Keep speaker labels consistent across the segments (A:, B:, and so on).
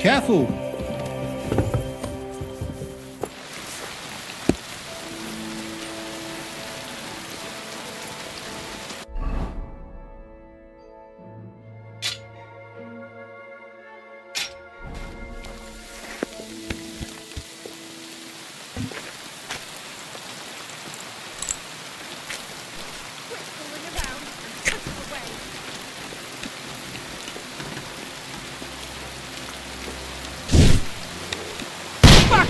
A: careful.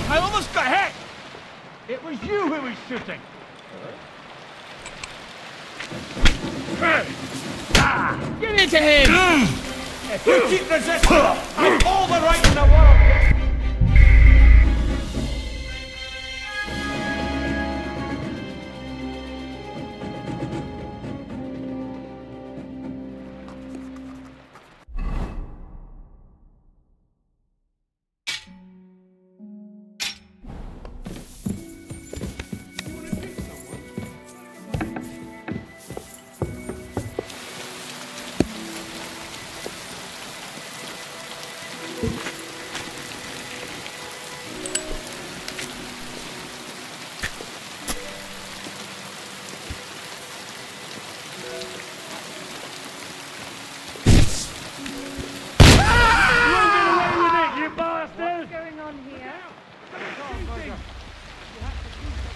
B: I almost got hit! It was you who was shooting!
A: Give it to him!
B: If you keep resisting, I've all the right in the world!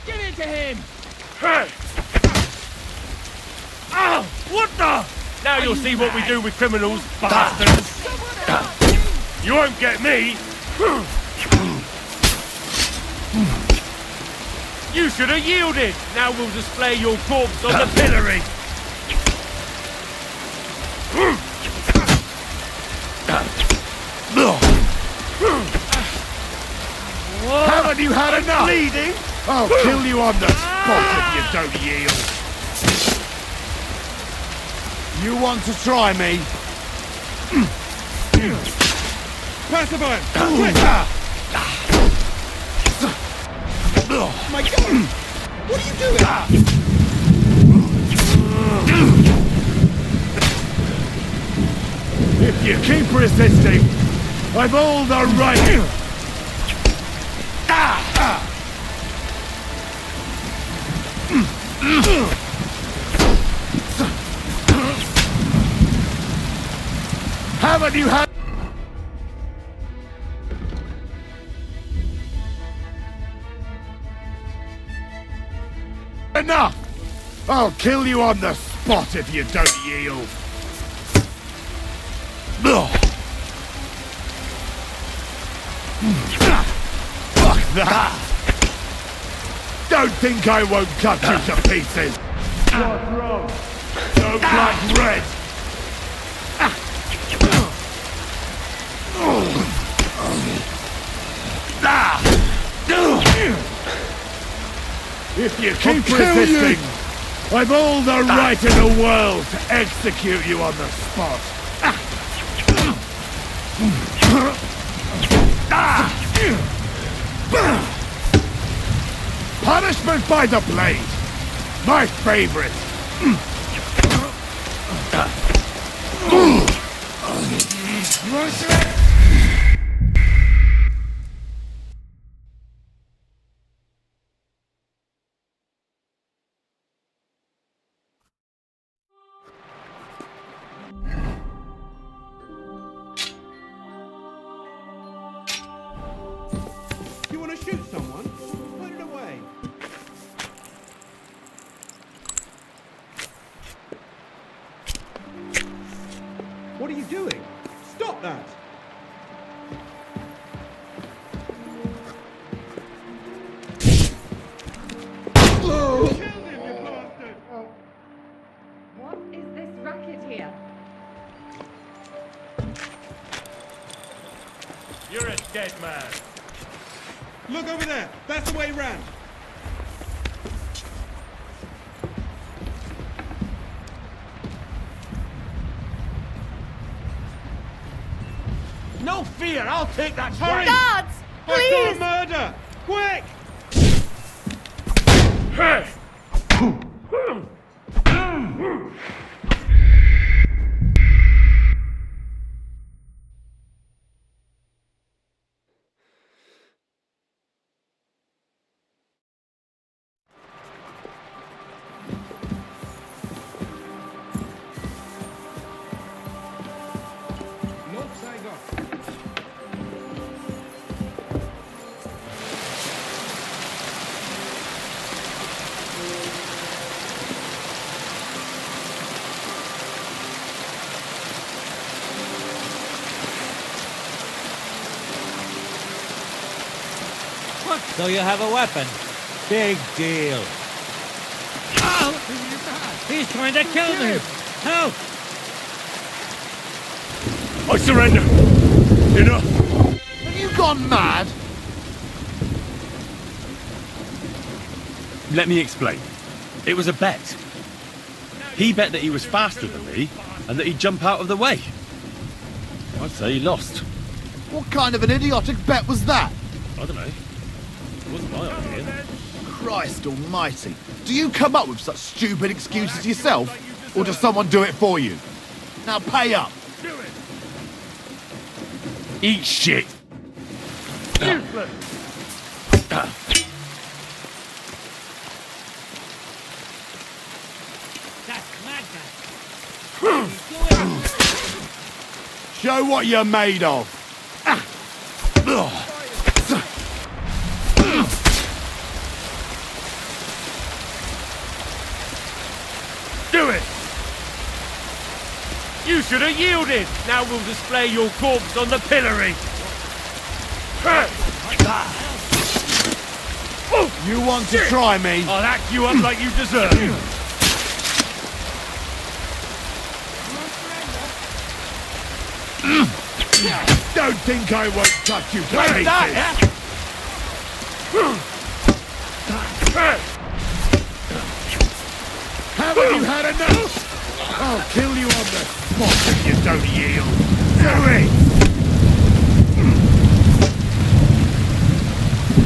A: Give it to him!
B: Hey! Ow! What the? Now you'll see what we do with criminals, bastards! You won't get me! You should have yielded! Now we'll display your corpse on the pillory!
C: Haven't you had enough?
B: Bleeding?
C: I'll kill you on the spot if you don't yield. You want to try me?
B: Pacify him! Quick!
C: My God! What are you doing? If you keep resisting, I've all the right. Haven't you had enough? I'll kill you on the spot if you don't yield. Fuck that! Don't think I won't cut you to pieces! What's wrong? Don't like red! If you keep resisting, I've all the right in the world to execute you on the spot. Punishment by the blade. My favorite.
D: You want to shoot someone? Put it away. What are you doing? Stop that!
E: What is this racket here?
B: You're a dead man.
D: Look over there! That's the way round!
B: No fear, I'll take that
D: Hurry!
E: Guards!
D: I saw a
E: Please!
D: murder! Quick!
B: Hey!
F: So you have a weapon? Big deal. He's trying to kill me! Help!
B: I surrender. Enough.
C: Have you gone mad?
B: Let me explain. It was a bet. He bet that he was faster than me and that he'd jump out of the way. I'd say he lost.
C: What kind of an idiotic bet was that?
B: I don't know. It wasn't my idea.
C: Christ almighty. Do you come up with such stupid excuses yourself? Or does someone do it for you? Now pay up.
B: Eat shit.
F: That's madness!
C: Show what you're made of.
B: Do it! You should have yielded! Now we'll display your corpse on the pillory!
C: You want to try me?
B: I'll act you up like you deserve!
C: Don't think I won't cut you to
B: Like
C: pieces.
B: that,
C: Haven't you had enough? I'll kill you on the spot if you don't yield. Do it!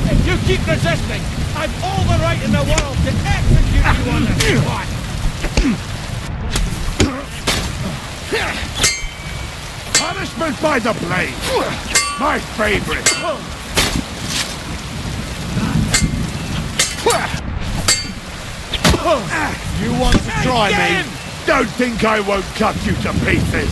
A: If you keep resisting, I've all the right in the world to execute you on the spot.
C: Punishment by the blade. My favorite. You want to try me? Don't think I won't cut you to pieces.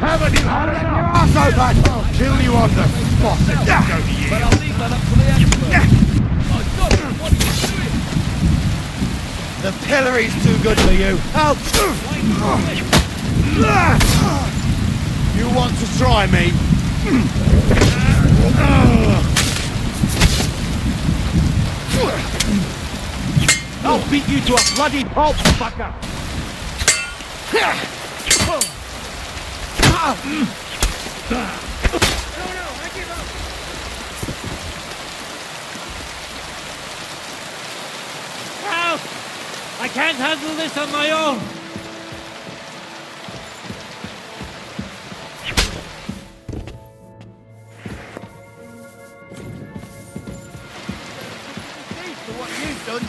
C: Haven't you had enough? Your ass open! I'll kill you on the spot if you don't yield.
A: But I'll leave that up to the expert. Oh, God, what are you doing?
C: The pillory's too good for you. Help! You want to try me?
A: I'll beat you to a bloody pulp, fucker.
F: Help! I can't handle this on my own!
C: For what you've done.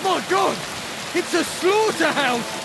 A: My God! It's a slaughterhouse!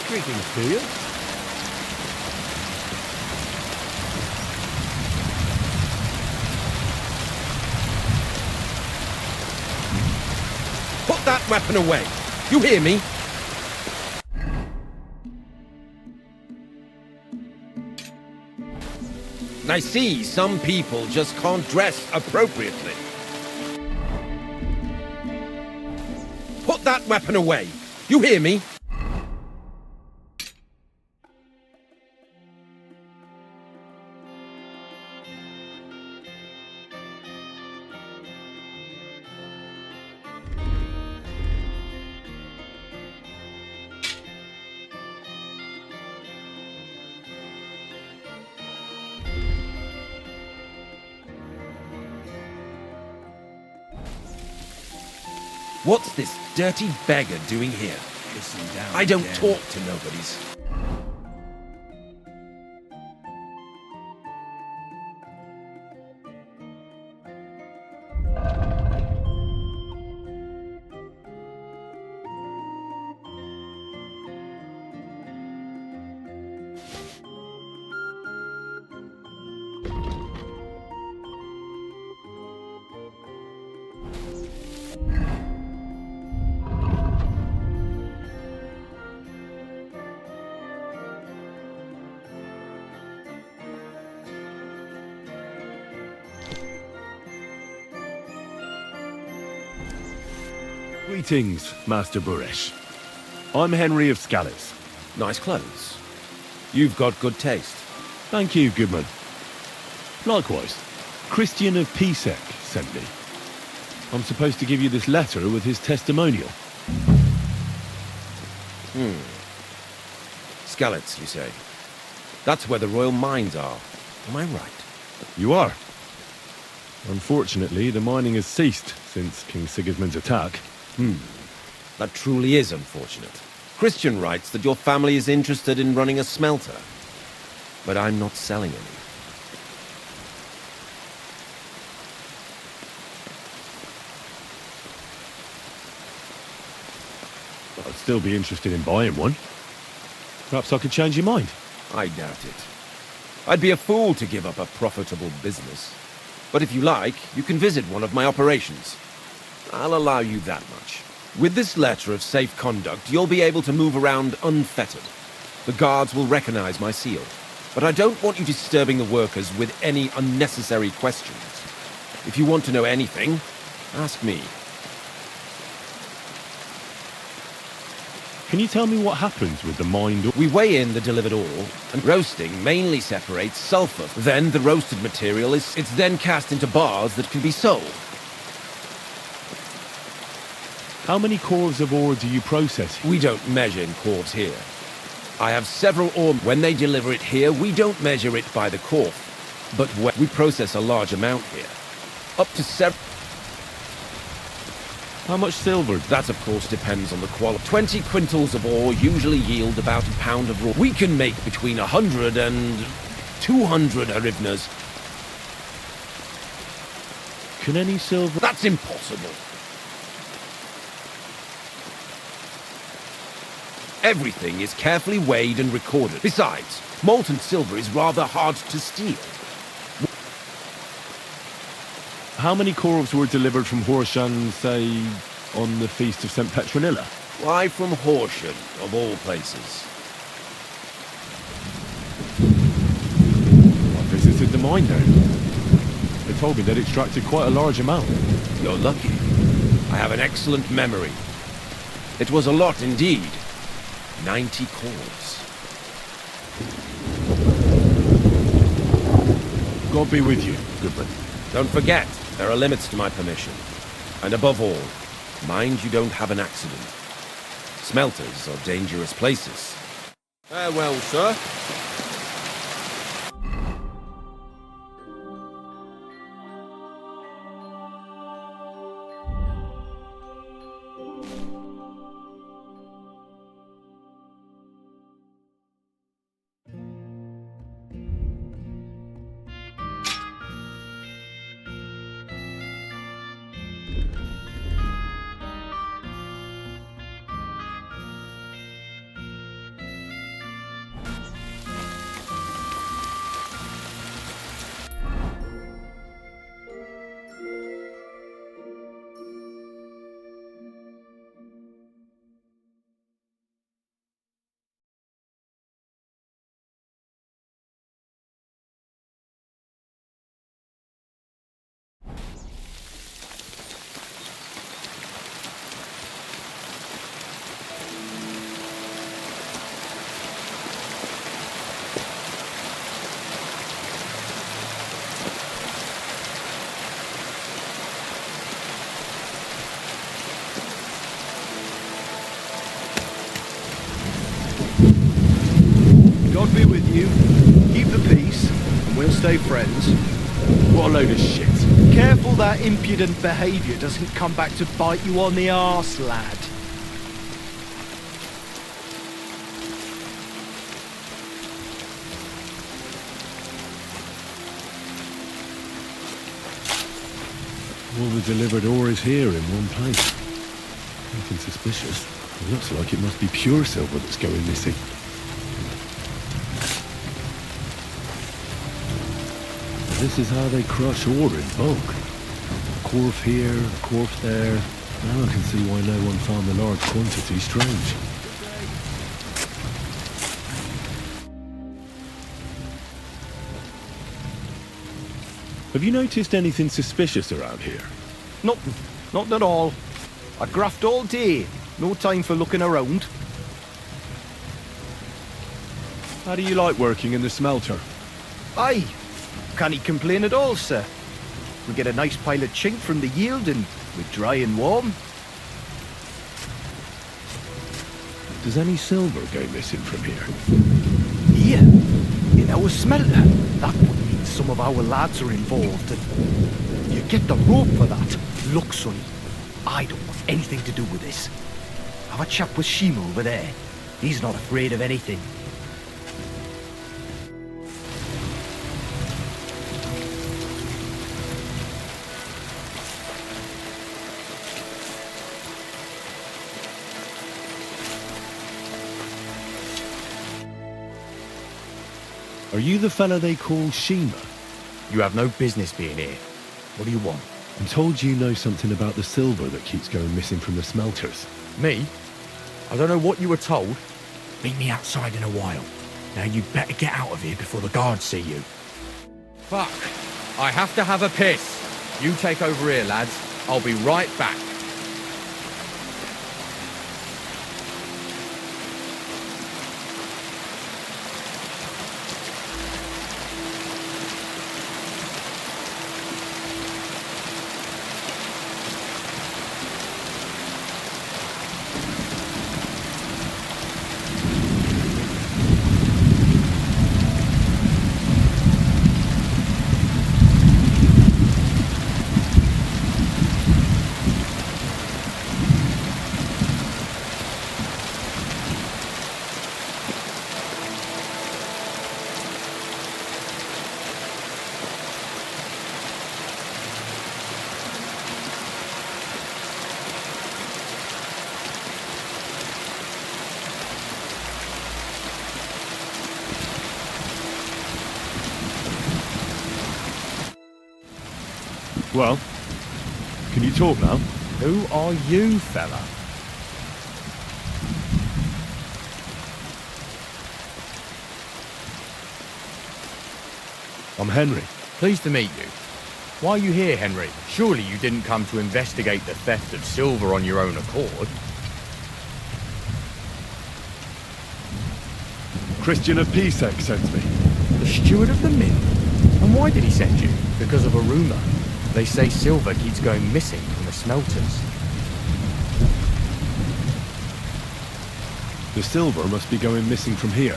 B: Greetings to you.
A: Put that weapon away. You hear me? I see some people just can't dress appropriately. Put that weapon away. You hear me? What's this dirty beggar doing here? I don't talk to nobodies.
C: Greetings, Master Buresh. I'm Henry of Scallis.
A: Nice clothes. You've got good taste.
C: Thank you, Goodman. Likewise, Christian of Pisek sent me. I'm supposed to give you this letter with his testimonial.
A: Skallets, you say? That's where the royal mines are. Am I right?
C: You are. Unfortunately, the mining has ceased since King Sigismund's attack.
A: That truly is unfortunate. Christian writes that your family is interested in running a smelter. But I'm not selling any.
C: I'd still be interested in buying one. Perhaps I could change your mind.
A: I doubt it. I'd be a fool to give up a profitable business. But if you like, you can visit one of my operations. I'll allow you that much. With this letter of safe conduct, you'll be able to move around unfettered. The guards will recognize my seal. But I don't want you disturbing the workers with any unnecessary questions. If you want to know anything, ask me.
C: Can you tell me what happens with the mined...
A: We weigh in the delivered ore, and roasting mainly separates sulfur. Then the roasted material it's then cast into bars that can be sold.
C: How many cores of ore do you process?
A: We don't measure in cores here. I have several ore. When they deliver it here, we don't measure it by the core. But we process a large amount here. Up to several...
C: How much silver?
A: That, of course, depends on the quality. 20 quintals of ore usually yield about a pound of raw. We can make between 100 and 200 hryvnias.
C: Can any silver...
A: That's impossible. Everything is carefully weighed and recorded. Besides, molten silver is rather hard to steal.
C: How many corves were delivered from Horshan, say, on the Feast of St. Petronilla?
A: Why from Horsham, of all places?
C: I visited the mine there. They told me they'd extracted quite a large amount.
A: You're lucky. I have an excellent memory. It was a lot indeed. 90 corves.
C: God be with you, Goodman.
A: Don't forget, there are limits to my permission. And above all, mind you don't have an accident. Smelters are dangerous places. Farewell, sir.
G: be with you. Keep the peace, and we'll stay friends.
A: What a load of shit.
G: Careful that impudent behaviour doesn't come back to bite you on the arse, lad.
B: All the delivered ore is here in one place. Nothing suspicious. It looks like it must be pure silver that's going missing. This is how they crush ore in bulk. A quarf here, a quarf there. Now I can see why no one found the large quantity strange. Have you noticed anything suspicious around here?
G: Nothing. Not at all. I graft all day. No time for looking around.
B: How do you like working in the smelter?
G: Aye. Can't he complain at all, sir? We get a nice pile of chink from the yield and we're dry and warm.
B: Does any silver go missing from here?
G: Here, in our smelter, that would mean some of our lads are involved and you get the rope for that. Look, sonny, I don't want anything to do with this. Have a chat with Shima over there. He's not afraid of anything.
B: Are you the fella they call Shima?
G: You have no business being here. What do you want?
B: I'm told you know something about the silver that keeps going missing from the smelters.
G: Me? I don't know what you were told. Meet me outside in a while. Now you'd better get out of here before the guards see you.
H: Fuck. I have to have a piss. You take over here, lads. I'll be right back.
B: Well, can you talk now?
G: Who are you, fella?
B: I'm Henry.
H: Pleased to meet you. Why are you here, Henry? Surely you didn't come to investigate the theft of silver on your own accord.
B: Christian of Pisek sends me.
H: The steward of the mint? And why did he send you? Because of a rumour. They say silver keeps going missing from the smelters.
B: The silver must be going missing from here.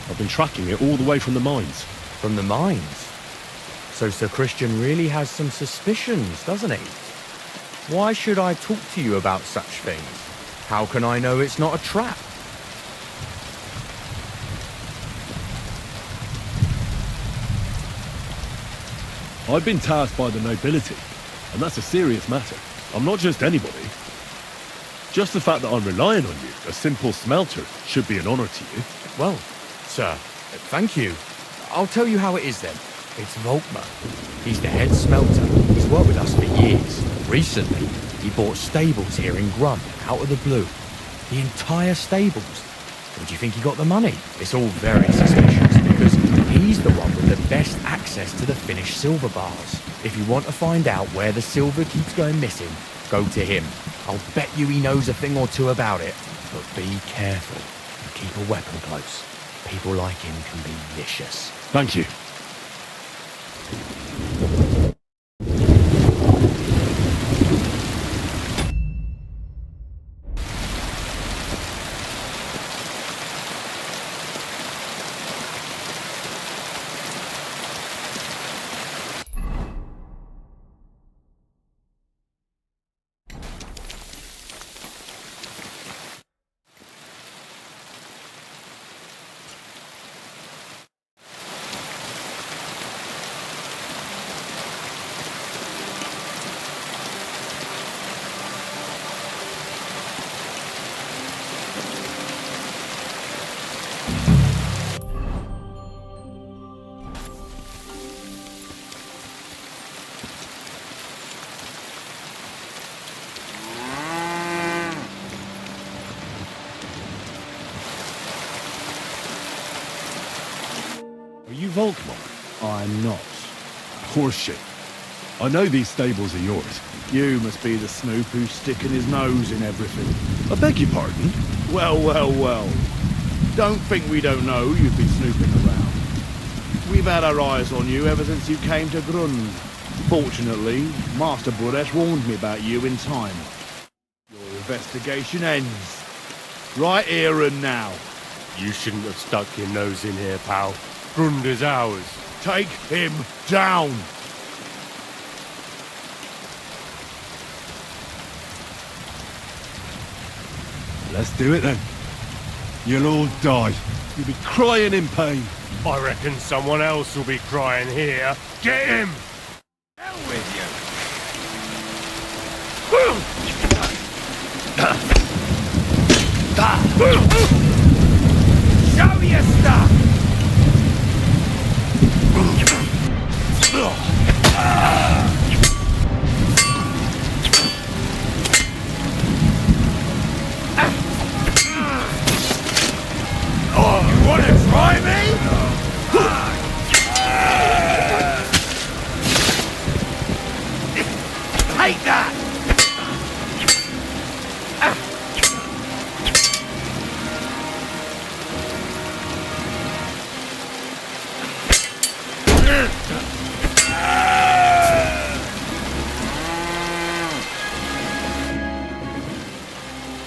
B: I've been tracking it all the way from the mines.
H: From the mines? So Sir Christian really has some suspicions, doesn't he? Why should I talk to you about such things? How can I know it's not a trap?
B: I've been tasked by the nobility, and that's a serious matter. I'm not just anybody. Just the fact that I'm relying on you, a simple smelter, should be an honour to you.
H: Well, sir, thank you. I'll tell you how it is then. It's Volkmar. He's the head smelter. He's worked with us for years. Recently, he bought stables here in Grum, out of the blue. The entire stables. Where do you think he got the money? It's all very suspicious because he's the one with the best access to the finished silver bars. If you want to find out where the silver keeps going missing, go to him. I'll bet you he knows a thing or two about it. But be careful and keep a weapon close. People like him can be vicious.
B: Thank you. you Volkmar?
G: I'm not.
B: Horseshit. I know these stables are yours.
G: You must be the snoop who's sticking his nose in everything.
B: I beg your pardon?
G: Well. Don't think we don't know you've been snooping around. We've had our eyes on you ever since you came to Grund. Fortunately, Master Buresh warned me about you in time. Your investigation ends. Right here and now.
I: You shouldn't have stuck your nose in here, pal. Grund is ours.
G: Take him down!
B: Let's do it then. You'll all die. You'll be crying in pain.
I: I reckon someone else will be crying here. Get him!
C: Hell with you! Show your stuff! You wanna try me? Take that!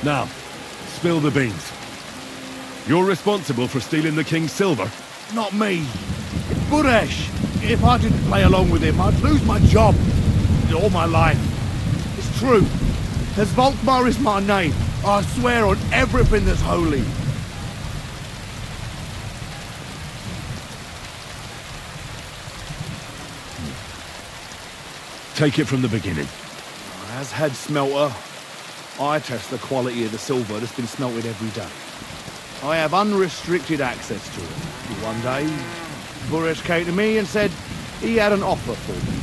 B: Now, spill the beans. You're responsible for stealing the king's silver.
G: Not me. Buresh. If I didn't play along with him, I'd lose my job. All my life. It's true. As Volkmar is my name, I swear on everything that's holy.
B: Take it from the beginning.
G: As head smelter, I test the quality of the silver that's been smelted every day. I have unrestricted access to it. One day, Buresh came to me and said he had an offer for me.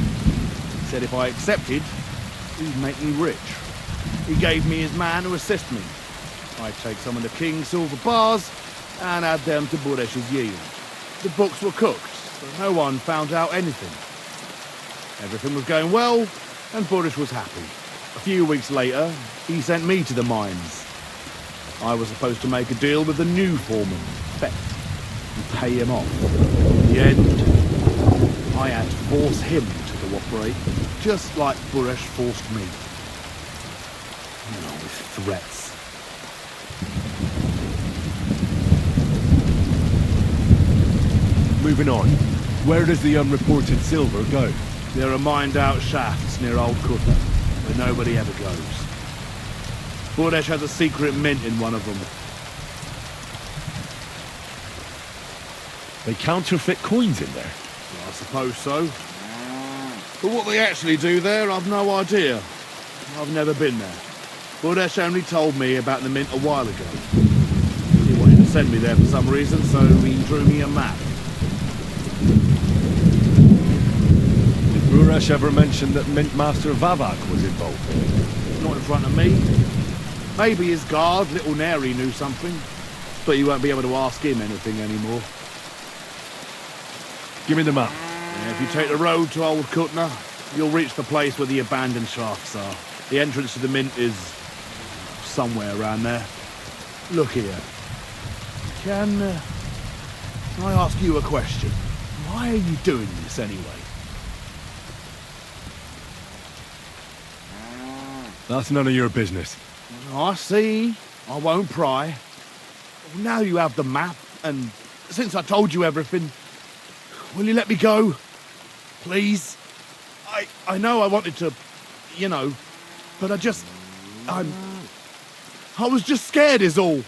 G: He said if I accepted, he'd make me rich. He gave me his man to assist me. I'd take some of the king's silver bars and add them to Buresh's yield. The books were cooked, so no one found out anything. Everything was going well, and Buresh was happy. A few weeks later, he sent me to the mines. I was supposed to make a deal with the new foreman, Bet, and pay him off. In the end, I had to force him to cooperate, just like Buresh forced me. With threats.
B: Moving on. Where does the unreported silver go?
G: There are mined-out shafts near Old Kuta, where nobody ever goes. Buresh has a secret mint in one of them.
B: They counterfeit coins in there.
G: I suppose so. But what they actually do there, I've no idea. I've never been there. Buresh only told me about the mint a while ago. He wanted to send me there for some reason, so he drew me a map.
B: Did Buresh ever mention that Mint Master Vavak was involved?
G: Not in front of me. Maybe his guard, Little Neri, knew something. But you won't be able to ask him anything anymore.
B: Give me the map.
G: Yeah, if you take the road to Old Kutna, you'll reach the place where the abandoned shafts are. The entrance to the mint is somewhere around there. Look here. Can I ask you a question? Why are you doing this anyway?
B: That's none of your business.
G: I see. I won't pry. Now you have the map, and since I told you everything, will you let me go? Please? I know I wanted to, but I was just scared is all.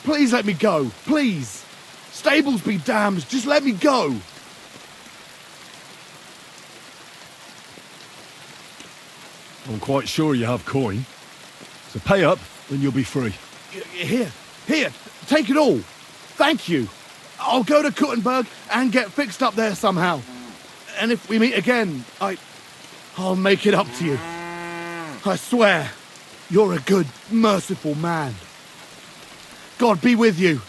G: Please let me go, please. Stables be damned, just let me go.
B: I'm quite sure you have coin. So pay up, and you'll be free.
G: Here, take it all. Thank you. I'll go to Kuttenberg and get fixed up there somehow. And if we meet again, I'll make it up to you. I swear, you're a good, merciful man. God be with you.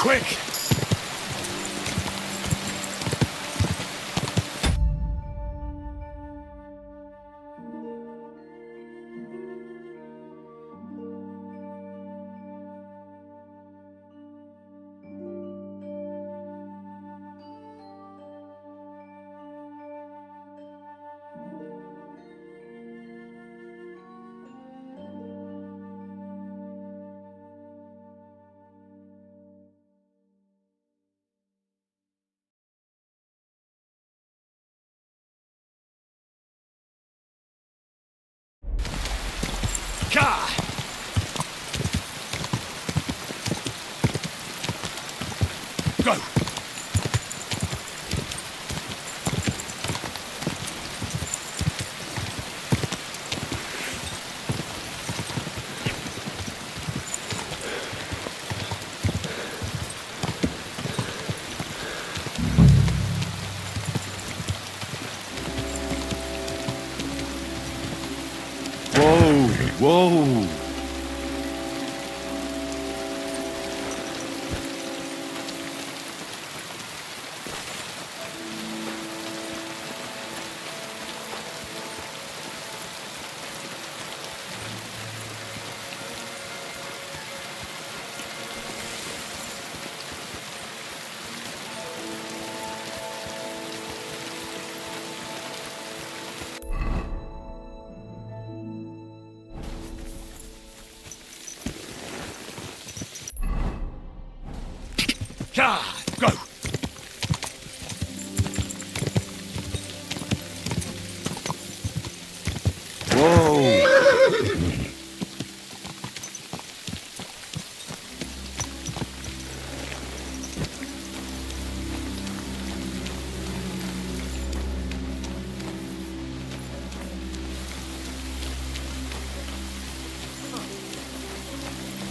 C: quick! Gah! Go!
A: Whoa!
C: Gah! Go!
A: Whoa!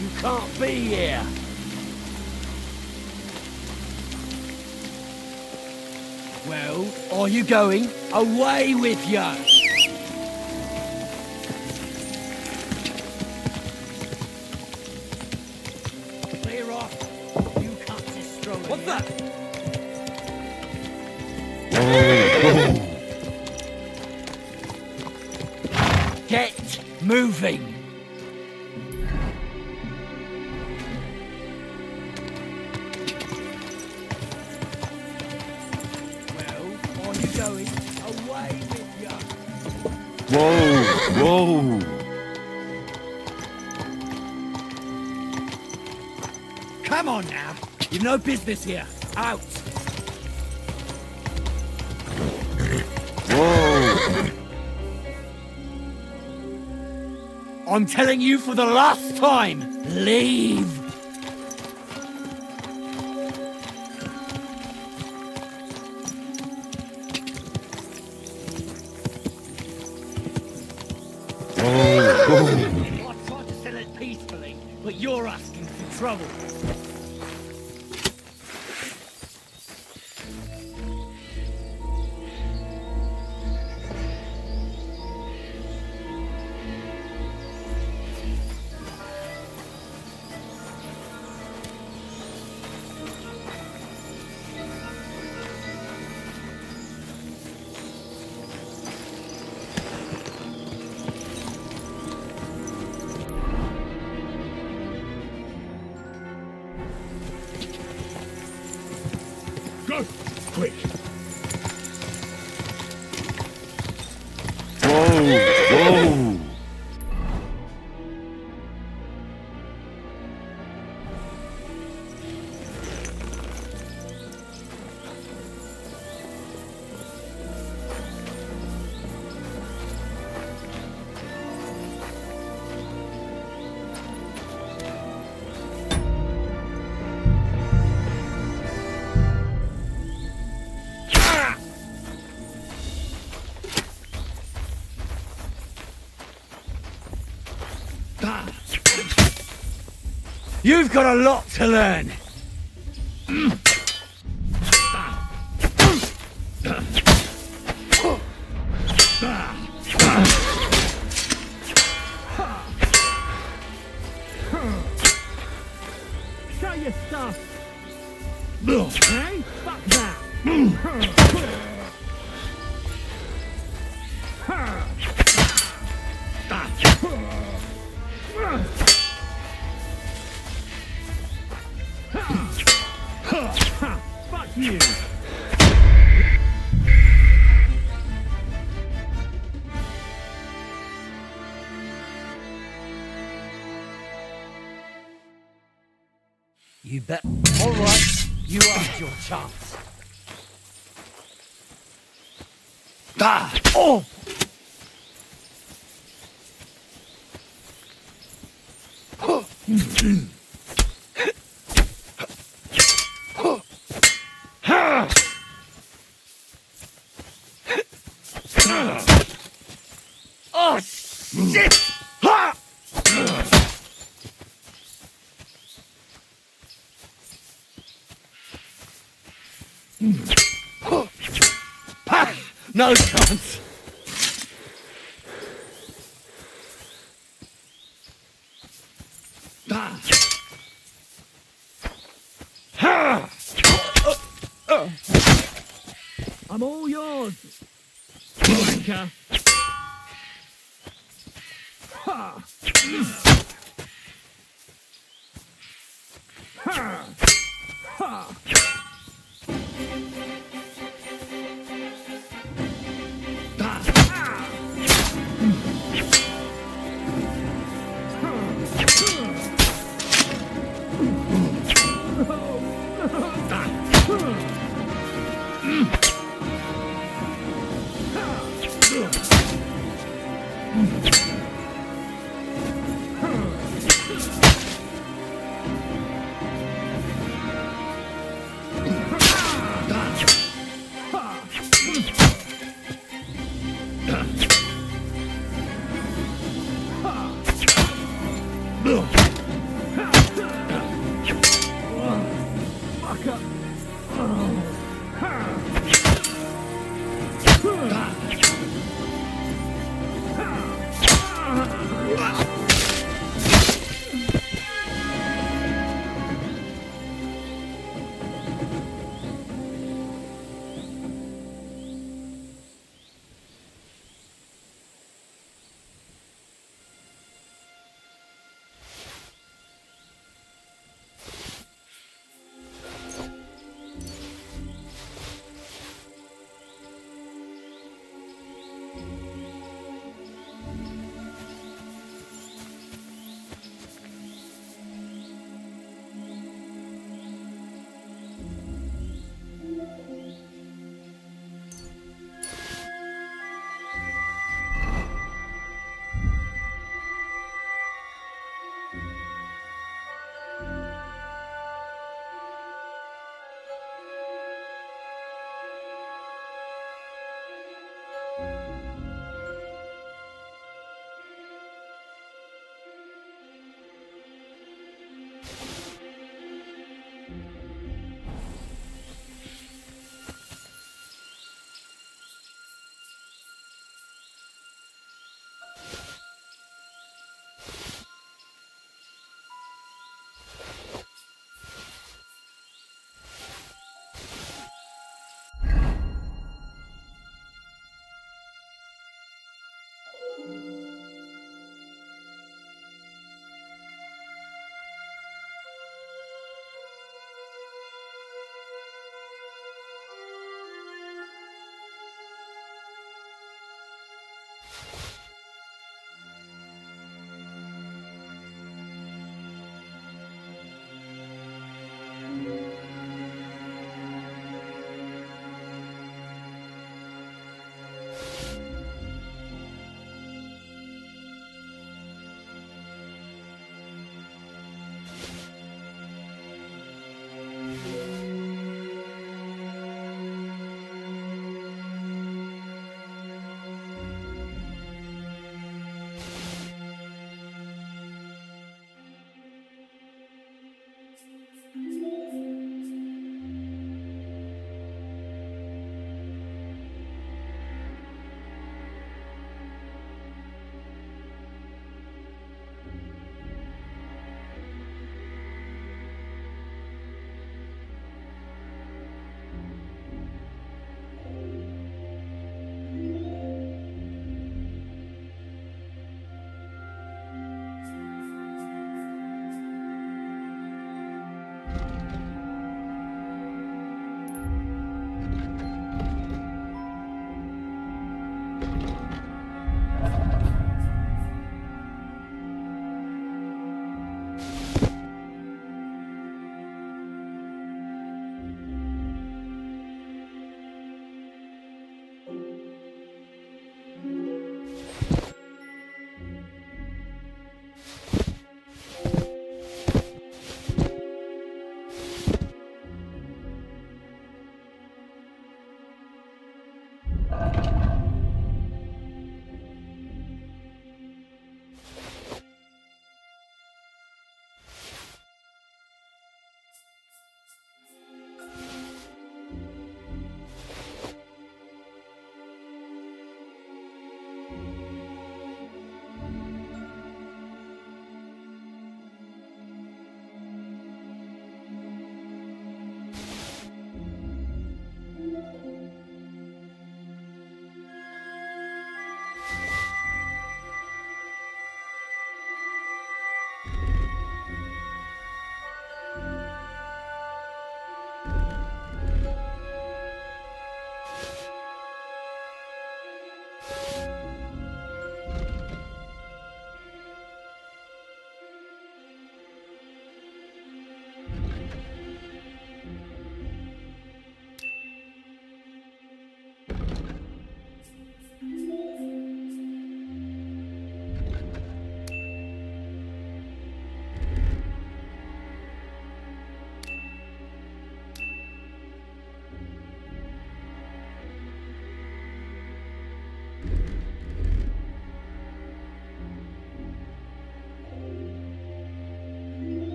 F: You can't be here. Well, are you going? Away with you! Clear off. You can't destroy it. What's that? Get moving! Going away with you.
A: Whoa!
F: Come on now. You've no business here. Out.
A: Whoa!
F: I'm telling you for the last time. Leave. I tried to sell it peacefully, but you're asking for trouble.
C: Go! Quick!
A: Whoa!
F: You've got a lot to learn.
D: Show your stuff.
F: Hey, fuck that! Fuck you! You bet. All right, you had your chance.
G: Ah! Oh! Oh, shit! Ha! No chance.
F: I'm all yours, wanker. Ha! Ha! Ha!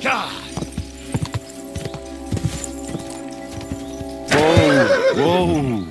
C: God!
A: Whoa!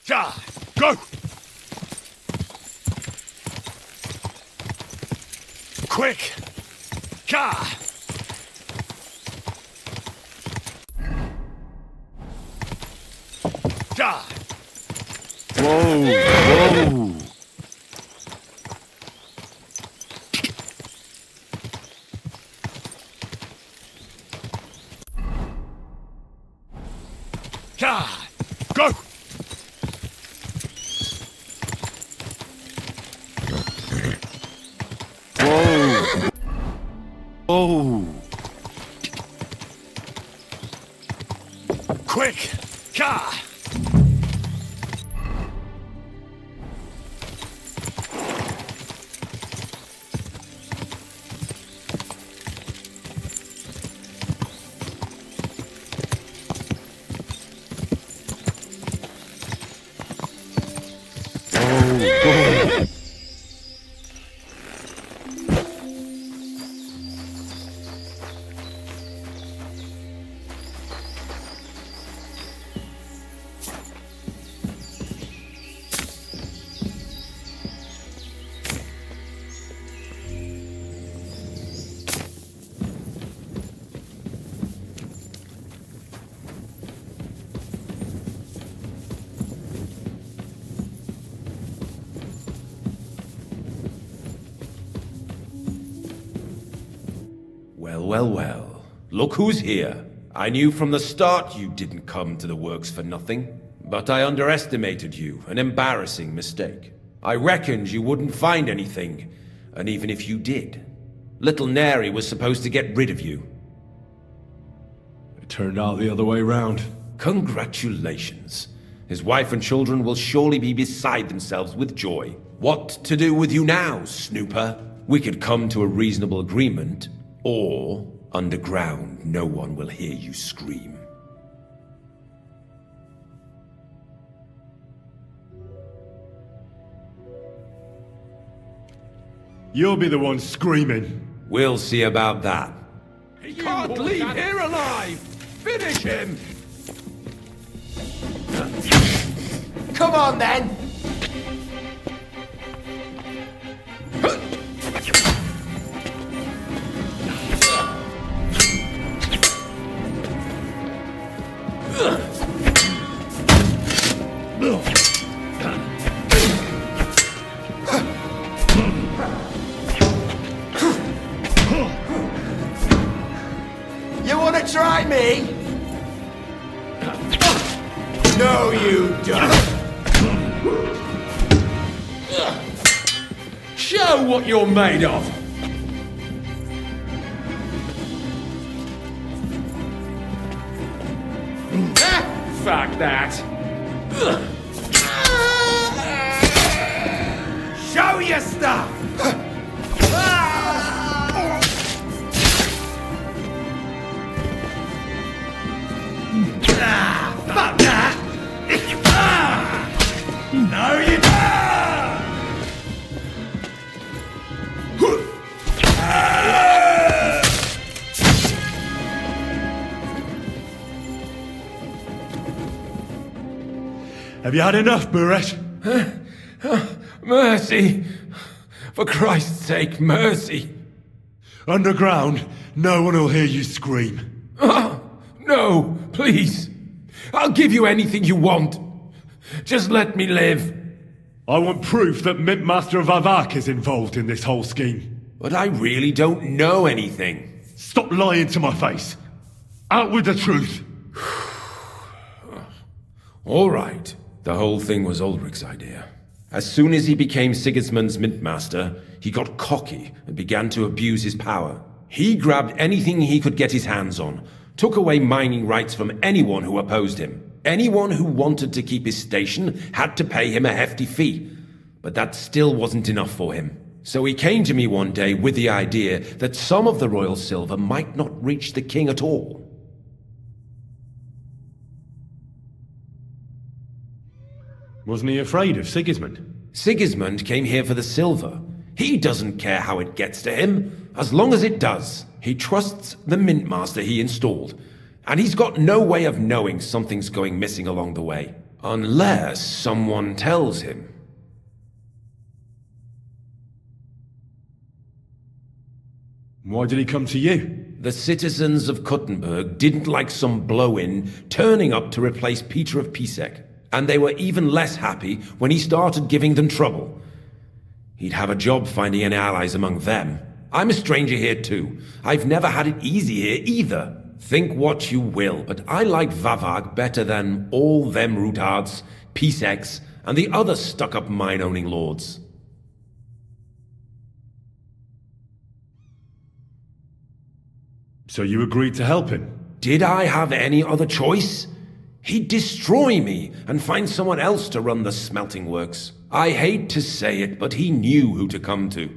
C: God! Go! Quick! God! God!
A: Whoa!
C: God! Go!
A: Oh!
C: Quick! God!
A: Well. Look who's here. I knew from the start you didn't come to the works for nothing. But I underestimated you, an embarrassing mistake. I reckoned you wouldn't find anything, and even if you did, little Neri was supposed to get rid of you.
B: It turned out the other way round.
A: Congratulations. His wife and children will surely be beside themselves with joy. What to do with you now, snooper? We could come to a reasonable agreement, or underground no one will hear you scream.
B: You'll be the one screaming.
A: We'll see about that.
D: He can't leave here alive! Finish him!
A: Come on then!
J: You wanna try me? No, you don't.
A: Show what you're made of! Fuck that!
J: Show your stuff! Fuck that! No, you don't!
B: Have you had enough, Buret?
A: Mercy! For Christ's sake, mercy!
B: Underground, no one will hear you scream.
A: No, please! I'll give you anything you want. Just let me live.
B: I want proof that Mint Master Vavak is involved in this whole scheme.
A: But I really don't know anything.
B: Stop lying to my face. Out with the truth.
A: All right. The whole thing was Ulrich's idea. As soon as he became Sigismund's mintmaster, he got cocky and began to abuse his power. He grabbed anything he could get his hands on, took away mining rights from anyone who opposed him. Anyone who wanted to keep his station had to pay him a hefty fee. But that still wasn't enough for him. So he came to me one day with the idea that some of the royal silver might not reach the king at all.
B: Wasn't he afraid of Sigismund?
A: Sigismund came here for the silver. He doesn't care how it gets to him, as long as it does. He trusts the mintmaster he installed, and he's got no way of knowing something's going missing along the way. Unless someone tells him.
B: Why did he come to you?
A: The citizens of Kuttenberg didn't like some blow-in turning up to replace Peter of Pisek, and they were even less happy when he started giving them trouble. He'd have a job finding any allies among them. I'm a stranger here too. I've never had it easy here either. Think what you will, but I like Vavag better than all them Rutards, Piseks, and the other stuck-up mine-owning lords.
B: So you agreed to help him?
A: Did I have any other choice? He'd destroy me and find someone else to run the smelting works. I hate to say it, but he knew who to come to.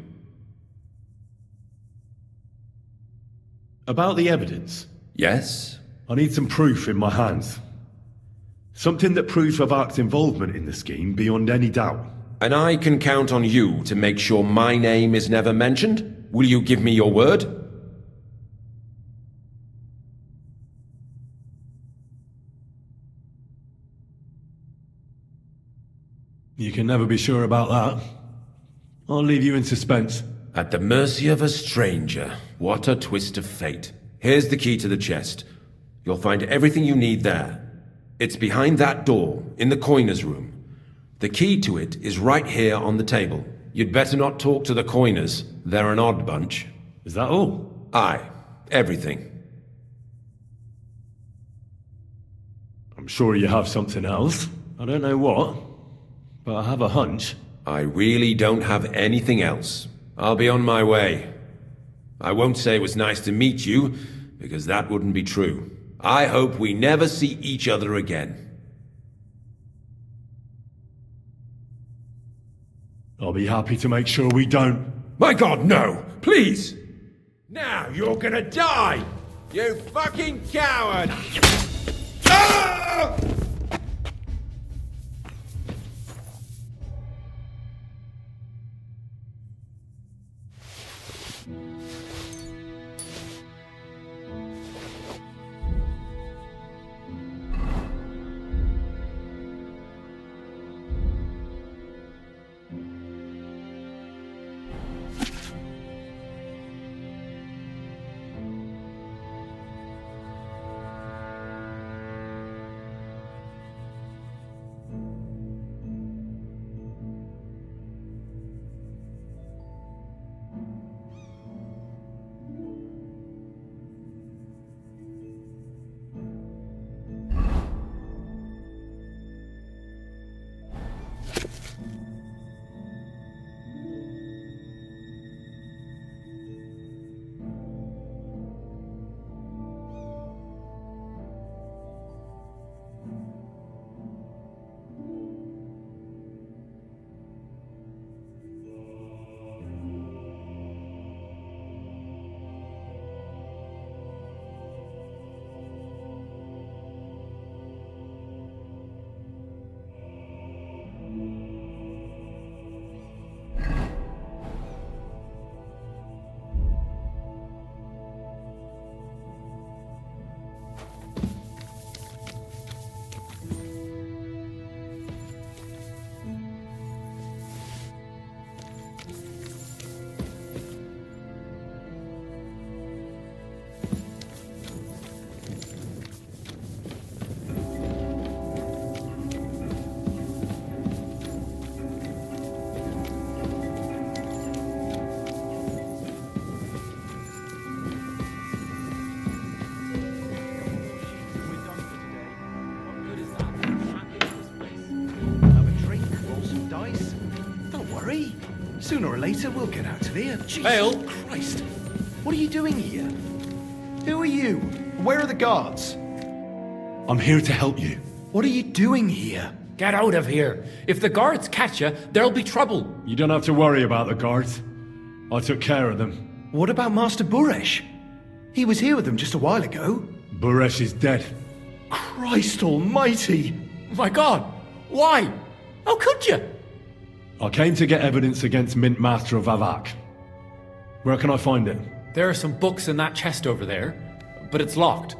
B: About the evidence?
A: Yes?
B: I need some proof in my hands. Something that proves Vavak's involvement in the scheme beyond any doubt.
A: And I can count on you to make sure my name is never mentioned? Will you give me your word?
B: You can never be sure about that. I'll leave you in suspense.
A: At the mercy of a stranger. What a twist of fate. Here's the key to the chest. You'll find everything you need there. It's behind that door, in the coiner's room. The key to it is right here on the table. You'd better not talk to the coiners. They're an odd bunch.
B: Is that all?
A: Aye. Everything.
B: I'm sure you have something else. I don't know what, but I have a hunch.
A: I really don't have anything else. I'll be on my way. I won't say it was nice to meet you, because that wouldn't be true. I hope we never see each other again.
B: I'll be happy to make sure we don't.
A: My God, no! Please! Now you're gonna die! You fucking coward! Ah!
G: worry. Sooner or later, we'll get out of here. Jesus
F: Bale?
G: Christ. What are you doing here? Who are you? Where are the guards?
B: I'm here to help you.
G: What are you doing here?
F: Get out of here. If the guards catch you, there'll be trouble.
B: You don't have to worry about the guards. I took care of them.
G: What about Master Buresh? He was here with them just a while ago.
B: Buresh is dead.
G: Christ almighty!
F: My God, why? How could you?
B: I came to get evidence against Mint Master of Avak. Where can I find it?
F: There are some books in that chest over there, but it's locked.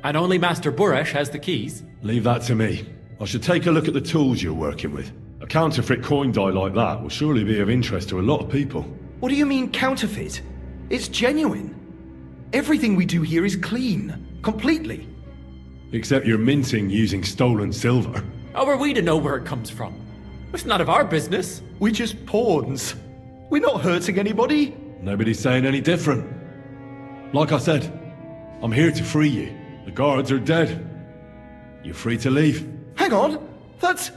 F: And only Master Buresh has the keys.
B: Leave that to me. I should take a look at the tools you're working with. A counterfeit coin die like that will surely be of interest to a lot of people.
G: What do you mean counterfeit? It's genuine. Everything we do here is clean. Completely.
B: Except you're minting using stolen silver.
F: How are we to know where it comes from? It's none of our business.
G: We're just pawns. We're not hurting anybody.
B: Nobody's saying any different. Like I said, I'm here to free you. The guards are dead. You're free to leave.
G: Hang on. That's...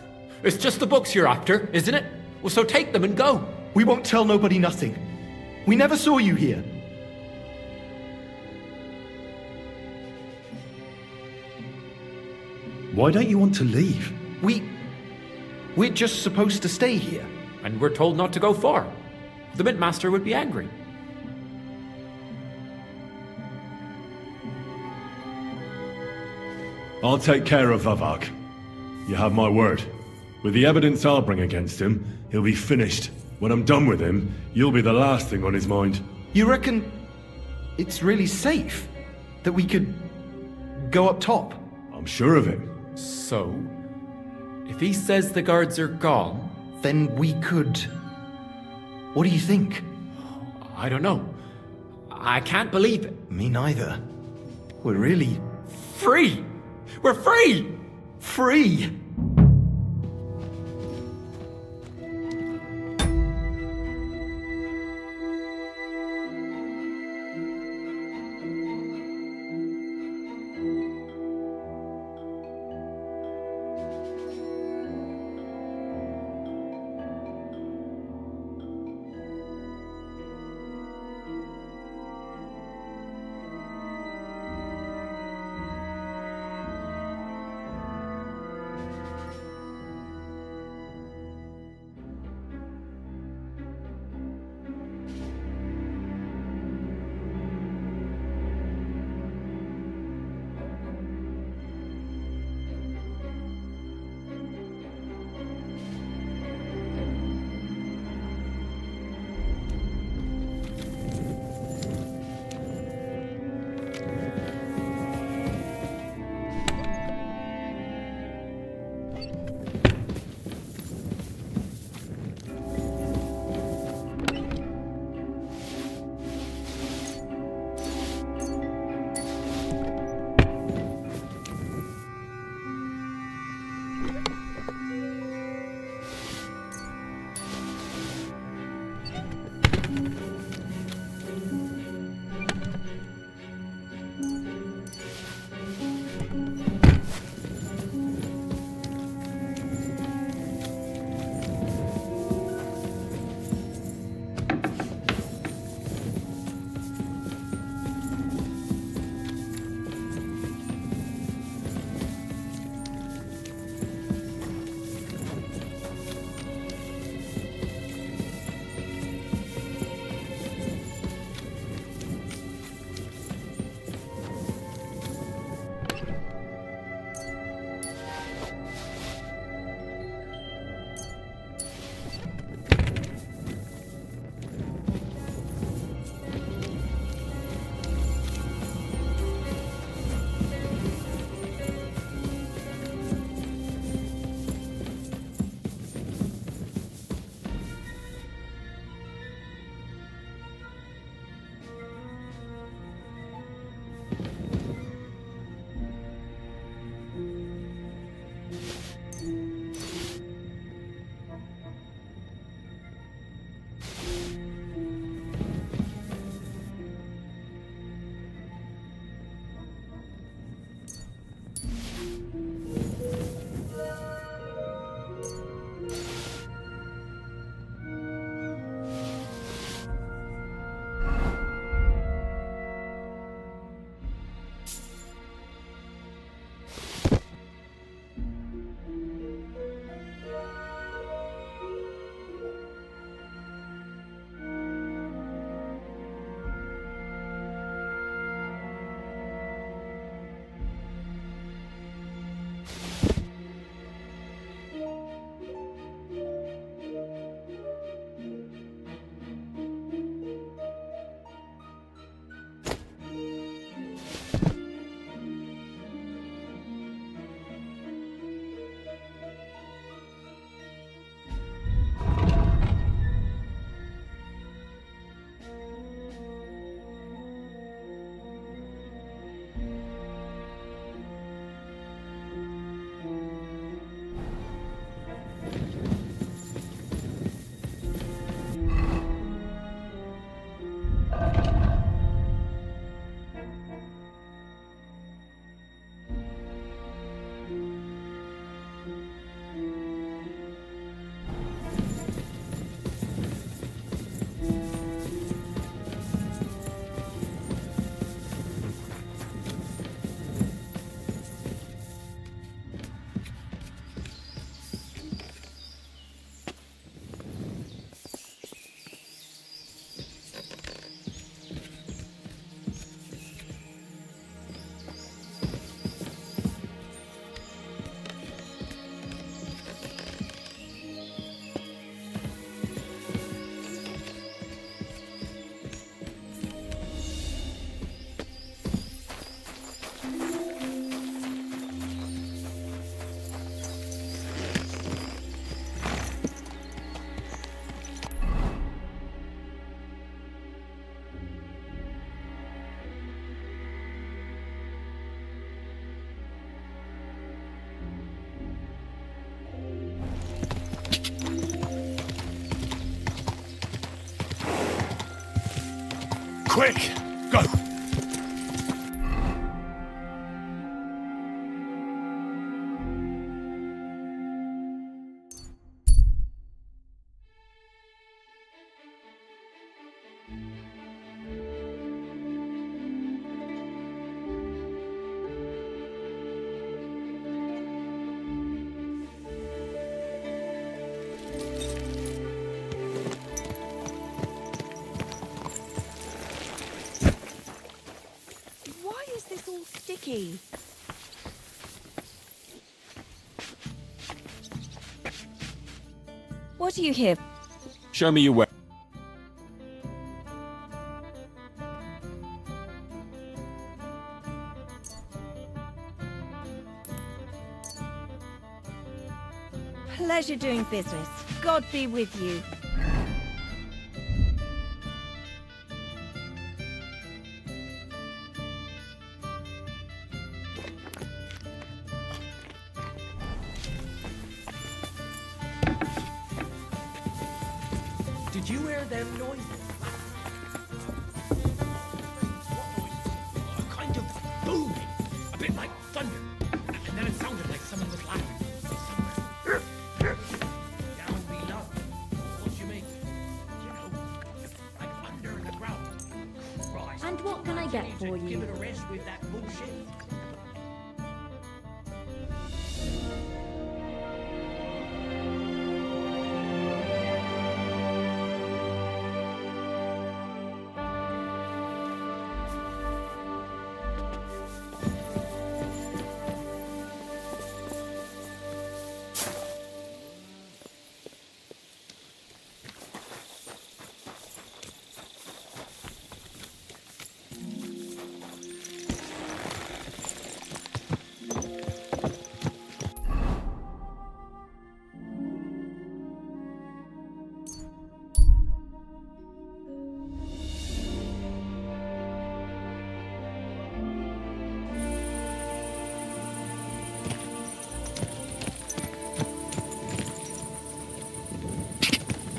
F: It's just the books you're after, isn't it? Well, so take them and go.
G: We won't tell nobody nothing. We never saw you here.
B: Why don't you want to leave?
G: We're just supposed to stay here.
F: And we're told not to go far. The Mint Master would be angry.
B: I'll take care of Vavak. You have my word. With the evidence I'll bring against him, he'll be finished. When I'm done with him, you'll be the last thing on his mind.
G: You reckon it's really safe that we could go up top?
B: I'm sure of it.
F: So, if he says the guards are gone...
G: Then we could... What do you think?
F: I don't know. I can't believe it.
G: Me neither. We're really...
F: Free! We're free!
G: free!
C: Quick, go!
K: Why is this all sticky? What are you here?
A: Show me your way.
K: Pleasure doing business. God be with you.
J: Did you hear them noises?
G: A kind of booming, a bit like thunder. And then it sounded like someone was laughing. Somewhere. Down below. What do you mean? You know, like under the ground. Christ.
E: And what can I get
G: need
E: for
G: to
E: you?
G: Give it a rest with that bullshit.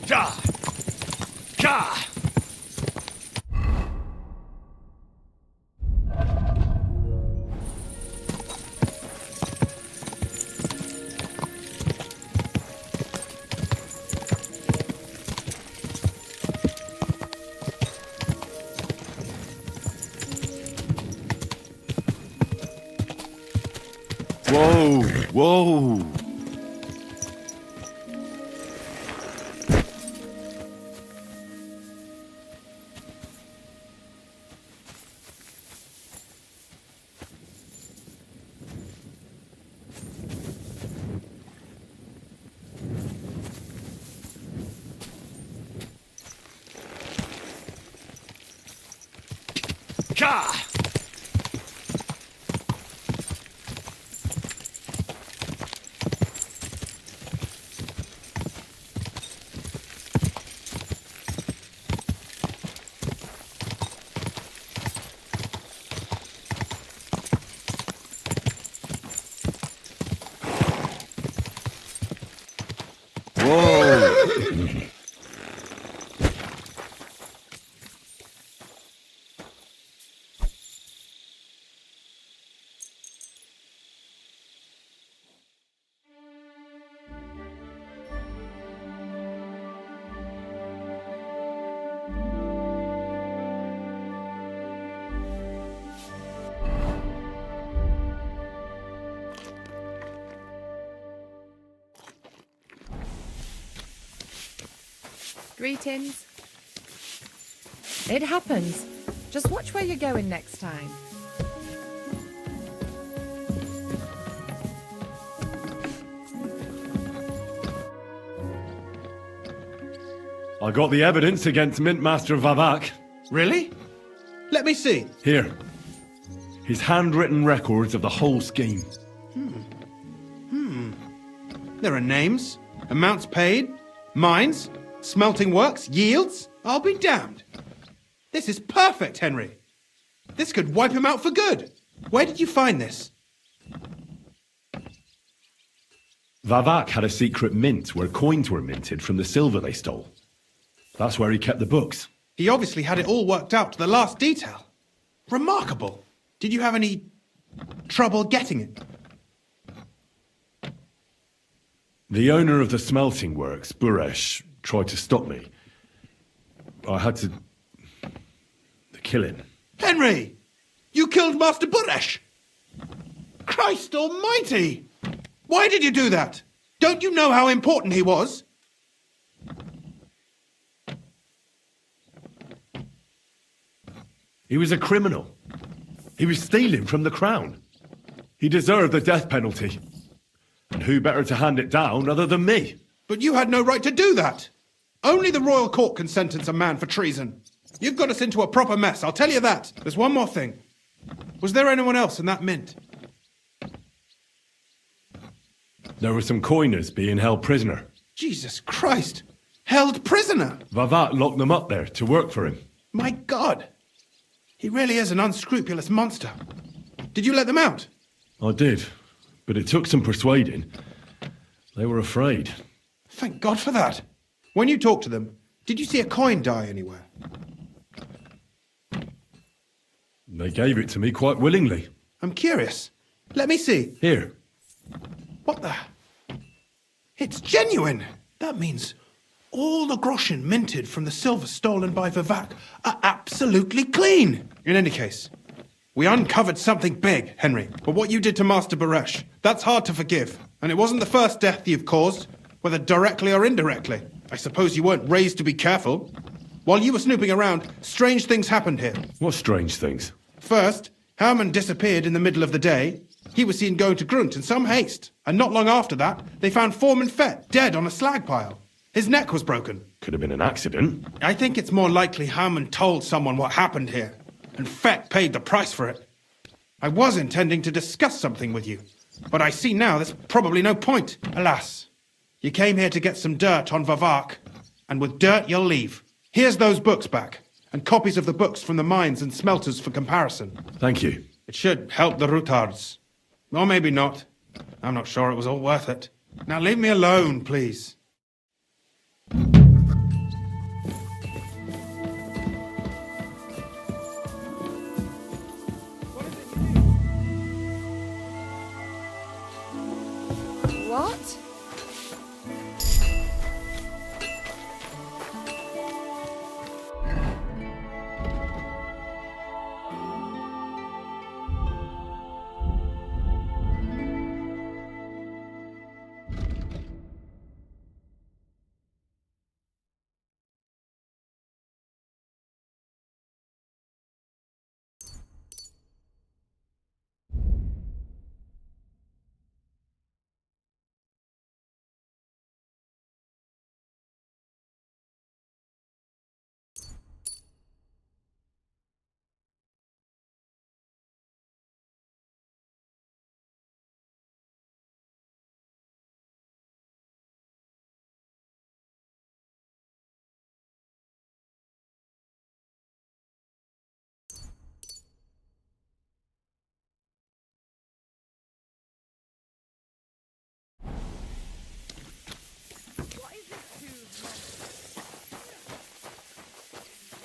C: Ka! Ka!
A: Whoa, whoa.
C: Ka!
A: Whoa.
E: Greetings. It happens. Just watch where you're going next time.
B: I got the evidence against Mint Master Vavak.
D: Really? Let me see.
B: Here. His handwritten records of the whole scheme.
D: There are names, amounts paid, mines, smelting works, yields. I'll be damned. This is perfect, Henry. This could wipe him out for good. Where did you find this?
B: Vavak had a secret mint where coins were minted from the silver they stole. That's where he kept the books.
D: He obviously had it all worked out to the last detail. Remarkable. Did you have any trouble getting it?
B: The owner of the smelting works, Buresh, tried to stop me. I had to kill him.
D: Henry! You killed Master Buresh! Christ almighty! Why did you do that? Don't you know how important he was?
B: He was a criminal. He was stealing from the crown. He deserved the death penalty. And who better to hand it down other than me?
D: But you had no right to do that. Only the royal court can sentence a man for treason. You've got us into a proper mess, I'll tell you that. There's one more thing. Was there anyone else in that mint?
B: There were some coiners being held prisoner.
D: Jesus Christ! Held prisoner!
B: Vavat locked them up there to work for him.
D: My God! He really is an unscrupulous monster. Did you let them out?
B: I did, but it took some persuading. They were afraid.
D: Thank God for that. When you talked to them, did you see a coin die anywhere?
B: They gave it to me quite willingly.
D: I'm curious. Let me see.
B: Here.
D: What the? It's genuine! That means all the groschen minted from the silver stolen by Vivek are absolutely clean! In any case, we uncovered something big, Henry. But what you did to Master Buresh, that's hard to forgive. And it wasn't the first death you've caused, whether directly or indirectly. I suppose you weren't raised to be careful. While you were snooping around, strange things happened here.
B: What strange things?
D: First, Herman disappeared in the middle of the day. He was seen going to Grunt in some haste. And not long after that, they found Foreman Fett dead on a slag pile. His neck was broken.
B: Could have been an accident.
D: I think it's more likely Herman told someone what happened here, and Fett paid the price for it. I was intending to discuss something with you, but I see now there's probably no point. Alas, you came here to get some dirt on Vavak, and with dirt you'll leave. Here's those books back, and copies of the books from the mines and smelters for comparison.
B: Thank you.
D: It should help the Rutards. Or maybe not. I'm not sure it was all worth it. Now leave me alone, please.
E: What?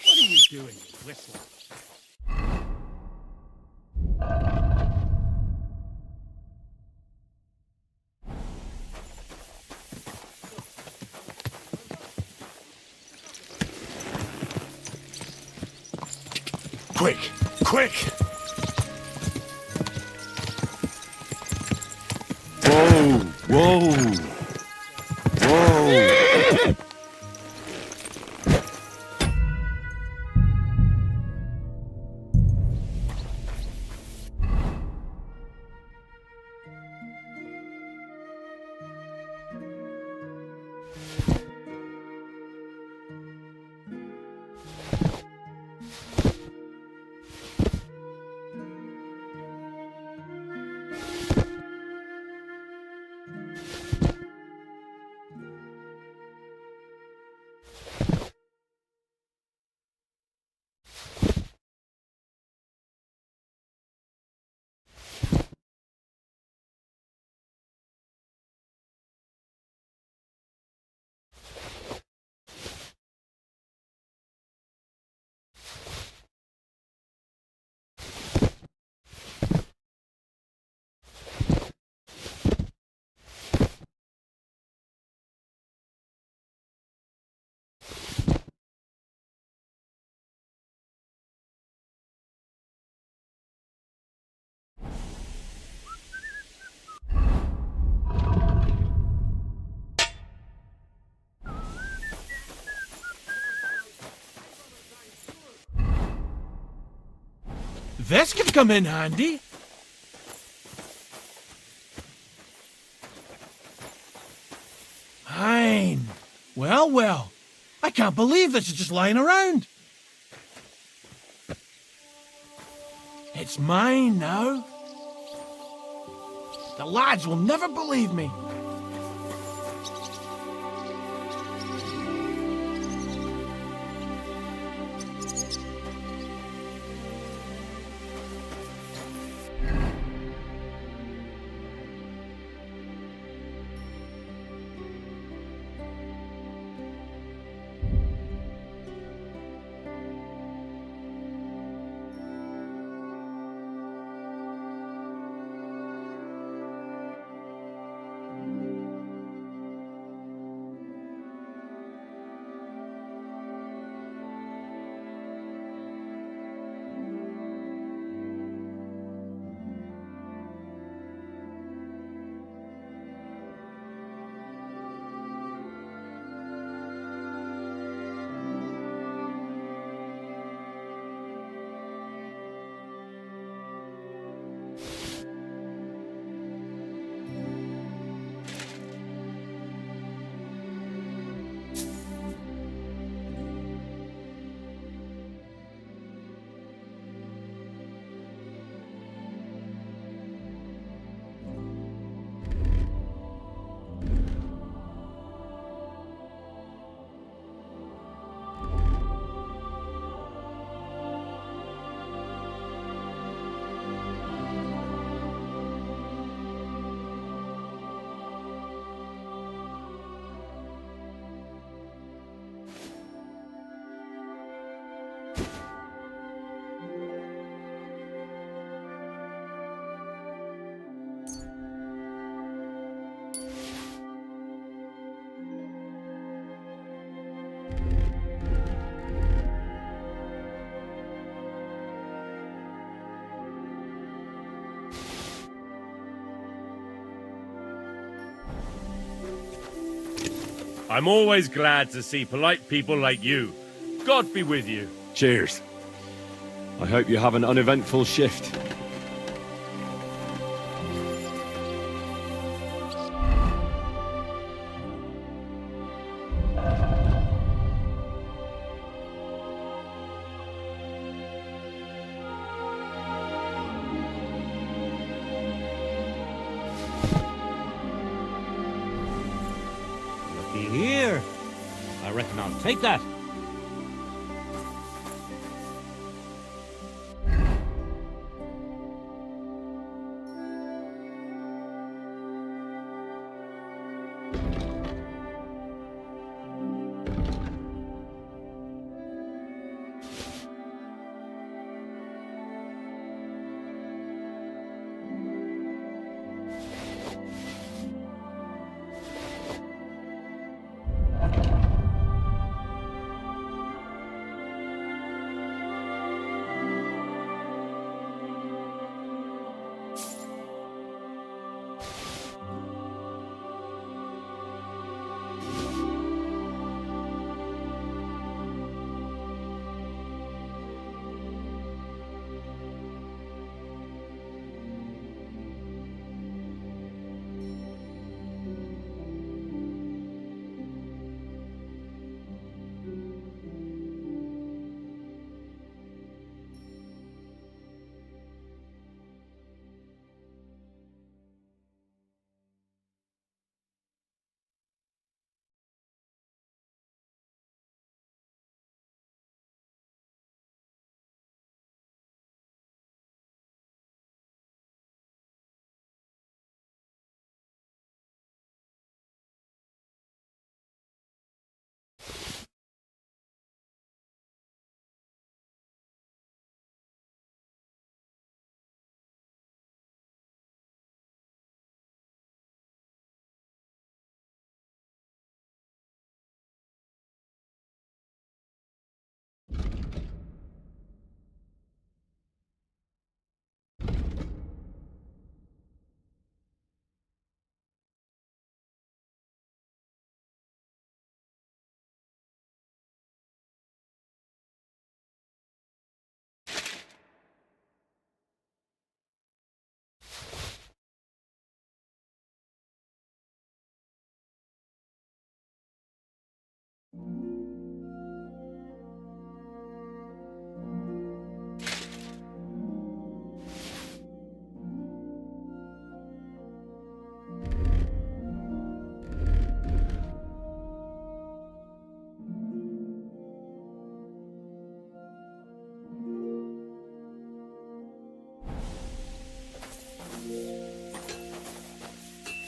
G: What are you doing, you whistle?
C: Quick! Quick!
A: Whoa! Whoa! Whoa!
J: This could come in handy. Fine. Well, well. I can't believe this is just lying around. It's mine now. The lads will never believe me.
I: I'm always glad to see polite people like you. God be with you.
B: Cheers. I hope you have an uneventful shift.
L: Here. I reckon I'll take that.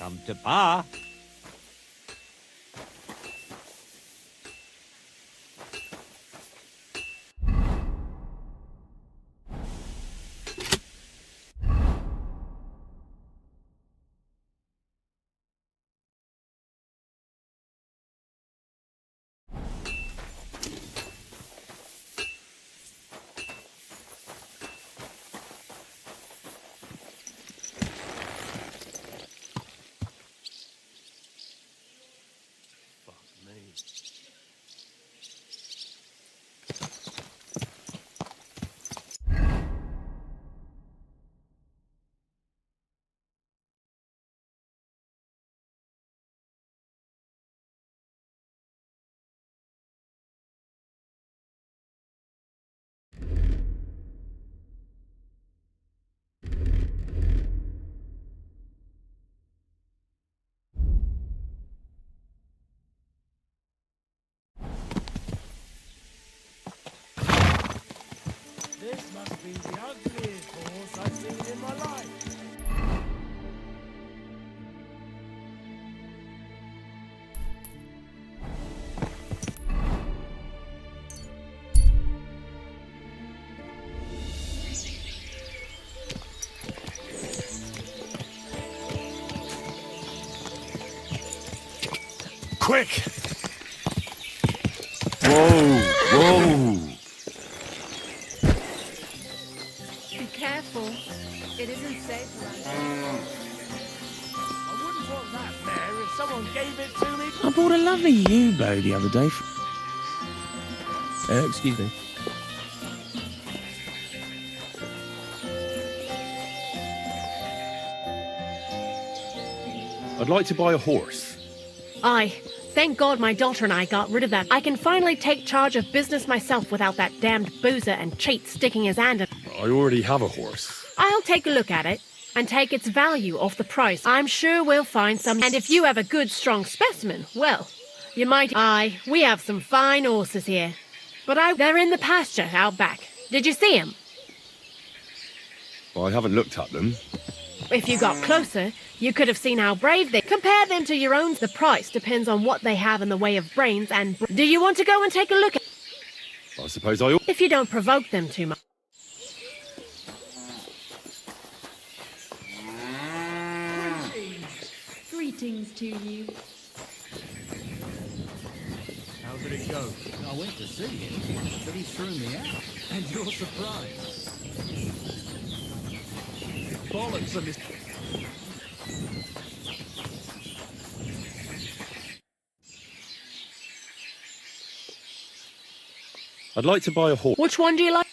L: come to Pa.
J: This must be the ugliest horse I've seen in my life.
B: Quick!
A: Whoa! Whoa!
E: Be careful. It isn't safe around
J: I wouldn't want that mare if someone gave it to me.
M: I bought a lovely U-bow the other day. Excuse me.
B: I'd like to buy a horse.
N: Aye. Thank God my daughter and I got rid of that. I can finally take charge of business myself without that damned boozer and cheat sticking his hand in.
B: I already have a horse.
N: I'll take a look at it and take its value off the price. I'm sure we'll find some. And if you have a good, strong specimen, well, you might. Aye, we have some fine horses here. But they're in the pasture out back. Did you see 'em?
B: Well, I haven't looked at them.
N: If you got closer, you could have seen how brave they... Compare them to your own. The price depends on what they have in the way of brains and... Do you want to go and take a look at...
B: I suppose I ought.
N: If you don't provoke them too much.
O: Greetings to you.
I: How did it go?
P: I went to see him, but he threw me out. And you're surprised. Bollocks on this.
B: I'd like to buy a horse.
N: Which one do you like?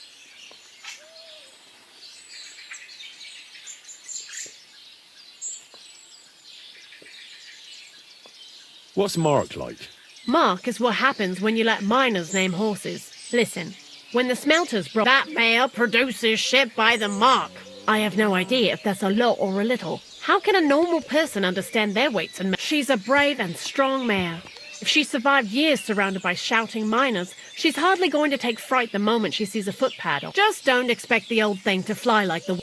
B: What's Mark like?
N: Mark is what happens when you let miners name horses. Listen, when the smelters brought that mare produces shit by the mark. I have no idea if that's a lot or a little. How can a normal person understand their weights and... She's a brave and strong mare. If she survived years surrounded by shouting miners, she's hardly going to take fright the moment she sees a foot paddle. Just don't expect the old thing to fly like the...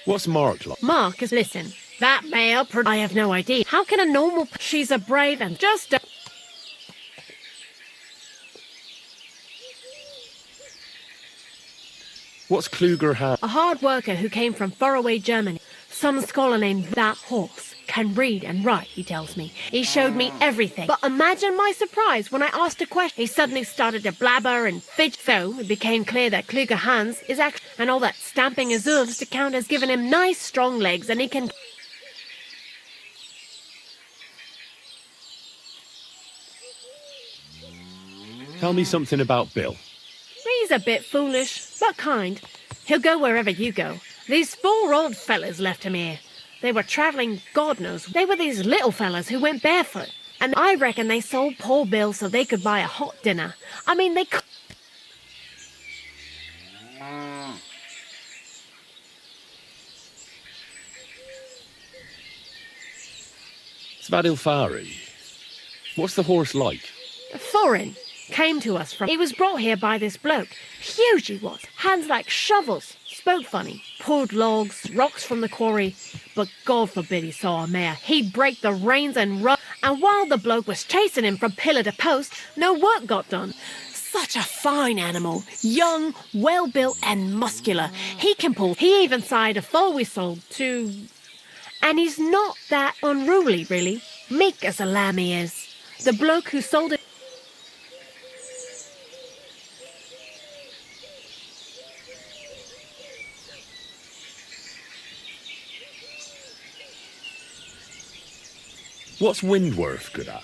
B: What's Mark like?
N: Mark is... Listen, that mare... I have no idea. How can a normal... She's a brave and... Just don't...
B: What's Kluger have?
N: A hard worker who came from faraway Germany. Some scholar named that horse can read and write, he tells me. He showed me everything. But imagine my surprise when I asked a question. He suddenly started to blabber and fidget. So it became clear that Kluger Hans is actually... And all that stamping his hooves to count has given him nice strong legs and he can...
B: Tell me something about Bill.
N: He's a bit foolish, but kind. He'll go wherever you go. These 4 old fellas left him here. They were travelling God knows. They were these little fellas who went barefoot. And I reckon they sold poor Bill so they could buy a hot dinner. I mean, they could...
B: Svadilfari. What's the horse like?
N: Foreign. Came to us from... He was brought here by this bloke. Huge he was. Hands like shovels. Spoke funny. pulled logs, rocks from the quarry. But God forbid he saw a mare. He'd break the reins and run. And while the bloke was chasing him from pillar to post, no work got done. Such a fine animal. Young, well-built and muscular. He can pull. He even sired a foal we sold to... And he's not that unruly, really. Meek as a lamb he is. The bloke who sold it...
B: What's Windworth good at?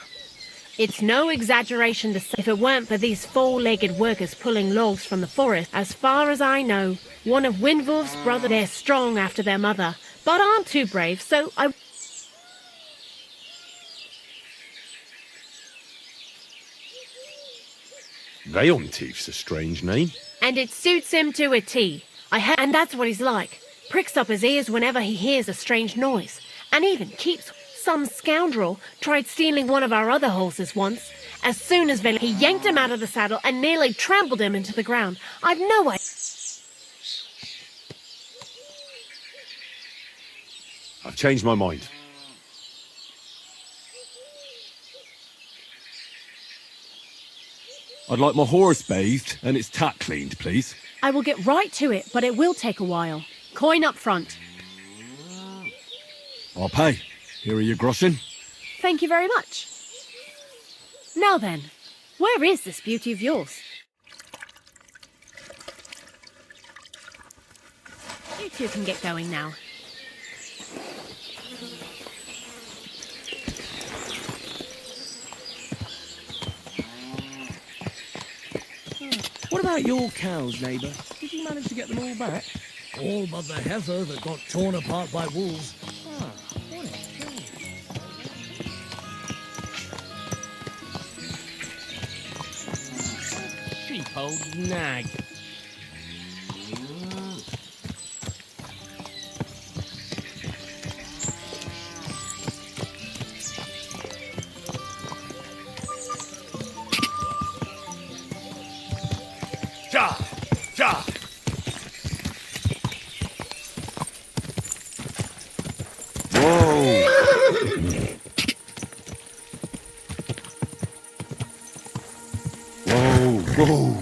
N: It's no exaggeration to say if it weren't for these four-legged workers pulling logs from the forest, as far as I know, one of Windwolf's brothers, they're strong after their mother, but aren't too brave, so I...
B: Veilmtief's a strange name.
N: And it suits him to a T. And that's what he's like. Pricks up his ears whenever he hears a strange noise, and even keeps... Some scoundrel tried stealing one of our other horses once. As soon as he yanked him out of the saddle and nearly trampled him into the ground. I've no idea.
B: I've changed my mind. I'd like my horse bathed and its tack cleaned, please.
N: I will get right to it, but it will take a while. Coin up front.
B: I'll pay. Here are your groschen.
N: Thank you very much. Now then, where is this beauty of yours? You two can get going now.
M: What about your cows, neighbour? Did you manage to get them all back?
P: All but the heifer that got torn apart by wolves.
M: Ah, what a shame. Cheap old nag.
C: Ja! Ja!
B: Whoa! Whoa, whoa!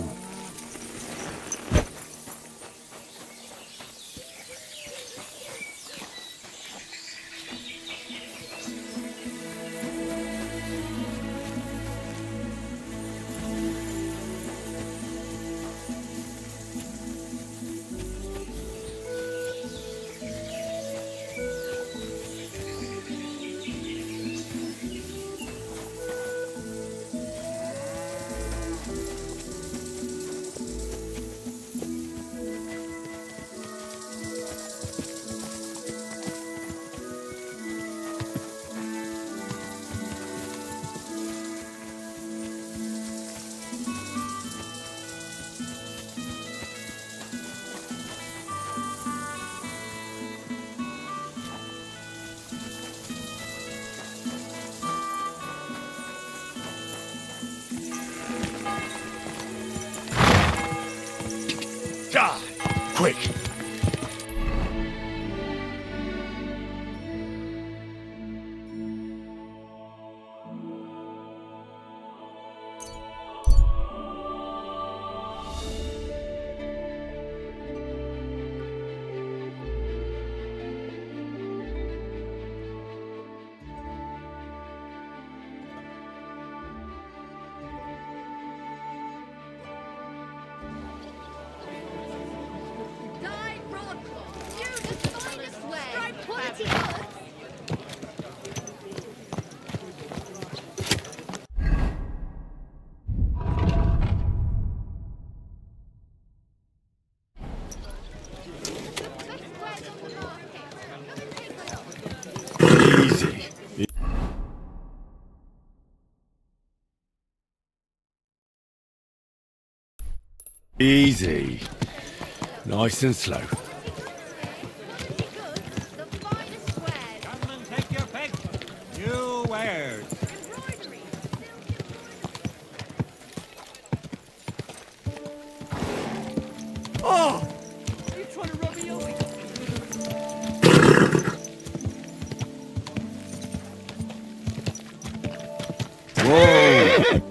C: Ja! Quick!
B: Easy. Easy. Nice and slow.
L: Come and take your pick. New wares.
P: Oh! You trying to rub me off?
A: Whoa!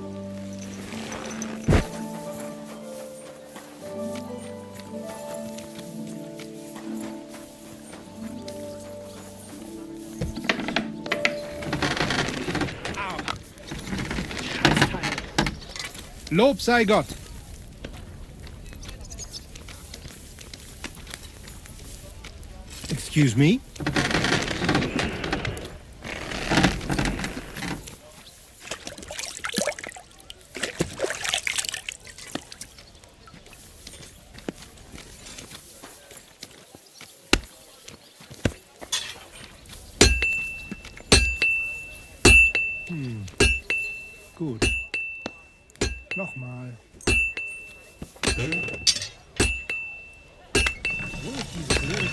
D: Lob sei Gott. Excuse me?
J: Gut. Nochmal. Wo ist diese blöde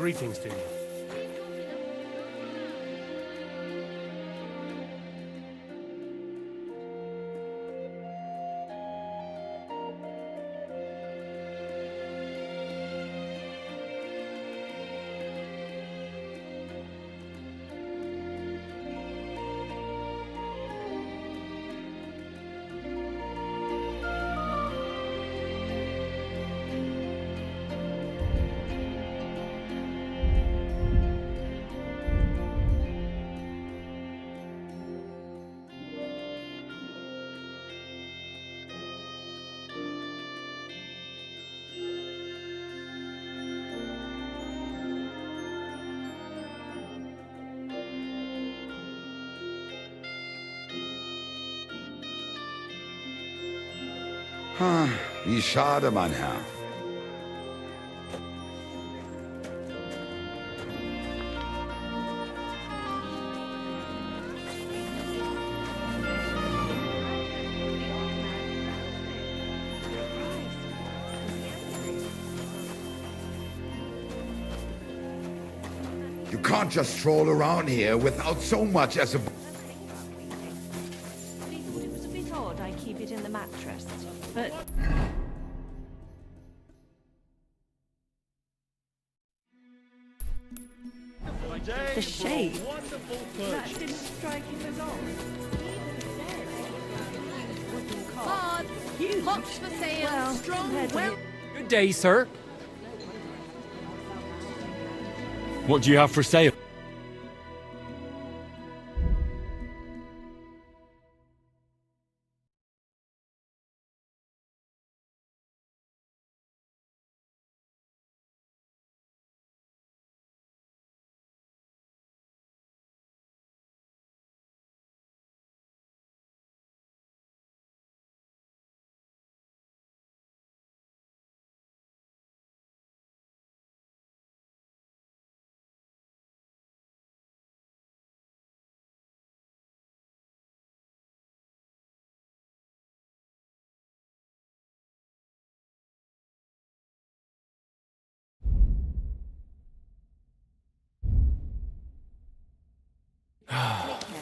I: Greetings to you.
C: Wie schade, mein Herr. You can't just stroll around here without so much as a...
K: It was a bit odd I keep it in the mattress, but... The shade. That didn't strike him as odd.
E: Cards, hops for sale,
K: Well,
E: strong,
K: compared to
E: well...
F: Good day, sir.
B: What do you have for sale?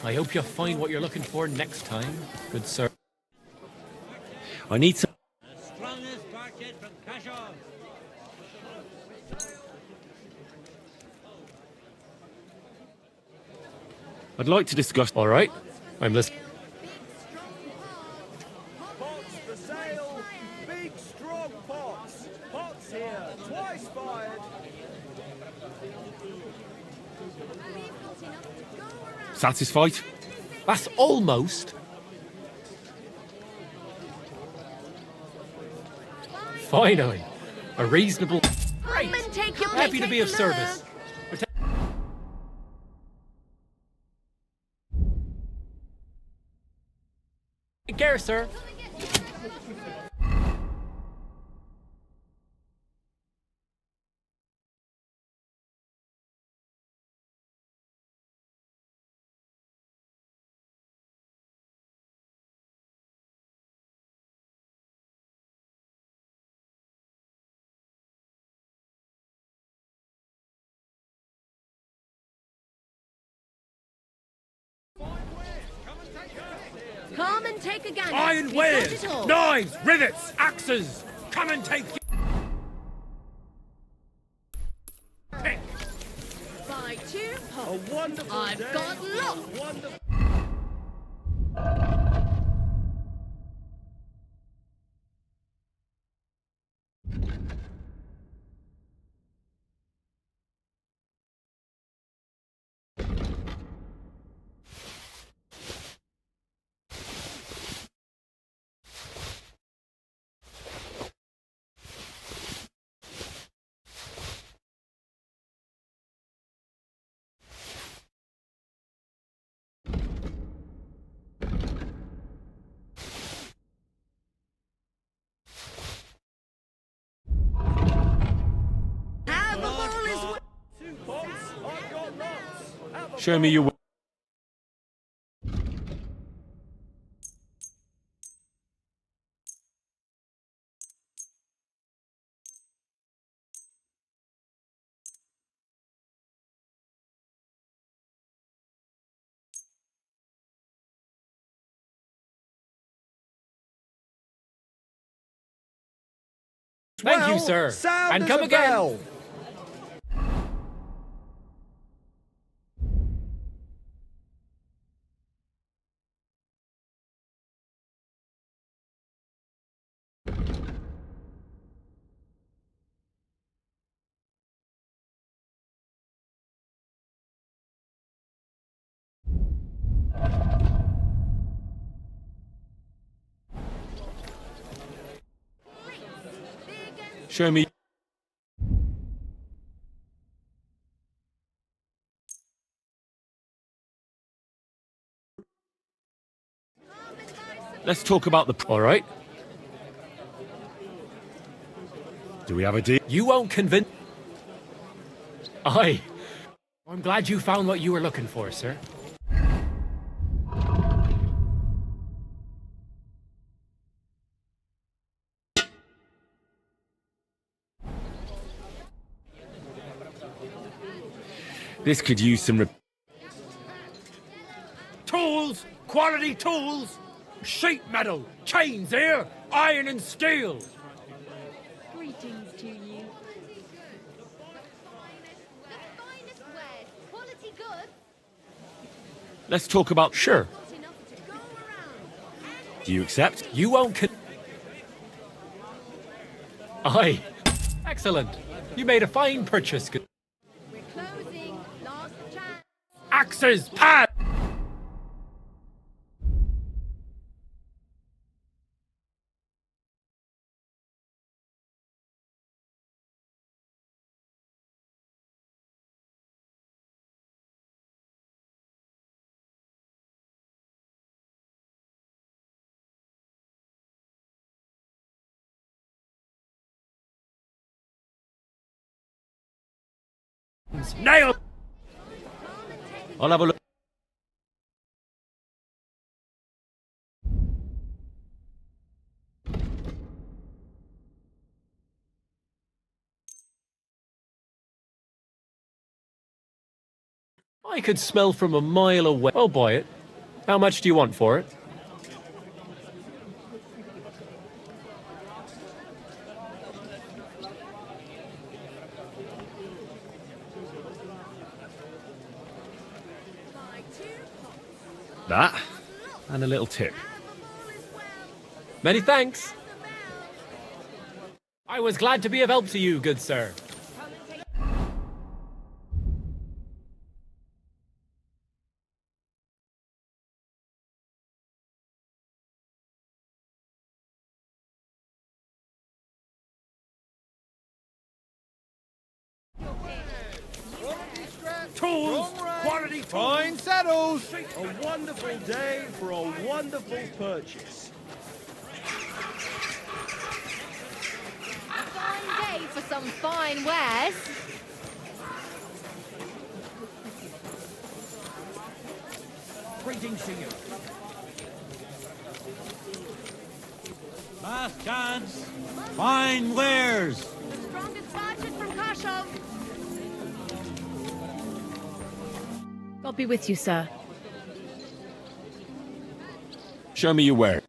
F: I hope you'll find what you're looking for next time, good sir.
B: I need some...
L: Strongest parted from Kashov.
B: I'd like to discuss...
F: All right, I'm listening.
Q: Pots for sale. Big strong pots. Pots here. Twice fired.
B: Satisfied?
F: That's almost. Finally, a reasonable...
N: Come and take your
F: Happy to be of service. Take care, sir.
N: Come and take a gander.
C: Iron
N: We've got
C: wares,
N: it all.
C: knives, rivets, axes. Come and take pick.
N: Buy 2 pots.
Q: A wonderful
N: I've
Q: day.
N: got lots.
Q: Wonderful.
N: Have a ball is
Q: 2 pots. I've got lots. Have a
B: Show me your...
F: Thank you, sir.
Q: Sound
F: And
Q: as
F: come
Q: a
F: again.
Q: bell.
B: Show me... Let's talk about the...
F: All right.
B: Do we have a deal?
F: You won't convince... Aye. I'm glad you found what you were looking for, sir.
B: This could use some...
C: Tools, quality tools. Sheet metal, chains here, iron and steel.
O: Greetings to you. The finest wares, quality goods.
B: Let's talk about...
F: Sure.
O: Not enough to go around.
B: Do you accept?
F: You won't Aye. Excellent. You made a fine purchase.
O: We're closing. Last chance.
C: Axes, pad. Nail.
B: I'll have a look.
F: I could smell from a mile away. I'll buy it. How much do you want for it?
B: That, and a little tip.
F: Many thanks. I was glad to be of help to you, good sir.
Q: Tools, quality tools. Fine saddles. A wonderful day for a wonderful purchase.
O: A fine day for some fine wares.
P: Greetings to you. Last chance. Fine wares.
O: The strongest merchant from Kashov.
N: God be with you, sir.
A: Show me your ware.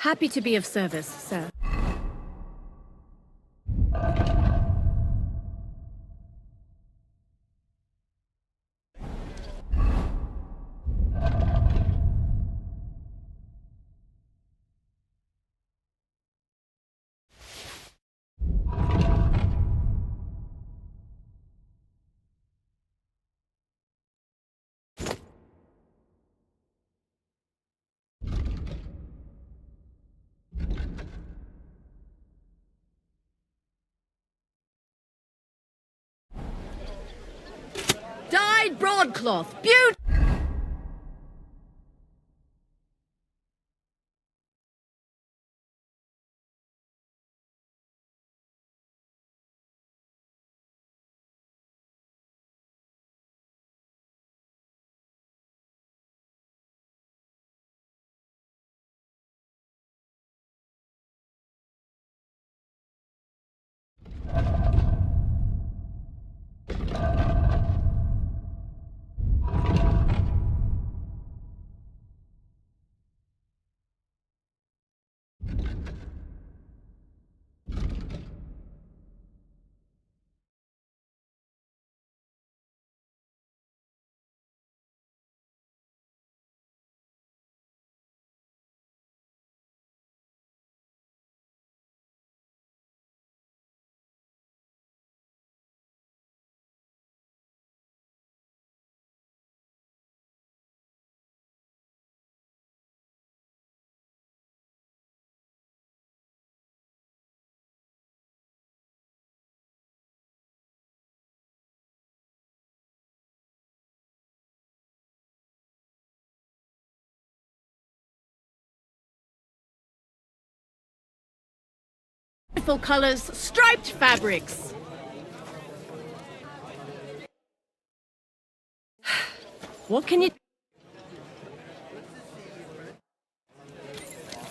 N: Happy to be of service, sir.
O: Dyed broadcloth. Beautiful.
N: Colors, striped fabrics. What can you...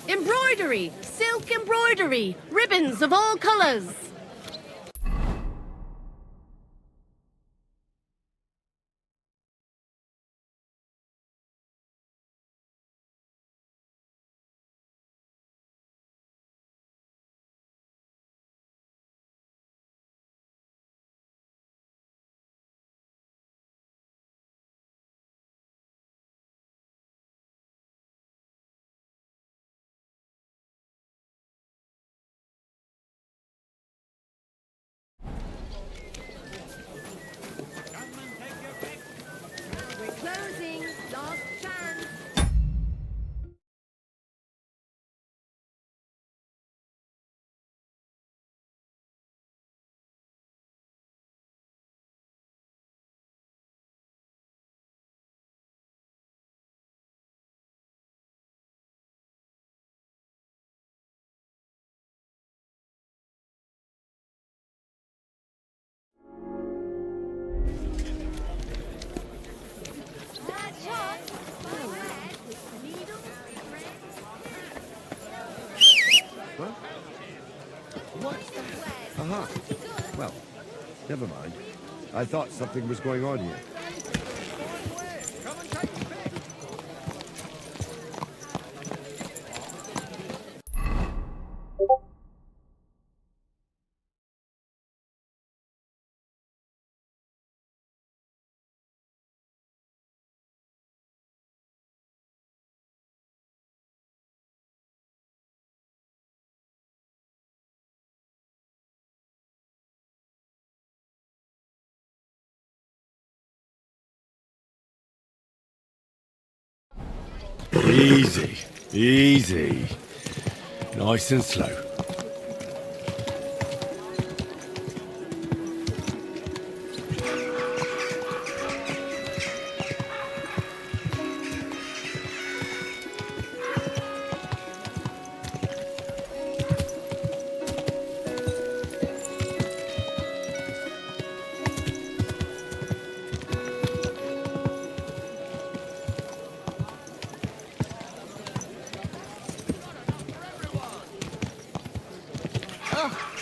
N: Embroidery! Silk embroidery! Ribbons of all colours!
O: We're closing. Last chance.
C: Aha. Well, never mind. I thought something was going on here.
B: Easy, easy. Nice and slow.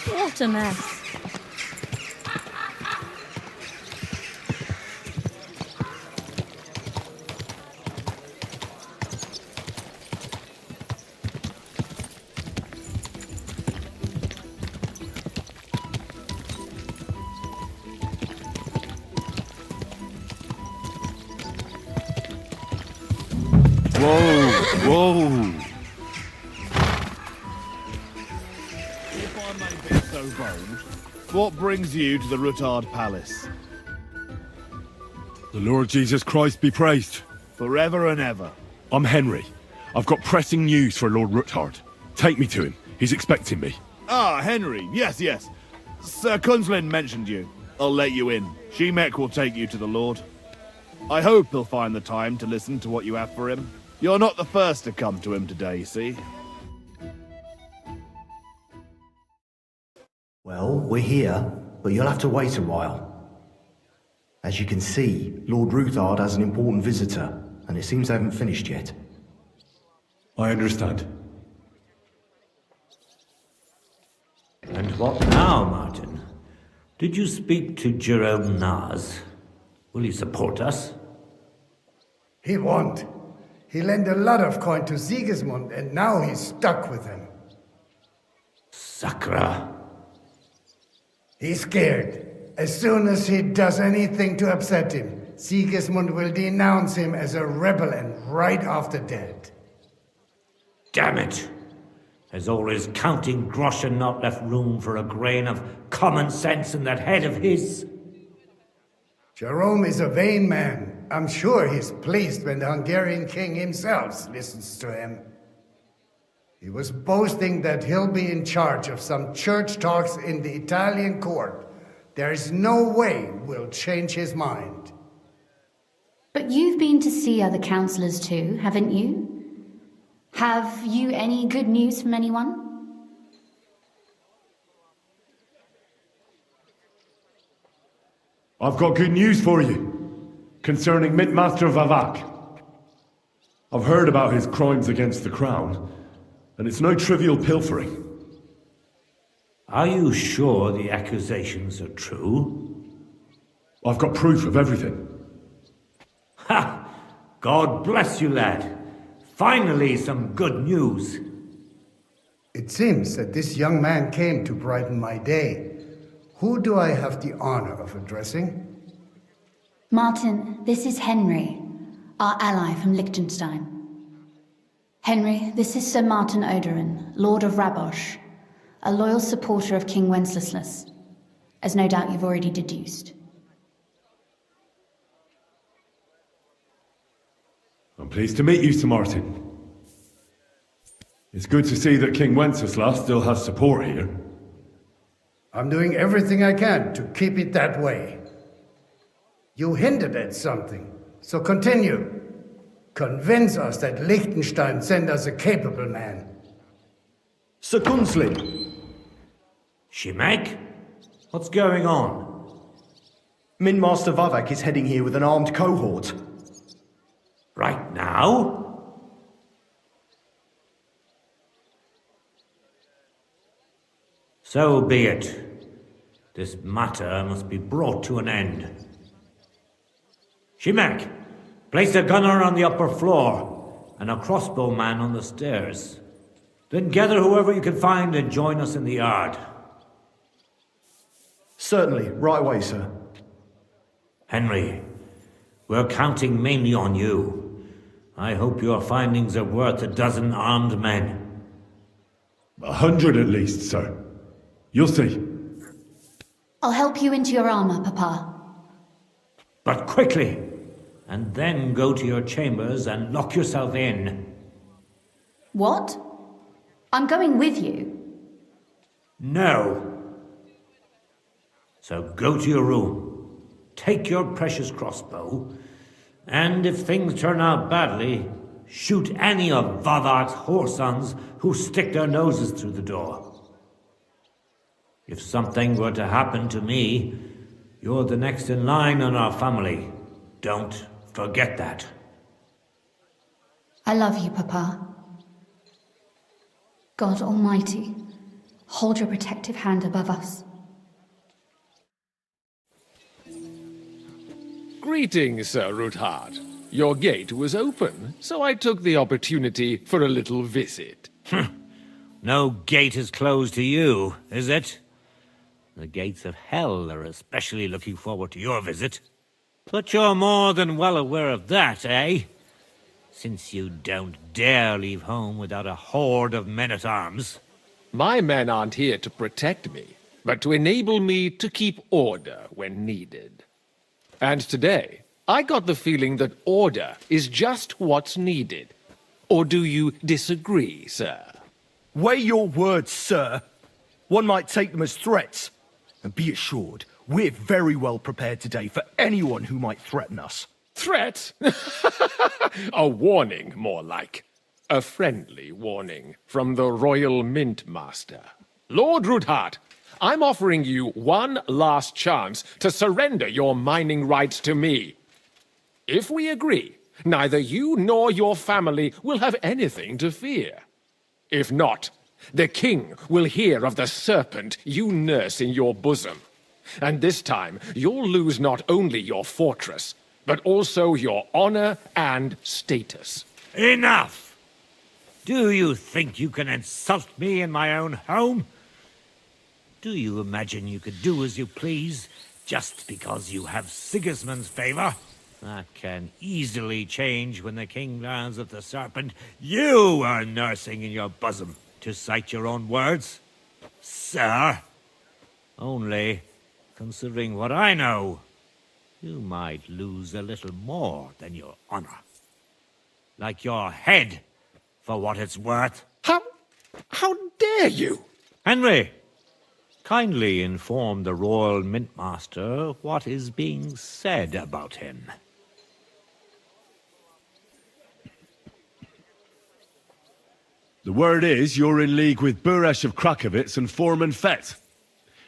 K: What a mess.
B: Whoa!
C: If I may be so bold, what brings you to the Ruttard Palace?
B: The Lord Jesus Christ be praised.
C: Forever and ever.
B: I'm Henry. I've got pressing news for Lord Ruttard. Take me to him. He's expecting me.
C: Ah, Henry. Yes, yes. Sir Kunslin mentioned you. I'll let you in. Shemek will take you to the Lord. I hope he'll find the time to listen to what you have for him. You're not the first to come to him today, see?
R: Well, we're here, but you'll have to wait a while. As you can see, Lord Ruthard has an important visitor, and it seems they haven't finished yet.
B: I understand.
S: And what now, Martin? Did you speak to Jerome Naz? Will he support us?
T: He won't. He lent a lot of coin to Sigismund, and now he's stuck with him.
S: Sakra.
T: He's scared. As soon as he does anything to upset him, Sigismund will denounce him as a rebel and right after dead.
S: Damn it! Has all his counting groschen not left room for a grain of common sense in that head of his?
T: Jerome is a vain man. I'm sure he's pleased when the Hungarian king himself listens to him. He was boasting that he'll be in charge of some church talks in the Italian court. There is no way we'll change his mind.
U: But you've been to see other councillors too, haven't you? Have you any good news from anyone?
B: I've got good news for you concerning Mitmaster Vavak. I've heard about his crimes against the crown, And it's no trivial pilfering.
S: Are you sure the accusations are true?
B: I've got proof of everything.
S: Ha! God bless you, lad. Finally, some good news.
T: It seems that this young man came to brighten my day. Who do I have the honor of addressing?
U: Martin, this is Henry, our ally from Liechtenstein. Henry, this is Sir Martin Odoran, Lord of Rabosh, a loyal supporter of King Wenceslas, as no doubt you've already deduced.
B: I'm pleased to meet you, Sir Martin. It's good to see that King Wenceslas still has support here.
T: I'm doing everything I can to keep it that way. You hinted at something, so continue. Convince us that Liechtenstein sent us a capable man.
G: Sir Gunslin.
S: Shimek? What's going on?
G: Min Master Vavak is heading here with an armed cohort.
S: Right now? So be it. This matter must be brought to an end. Shimek, place a gunner on the upper floor and a crossbowman on the stairs. Then gather whoever you can find and join us in the yard.
G: Certainly, right away, sir.
S: Henry, we're counting mainly on you. I hope your findings are worth 12 armed men.
B: 100 at least, sir. You'll see.
U: I'll help you into your armor, Papa.
S: But quickly, and then go to your chambers and lock yourself in.
U: What? I'm going with you.
S: No. So go to your room, take your precious crossbow, and if things turn out badly, shoot any of Vavak's whoresons who stick their noses through the door. If something were to happen to me, you're the next in line in our family. Don't forget that.
U: I love you, Papa. God Almighty, hold your protective hand above us.
H: Greetings, Sir Ruthard. Your gate was open, so I took the opportunity for a little visit.
S: No gate is closed to you, is it? The gates of hell are especially looking forward to your visit. But you're more than well aware of that, eh? Since you don't dare leave home without a horde of men-at-arms.
H: My men aren't here to protect me, but to enable me to keep order when needed. And today, I got the feeling that order is just what's needed. Or do you disagree, sir?
G: Weigh your words, sir. One might take them as threats. And be assured, we're very well prepared today for anyone who might threaten us.
H: Threat? A warning, more like. A friendly warning from the Royal Mint Master. Lord Ruthard, I'm offering you one last chance to surrender your mining rights to me. If we agree, neither you nor your family will have anything to fear. If not, the king will hear of the serpent you nurse in your bosom. And this time, you'll lose not only your fortress, but also your honor and status.
S: Enough! Do you think you can insult me in my own home? Do you imagine you could do as you please, just because you have Sigismund's favor? That can easily change when the king learns of the serpent you are nursing in your bosom, to cite your own words, sir. Only, considering what I know, you might lose a little more than your honor. Like your head, for what it's worth.
H: How dare you?
S: Henry, kindly inform the Royal Mintmaster what is being said about him.
B: The word is you're in league with Buresh of Krakowitz and Foreman Fett.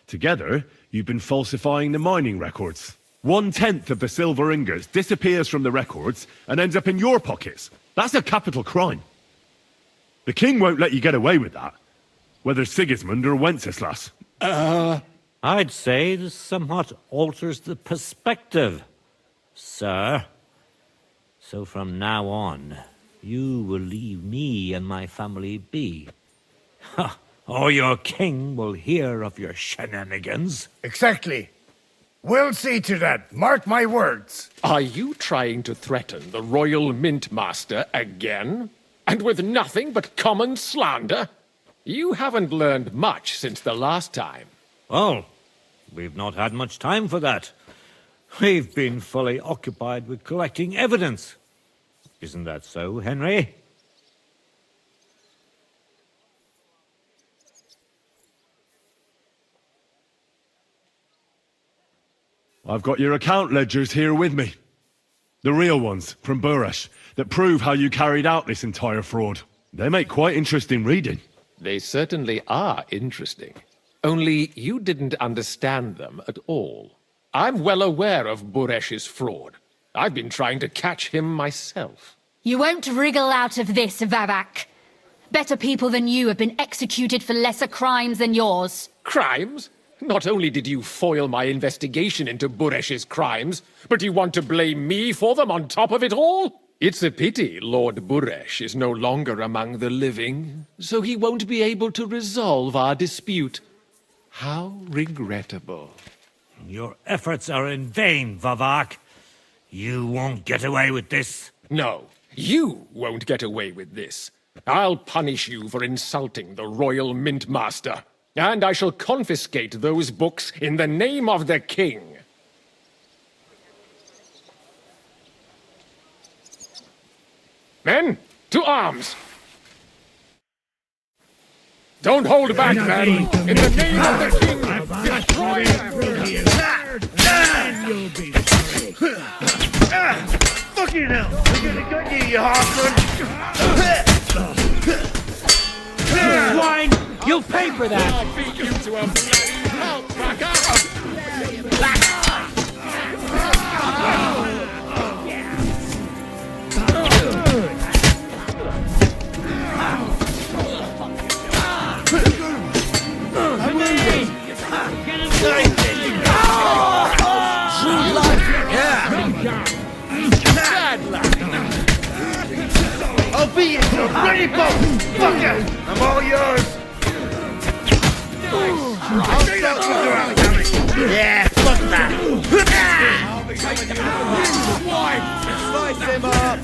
B: Together, you've been falsifying the mining records. 1/10 of the silver ingots disappears from the records and ends up in your pockets. That's a capital crime. The king won't let you get away with that. Whether Sigismund or Wenceslas.
S: I'd say this somewhat alters the perspective, sir. So from now on, you will leave me and my family be. Or your king will hear of your shenanigans.
T: Exactly. We'll see to that. Mark my words.
H: Are you trying to threaten the Royal Mint Master again? And with nothing but common slander? You haven't learned much since the last time.
S: Well, we've not had much time for that. We've been fully occupied with collecting evidence. Isn't that so, Henry?
B: I've got your account ledgers here with me. The real ones, from Burresh, that prove how you carried out this entire fraud. They make quite interesting reading.
H: They certainly are interesting. Only you didn't understand them at all. I'm well aware of Buresh's fraud. I've been trying to catch him myself.
U: You won't wriggle out of this, Vavak. Better people than you have been executed for lesser crimes than yours.
H: Crimes? Not only did you foil my investigation into Buresh's crimes, but you want to blame me for them on top of it all? It's a pity Lord Buresh is no longer among the living, so he won't be able to resolve our dispute. How regrettable.
S: Your efforts are in vain, Vavak. You won't get away with this.
H: No, you won't get away with this. I'll punish you for insulting the Royal Mint Master. And I shall confiscate those books in the name of the king. Men, to arms! Don't hold back, men! In the name of the king, destroy
Q: You'll be sorry. Fucking hell! We're gonna get you, you half-blood!
S: Swine! You'll pay for that!
H: I'll beat you to a bloody pulp cracker!
Q: I'll beat you to a bloody pulp! Fucker! I'm all yours! I'll stop you around, damn it! Yeah, fuck that! Slice him up!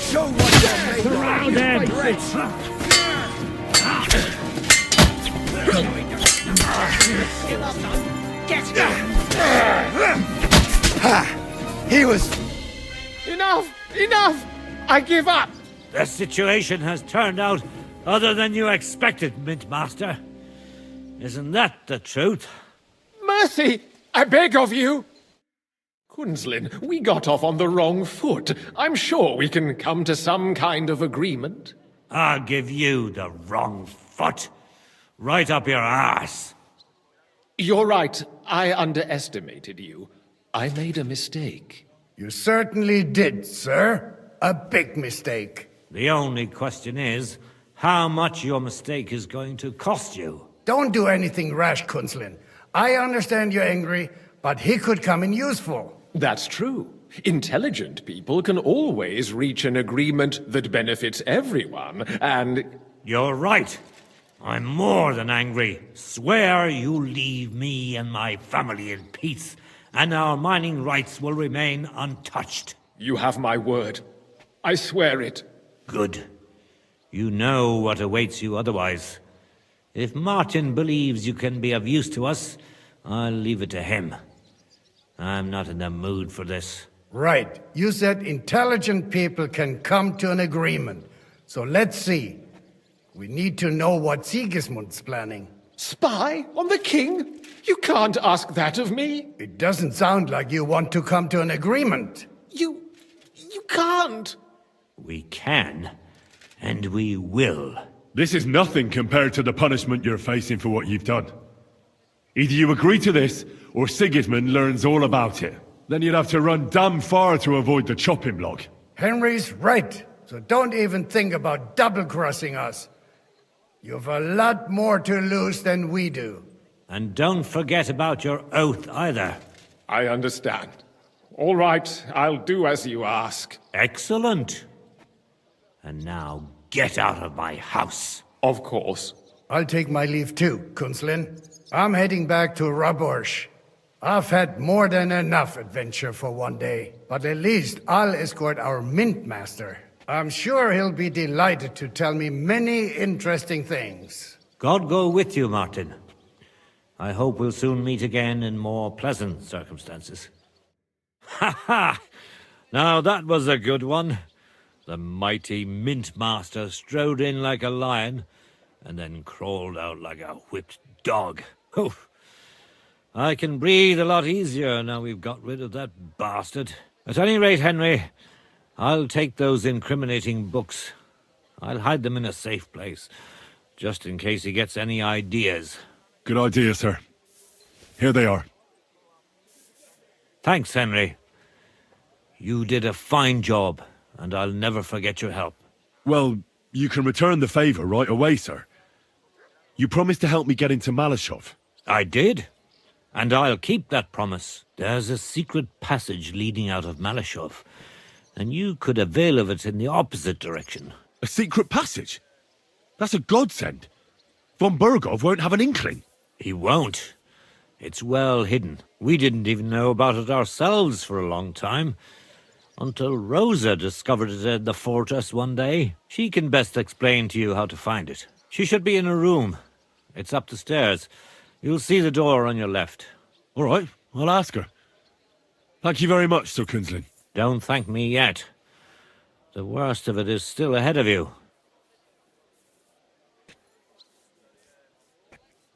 Q: Show what you're made of! He was...
H: Enough! Enough! I give up!
S: The situation has turned out other than you expected, Mint Master. Isn't that the truth?
H: Mercy! I beg of you! Kunslin, we got off on the wrong foot. I'm sure we can come to some kind of agreement.
S: I'll give you the wrong foot. Right up your arse.
H: You're right. I underestimated you. I made a mistake.
T: You certainly did, sir. A big mistake.
S: The only question is, how much your mistake is going to cost you.
T: Don't do anything rash, Kunslin. I understand you're angry, but he could come in useful.
H: That's true. Intelligent people can always reach an agreement that benefits everyone, and...
S: You're right. I'm more than angry. Swear you'll leave me and my family in peace, and our mining rights will remain untouched.
H: You have my word. I swear it.
S: Good. You know what awaits you otherwise. If Martin believes you can be of use to us, I'll leave it to him. I'm not in the mood for this.
T: Right. You said intelligent people can come to an agreement. So let's see. We need to know what Sigismund's planning.
H: Spy on the king? You can't ask that of me.
T: It doesn't sound like you want to come to an agreement.
H: You can't.
S: We can, and we will.
B: This is nothing compared to the punishment you're facing for what you've done. Either you agree to this, or Sigismund learns all about it. Then you'd have to run damn far to avoid the chopping block.
T: Henry's right, so don't even think about double-crossing us. You've a lot more to lose than we do.
S: And don't forget about your oath either.
H: I understand. All right, I'll do as you ask.
S: Excellent. And now get out of my house.
H: Of course.
T: I'll take my leave too, Kunslin. I'm heading back to Raborsh. I've had more than enough adventure for one day, but at least I'll escort our Mint Master. I'm sure he'll be delighted to tell me many interesting things.
S: God go with you, Martin. I hope we'll soon meet again in more pleasant circumstances. Ha ha! Now that was a good one. The mighty Mint Master strode in like a lion, and then crawled out like a whipped dog. Oof. I can breathe a lot easier now we've got rid of that bastard. At any rate, Henry, I'll take those incriminating books. I'll hide them in a safe place, just in case he gets any ideas.
B: Good idea, sir. Here they are.
S: Thanks, Henry. You did a fine job, and I'll never forget your help.
B: Well, you can return the favor right away, sir. You promised to help me get into Malashov.
S: I did. And I'll keep that promise. There's a secret passage leading out of Malashov, and you could avail of it in the opposite direction.
B: A secret passage? That's a godsend. Von Burgov won't have an inkling.
S: He won't. It's well hidden. We didn't even know about it ourselves for a long time, until Rosa discovered it in the fortress one day. She can best explain to you how to find it. She should be in a room. It's up the stairs. You'll see the door on your left.
B: All right, I'll ask her. Thank you very much, Sir Kunslin.
S: Don't thank me yet. The worst of it is still ahead of you.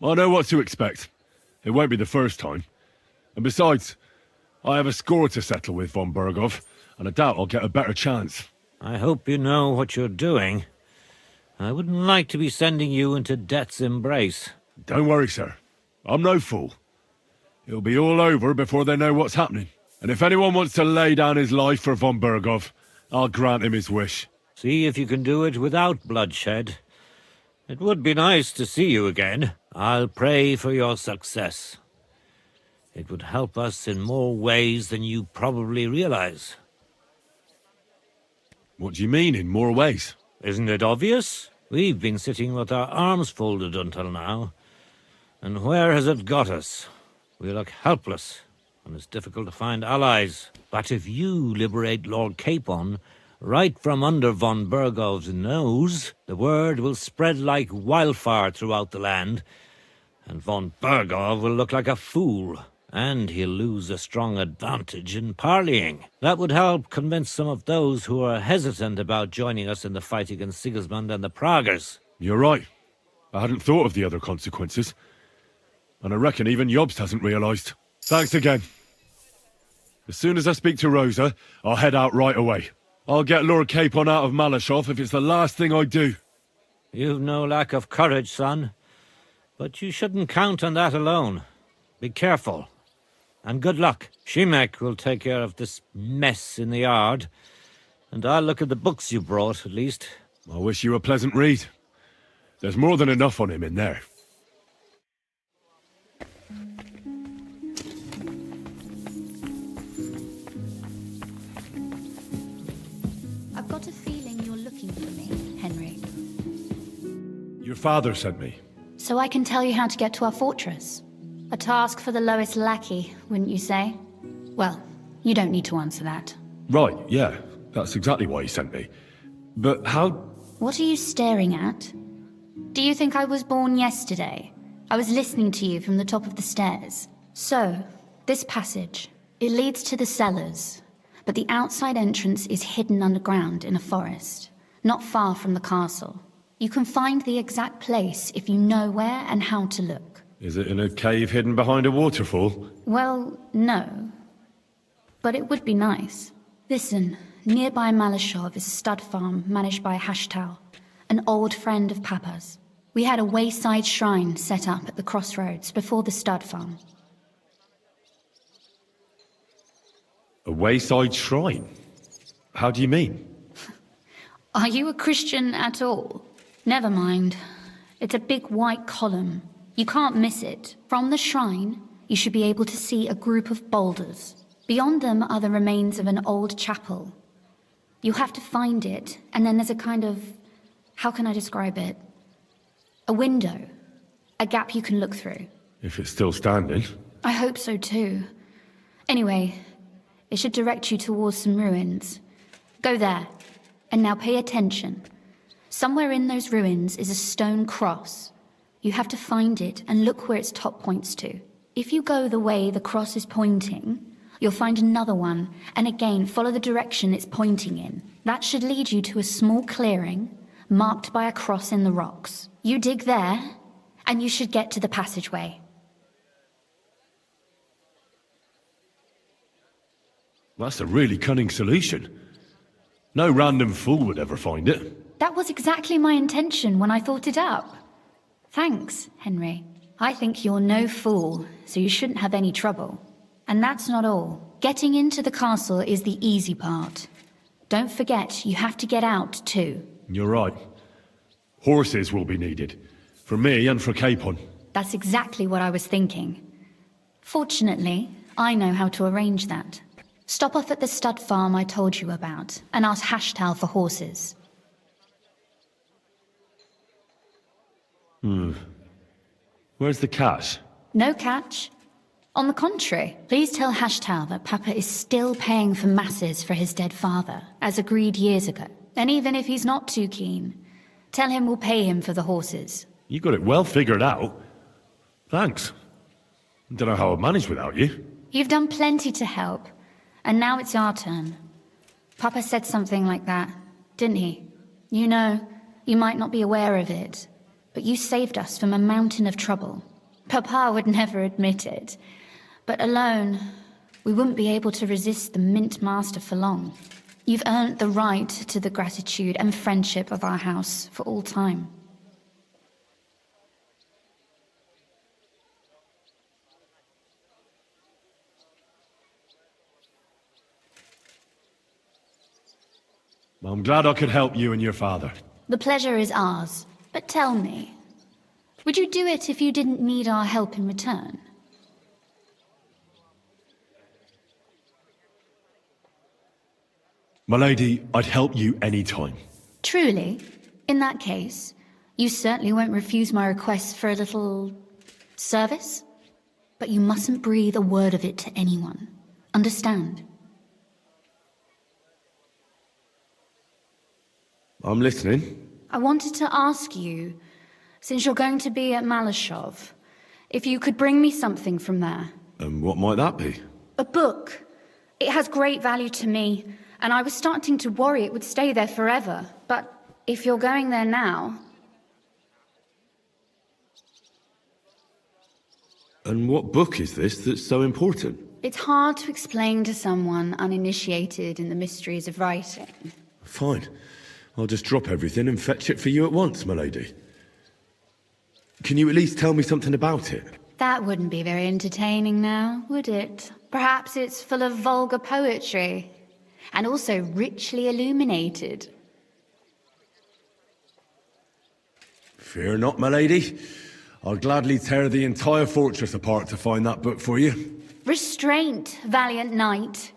B: I know what to expect. It won't be the first time. And besides, I have a score to settle with von Burgov, and I doubt I'll get a better chance.
S: I hope you know what you're doing. I wouldn't like to be sending you into death's embrace.
B: Don't worry, sir. I'm no fool. It'll be all over before they know what's happening. And if anyone wants to lay down his life for von Burgov, I'll grant him his wish.
S: See if you can do it without bloodshed. It would be nice to see you again. I'll pray for your success. It would help us in more ways than you probably realize.
B: What do you mean, in more ways?
S: Isn't it obvious? We've been sitting with our arms folded until now. And where has it got us? We look helpless, and it's difficult to find allies. But if you liberate Lord Capon, right from under von Burgov's nose, the word will spread like wildfire throughout the land, and von Burgov will look like a fool, and he'll lose a strong advantage in parleying. That would help convince some of those who are hesitant about joining us in the fight against Sigismund and the Praguers.
B: You're right. I hadn't thought of the other consequences. And I reckon even Jobst hasn't realised. Thanks again. As soon as I speak to Rosa, I'll head out right away. I'll get Lord Capon out of Malashov if it's the last thing I do.
S: You've no lack of courage, son. But you shouldn't count on that alone. Be careful. And good luck. Shimek will take care of this mess in the yard. And I'll look at the books you brought, at least.
B: I wish you a pleasant read. There's more than enough on him in there.
U: I've got a feeling you're looking for me, Henry.
B: Your father sent me.
U: So I can tell you how to get to our fortress. A task for the lowest lackey, wouldn't you say? Well, you don't need to answer that.
B: Right, yeah. That's exactly why he sent me. But how...
U: What are you staring at? Do you think I was born yesterday? I was listening to you from the top of the stairs. So, this passage, it leads to the cellars, but the outside entrance is hidden underground in a forest, not far from the castle. You can find the exact place if you know where and how to look.
B: Is it in a cave hidden behind a waterfall?
U: Well, no. But it would be nice. Listen, nearby Malashov is a stud farm managed by Hashtal, an old friend of Papa's. We had a wayside shrine set up at the crossroads before the stud farm.
B: A wayside shrine? How do you mean?
U: Are you a Christian at all? Never mind. It's a big white column. You can't miss it. From the shrine, you should be able to see a group of boulders. Beyond them are the remains of an old chapel. You have to find it, and then there's a kind of... how can I describe it? A window. A gap you can look through.
B: If it's still standing.
U: I hope so too. Anyway, it should direct you towards some ruins. Go there. And now pay attention. Somewhere in those ruins is a stone cross. You have to find it and look where its top points to. If you go the way the cross is pointing, you'll find another one, and again follow the direction it's pointing in. That should lead you to a small clearing, marked by a cross in the rocks. You dig there, and you should get to the passageway.
B: That's a really cunning solution. No random fool would ever find it.
U: That was exactly my intention when I thought it up. Thanks, Henry. I think you're no fool, so you shouldn't have any trouble. And that's not all. Getting into the castle is the easy part. Don't forget, you have to get out too.
B: You're right. Horses will be needed. For me and for Capon.
U: That's exactly what I was thinking. Fortunately, I know how to arrange that. Stop off at the stud farm I told you about, and ask Hashtal for horses.
B: Where's the cash?
U: No catch. On the contrary, please tell Hashtal that Papa is still paying for masses for his dead father, as agreed years ago. And even if he's not too keen, tell him we'll pay him for the horses.
B: You got it well figured out. Thanks. Don't know how I'd manage without you.
U: You've done plenty to help, and now it's our turn. Papa said something like that, didn't he? You know, you might not be aware of it, but you saved us from a mountain of trouble. Papa would never admit it, but alone, we wouldn't be able to resist the Mint Master for long. You've earned the right to the gratitude and friendship of our house for all time.
B: I'm glad I could help you and your father.
U: The pleasure is ours, but tell me, would you do it if you didn't need our help in return?
B: My lady, I'd help you any time.
U: Truly? In that case, you certainly won't refuse my request for a little... service? But you mustn't breathe a word of it to anyone. Understand?
B: I'm listening.
U: I wanted to ask you, since you're going to be at Malashov, if you could bring me something from there.
B: And what might that be?
U: A book. It has great value to me, and I was starting to worry it would stay there forever. But if you're going there now...
B: And what book is this that's so important?
U: It's hard to explain to someone uninitiated in the mysteries of writing.
B: Fine. I'll just drop everything and fetch it for you at once, my lady. Can you at least tell me something about it?
U: That wouldn't be very entertaining now, would it? Perhaps it's full of vulgar poetry, and also richly illuminated.
B: Fear not, my lady. I'll gladly tear the entire fortress apart to find that book for you.
U: Restraint, valiant knight.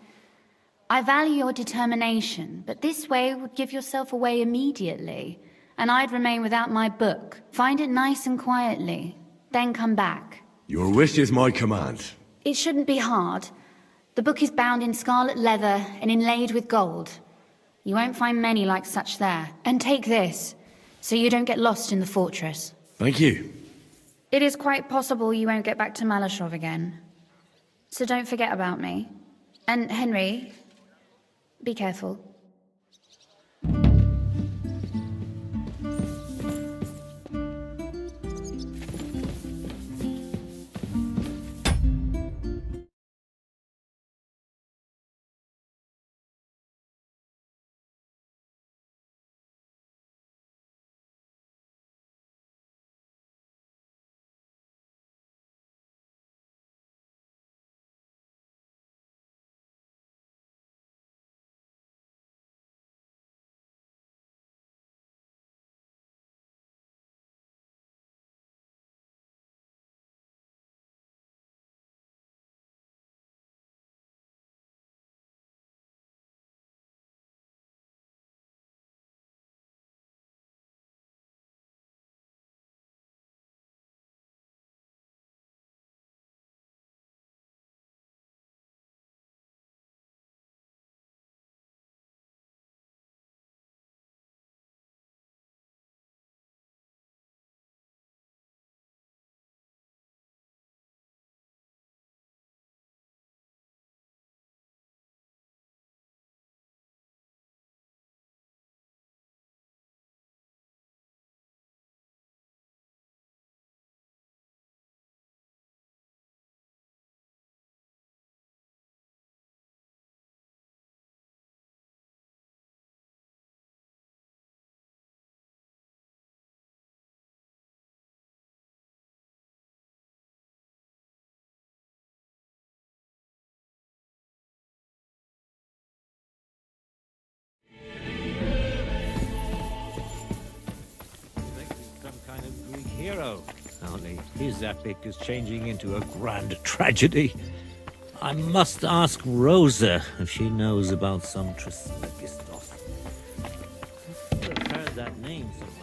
U: I value your determination, but this way would give yourself away immediately, and I'd remain without my book. Find it nice and quietly, then come back.
B: Your wish is my command.
U: It shouldn't be hard. The book is bound in scarlet leather and inlaid with gold. You won't find many like such there. And take this, so you don't get lost in the fortress.
B: Thank you.
U: It is quite possible you won't get back to Malashov again. So don't forget about me. And Henry, be careful.
S: hero, only his epic is changing into a grand tragedy. I must ask Rosa if she knows about some Trismegistos. I've heard that name somewhere.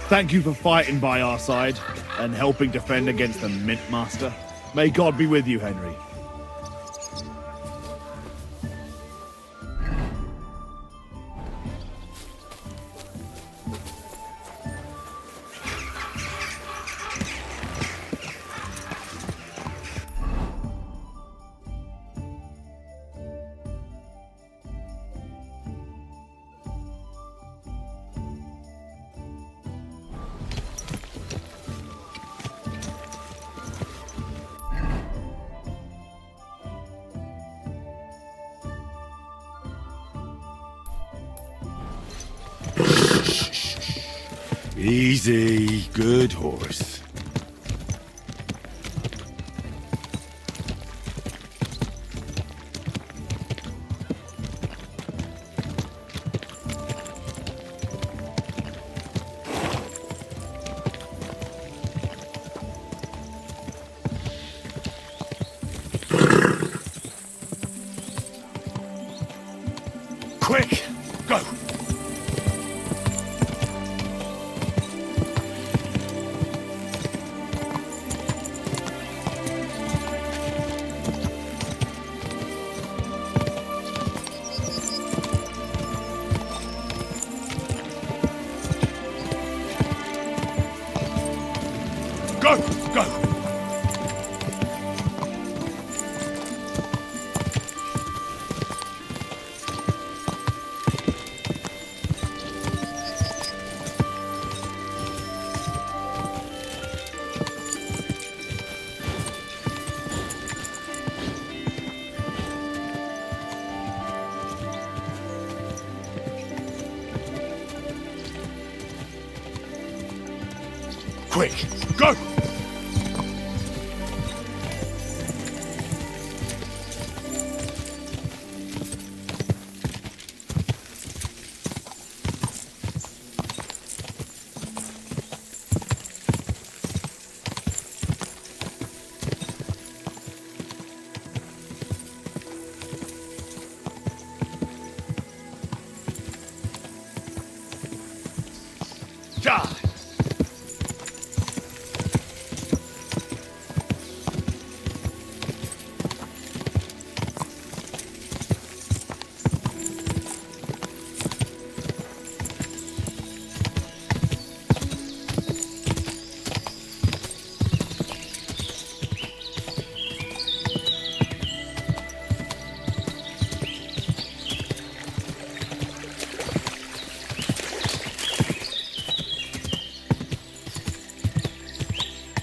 C: Thank you for fighting by our side and helping defend against the Mint Master. May God be with you, Henry.
A: Easy, good horse. Quick, go! Go! Go! Quick, go! Die!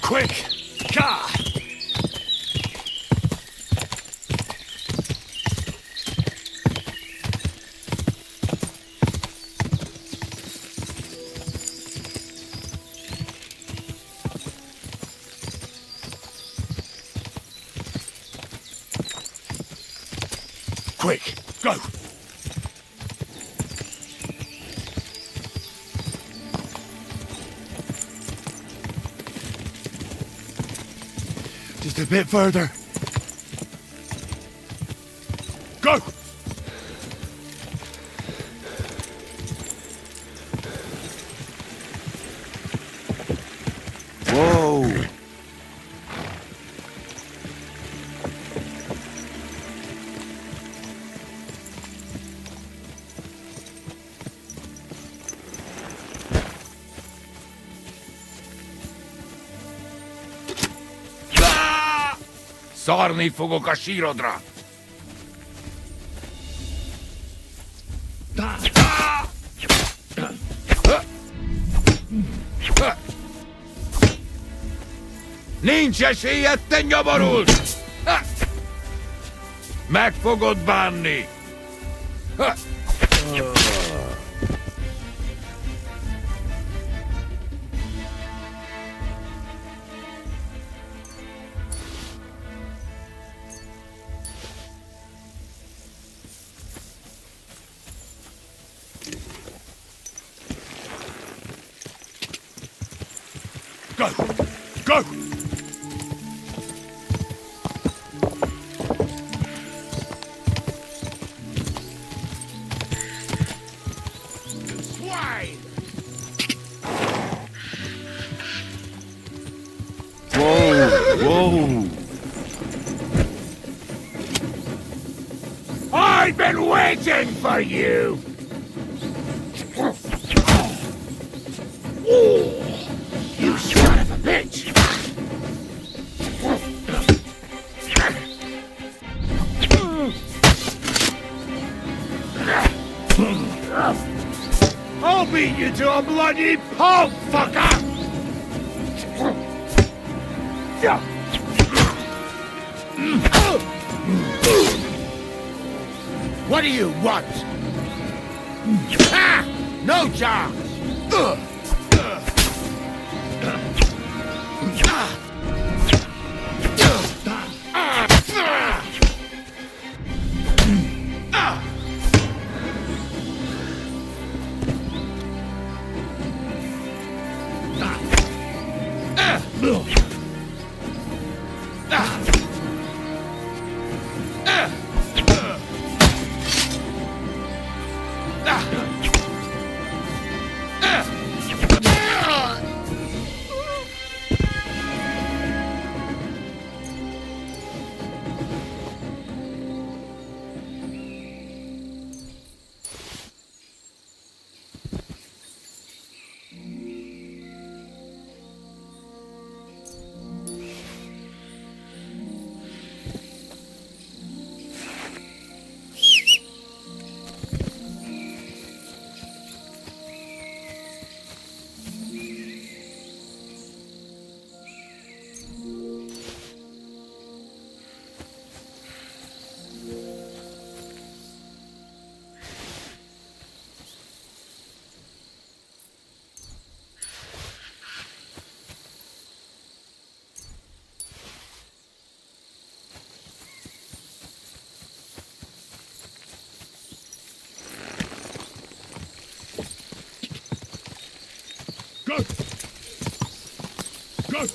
A: Quick! Gah! Quick! Go! Just a bit further. Go! Whoa!
M: Szarni fogok a sírodra! Nincs esélyed, te nyomorult! Meg fogod bánni!
B: Go! Go!
M: Swine!
A: Whoa!
M: I've been waiting for you! You son of a bitch! I'll beat you to a bloody pulp, fucker! What do you want? Ah! No chance!
B: Go! Go!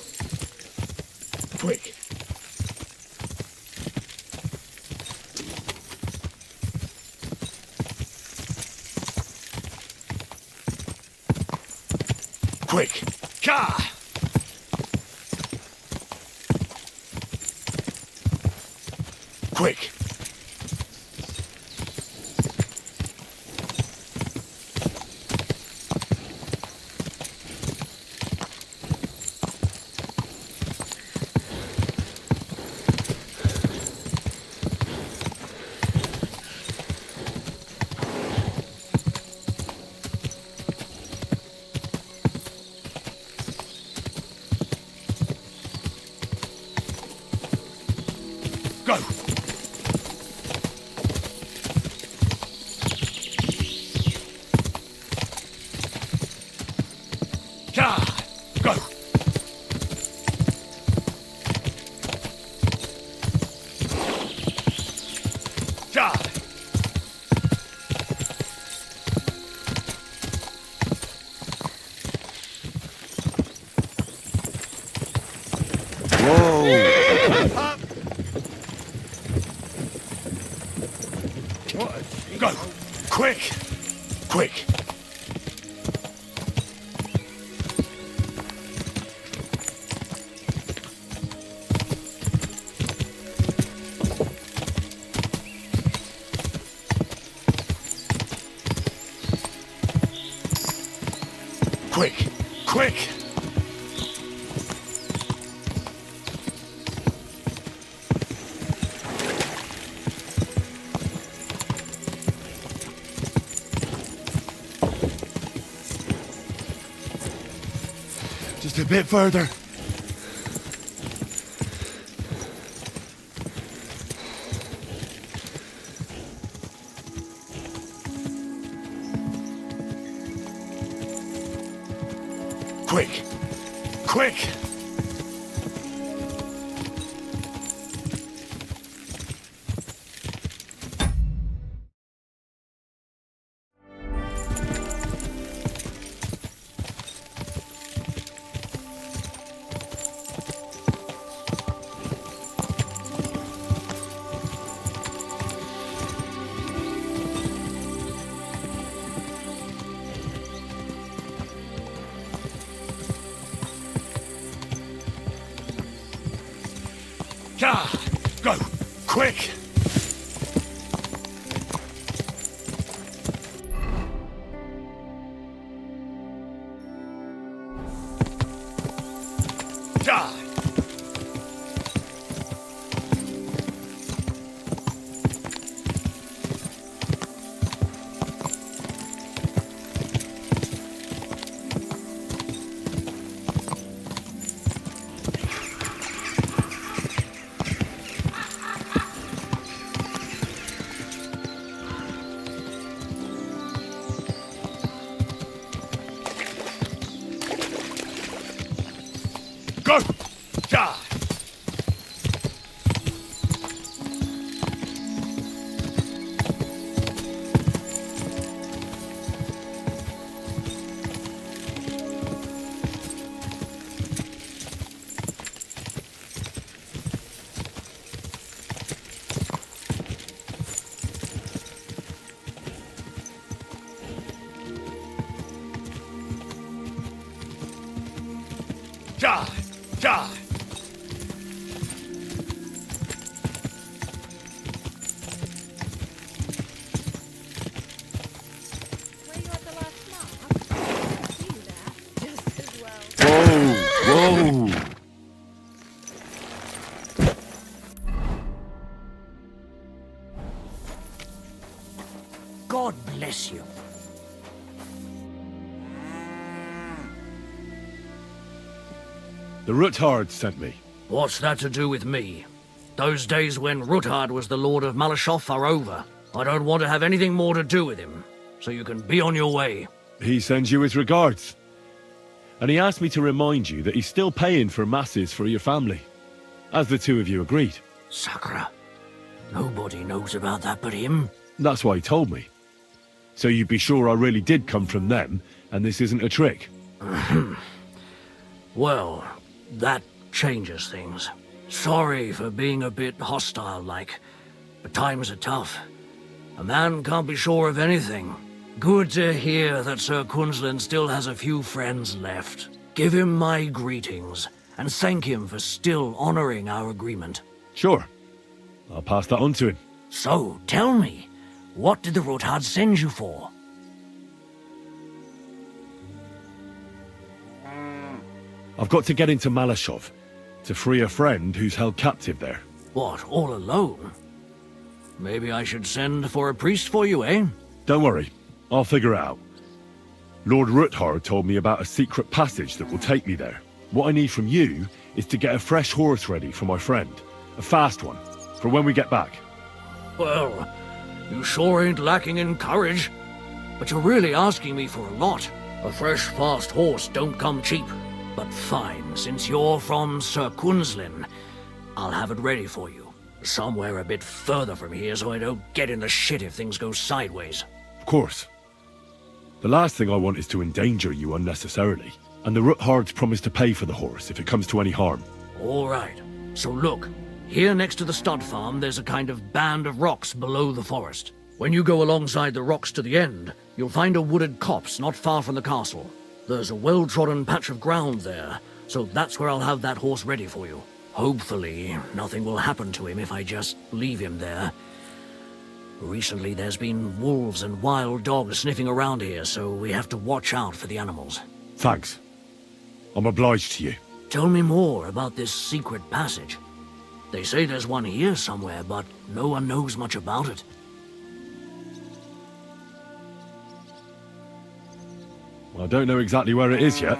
M: Quick! Quick!
B: Ka!
M: Quick!
B: Go! Ka! Go! Ka!
A: Whoa!
B: Go! Quick!
M: Quick! Quick! Quick!
B: bit further. Quick! Quick! Yeah! Go! Quick! Yeah! Go! Yeah! Yeah! Yeah! Whoa! Whoa!
S: God bless you.
B: The Ruthard sent me.
D: What's that to do with me? Those days when Ruthard was the Lord of Malashoff are over. I don't want to have anything more to do with him, so you can be on your way.
B: He sends you his regards. And he asked me to remind you that he's still paying for masses for your family, as the two of you agreed.
D: Sakra. Nobody knows about that but him.
B: That's why he told me. So you'd be sure I really did come from them, and this isn't a trick.
D: Well, that changes things. Sorry for being a bit hostile-like, but times are tough. A man can't be sure of anything. Good to hear that Sir Kunzlin still has a few friends left. Give him my greetings, and thank him for still honoring our agreement.
B: Sure. I'll pass that on to him.
D: So, tell me, what did the Ruthard send you for?
B: I've got to get into Malashov, to free a friend who's held captive there.
D: What, all alone? Maybe I should send for a priest for you, eh?
B: Don't worry, I'll figure it out. Lord Ruthard told me about a secret passage that will take me there. What I need from you is to get a fresh horse ready for my friend. A fast one, for when we get back.
D: Well, you sure ain't lacking in courage. But you're really asking me for a lot. A fresh, fast horse don't come cheap. But fine, since you're from Sir Kunzlin, I'll have it ready for you. Somewhere a bit further from here so I don't get in the shit if things go sideways.
B: Of course. The last thing I want is to endanger you unnecessarily. And the Ruthards promise to pay for the horse if it comes to any harm.
D: All right. So look, here next to the stud farm there's a kind of band of rocks below the forest. When you go alongside the rocks to the end, you'll find a wooded copse not far from the castle. There's a well-trodden patch of ground there, so that's where I'll have that horse ready for you. Hopefully, nothing will happen to him if I just leave him there. Recently, there's been wolves and wild dogs sniffing around here, so we have to watch out for the animals.
B: Thanks. I'm obliged to you.
D: Tell me more about this secret passage. They say there's one here somewhere, but no one knows much about it.
B: I don't know exactly where it is yet.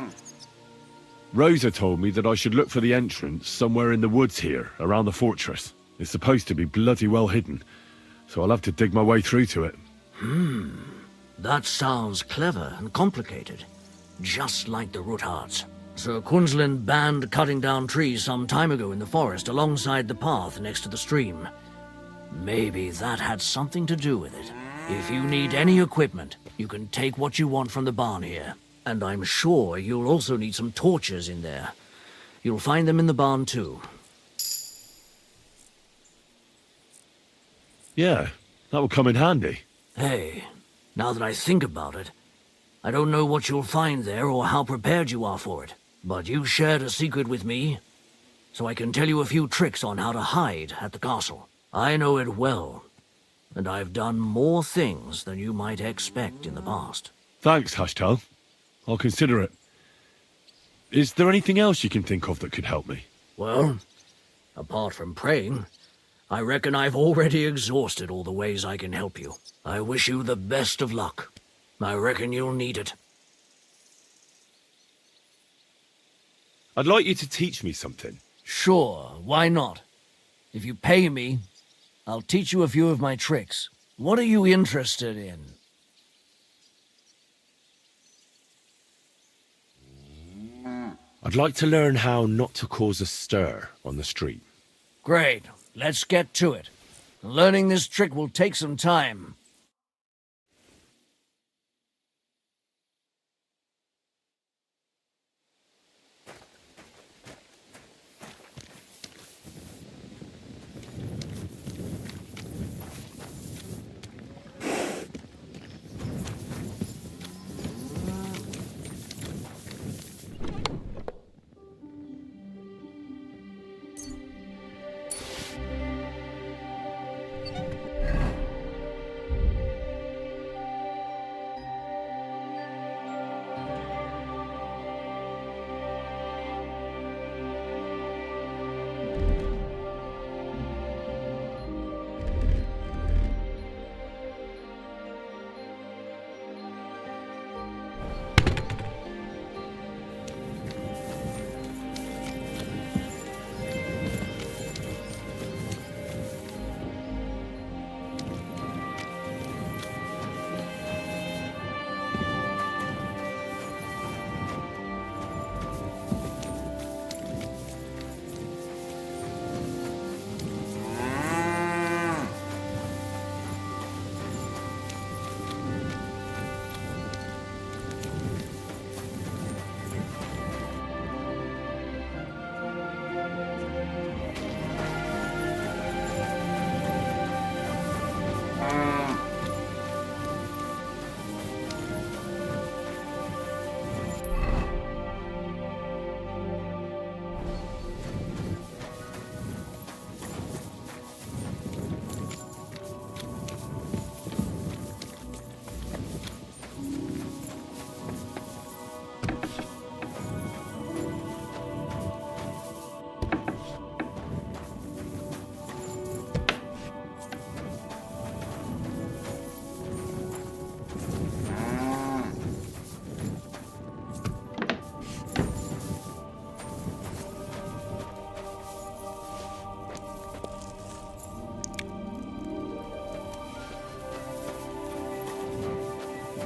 B: Rosa told me that I should look for the entrance somewhere in the woods here, around the fortress. It's supposed to be bloody well hidden, so I'll have to dig my way through to it.
D: That sounds clever and complicated. Just like the Roothards. Sir Quinslin banned cutting down trees some time ago in the forest alongside the path next to the stream. Maybe that had something to do with it. If you need any equipment, you can take what you want from the barn here. And I'm sure you'll also need some torches in there. You'll find them in the barn too.
B: Yeah, that will come in handy.
D: Hey, now that I think about it, I don't know what you'll find there or how prepared you are for it. But you shared a secret with me, so I can tell you a few tricks on how to hide at the castle. I know it well, and I've done more things than you might expect in the past.
B: Thanks, Hashtal. I'll consider it. Is there anything else you can think of that could help me?
D: Well, apart from praying, I reckon I've already exhausted all the ways I can help you. I wish you the best of luck. I reckon you'll need it.
B: I'd like you to teach me something.
D: Sure, why not? If you pay me, I'll teach you a few of my tricks. What are you interested in?
B: I'd like to learn how not to cause a stir on the street.
D: Great, let's get to it. Learning this trick will take some time.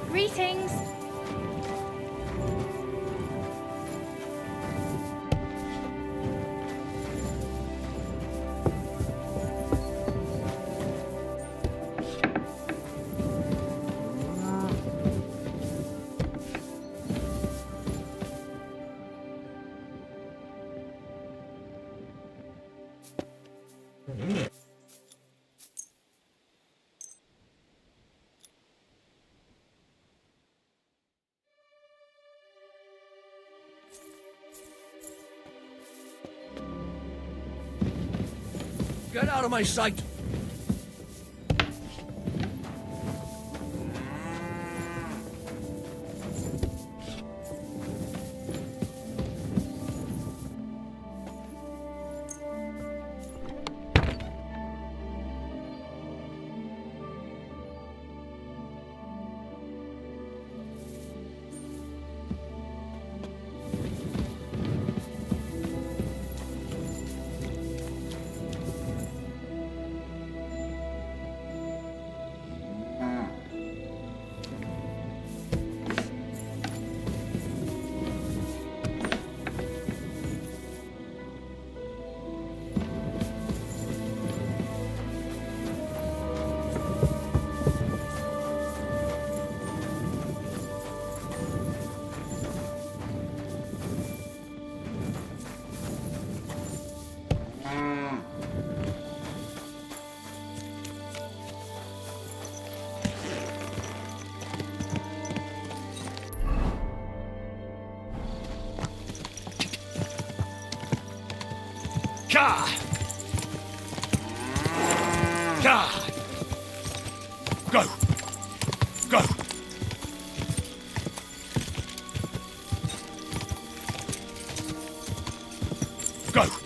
O: Greetings.
D: Get out of my sight!
G: Ka! Ka! Go! Go! Go!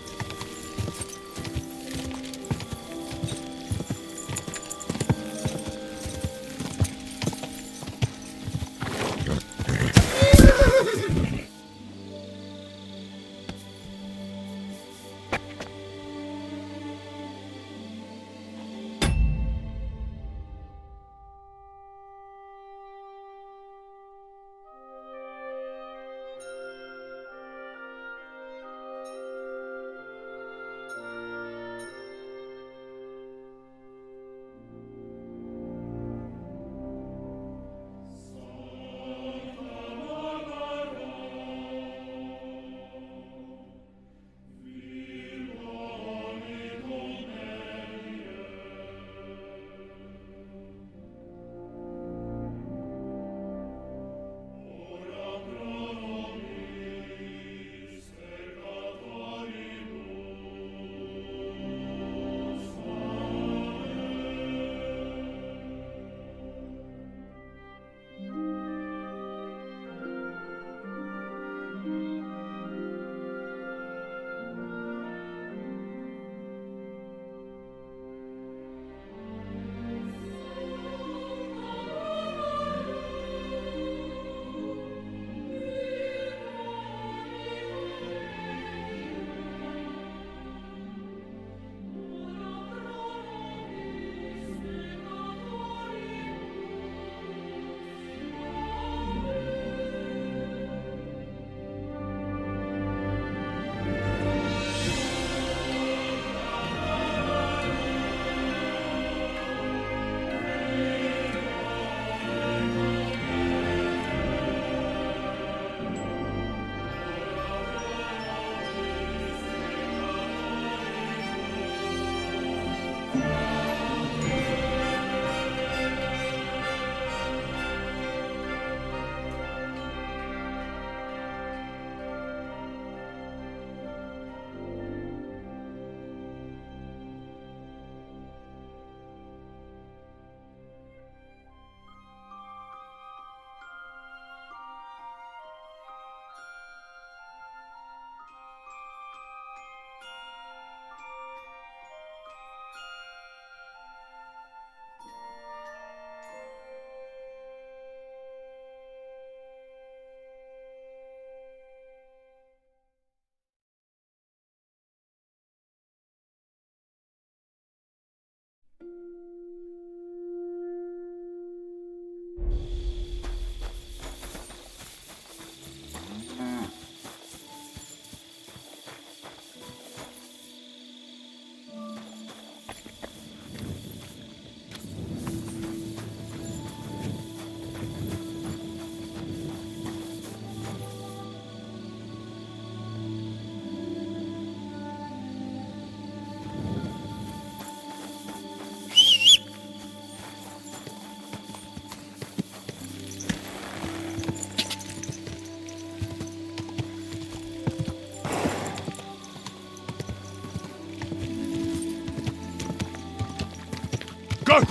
G: Go!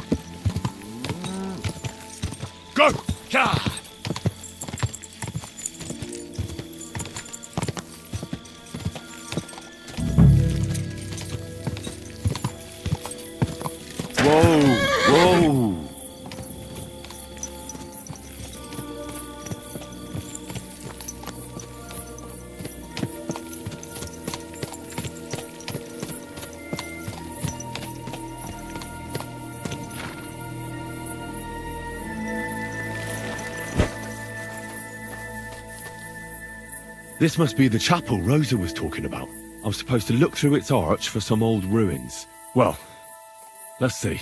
G: Go! Ka!
B: Whoa! Whoa! This must be the chapel Rosa was talking about. I'm supposed to look through its arch for some old ruins. Well, let's see.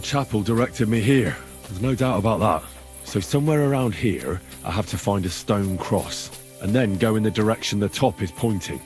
B: A chapel directed me here. There's no doubt about that. So somewhere around here, I have to find a stone cross, and then go in the direction the top is pointing.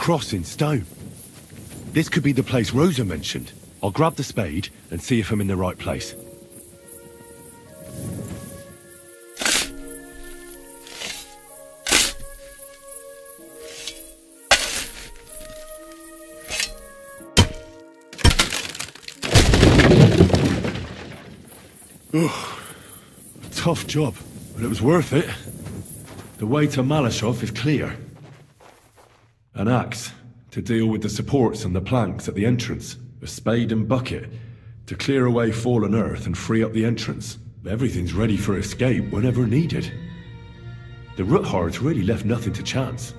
B: cross in stone. This could be the place Rosa mentioned. I'll grab the spade and see if I'm in the right place. Tough job, but it was worth it. The way to Malashov is clear. An axe to deal with the supports and the planks at the entrance. A spade and bucket to clear away fallen earth and free up the entrance. Everything's ready for escape whenever needed. The Roothards really left nothing to chance.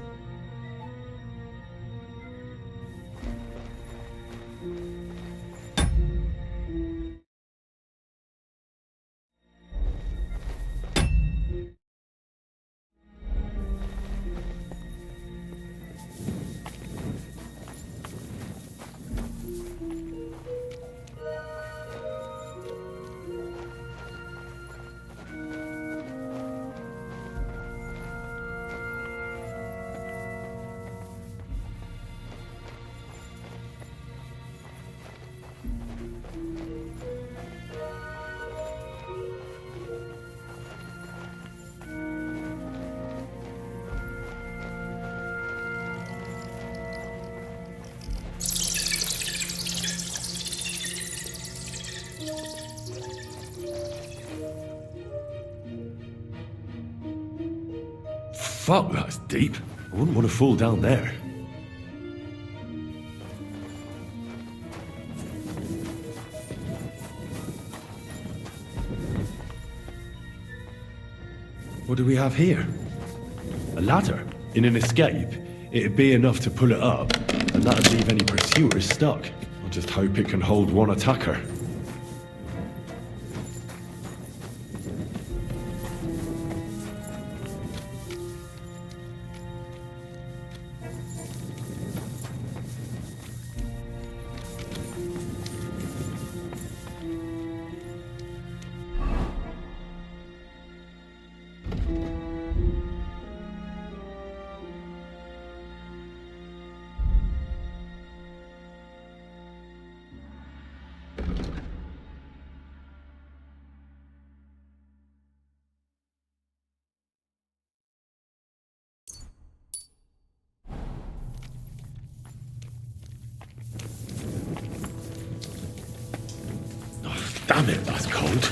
B: Fuck, that's deep. I wouldn't want to fall down there. What do we have here? A ladder. In an escape, it'd be enough to pull it up, and that'd leave any pursuers stuck. I'll just hope it can hold one attacker. Damn it, that's cold.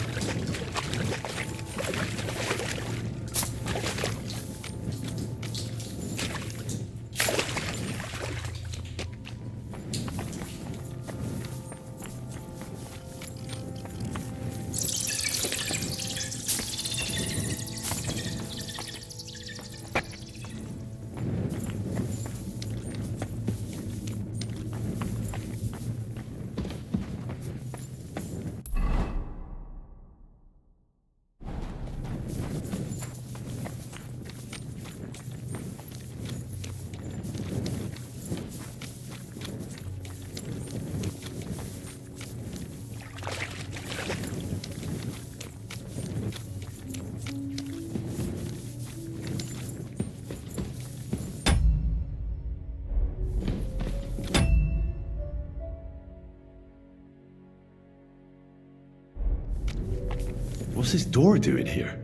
B: What's this door doing here?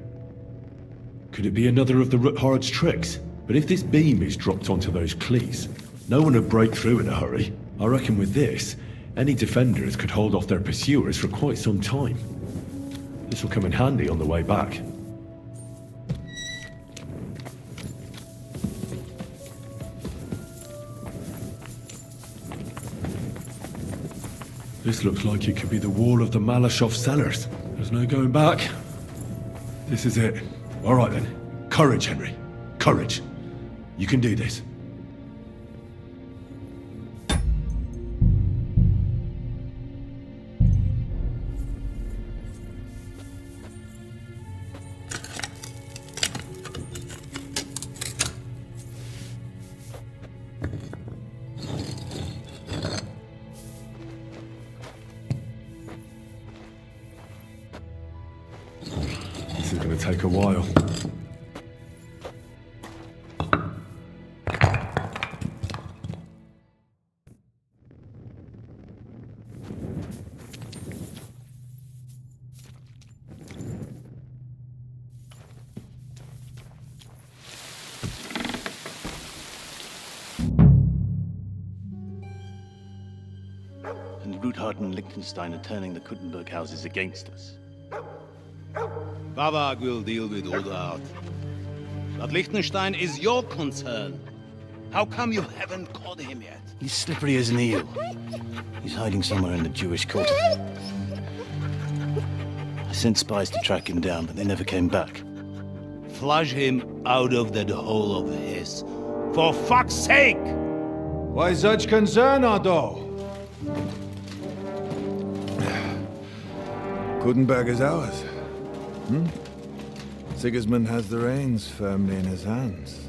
B: Could it be another of the Roothard's tricks? But if this beam is dropped onto those cleats, no one would break through in a hurry. I reckon with this, any defenders could hold off their pursuers for quite some time. This will come in handy on the way back. This looks like it could be the wall of the Malashov cellars. There's no going back. This is it. All right then. Courage, Henry. Courage. You can do this. This is going to take a while.
J: Ruthard and Liechtenstein are turning the Kuttenberg houses against us.
V: Bavag will deal with Ruthard. But Liechtenstein is your concern. How come you haven't caught him yet?
J: He's slippery as an eel. He's hiding somewhere in the Jewish quarter. I sent spies to track him down, but they never came back.
V: Flush him out of that hole of his. For fuck's sake!
M: Why such concern, Otto? Kuttenberg is ours. Sigismund has the reins firmly in his hands.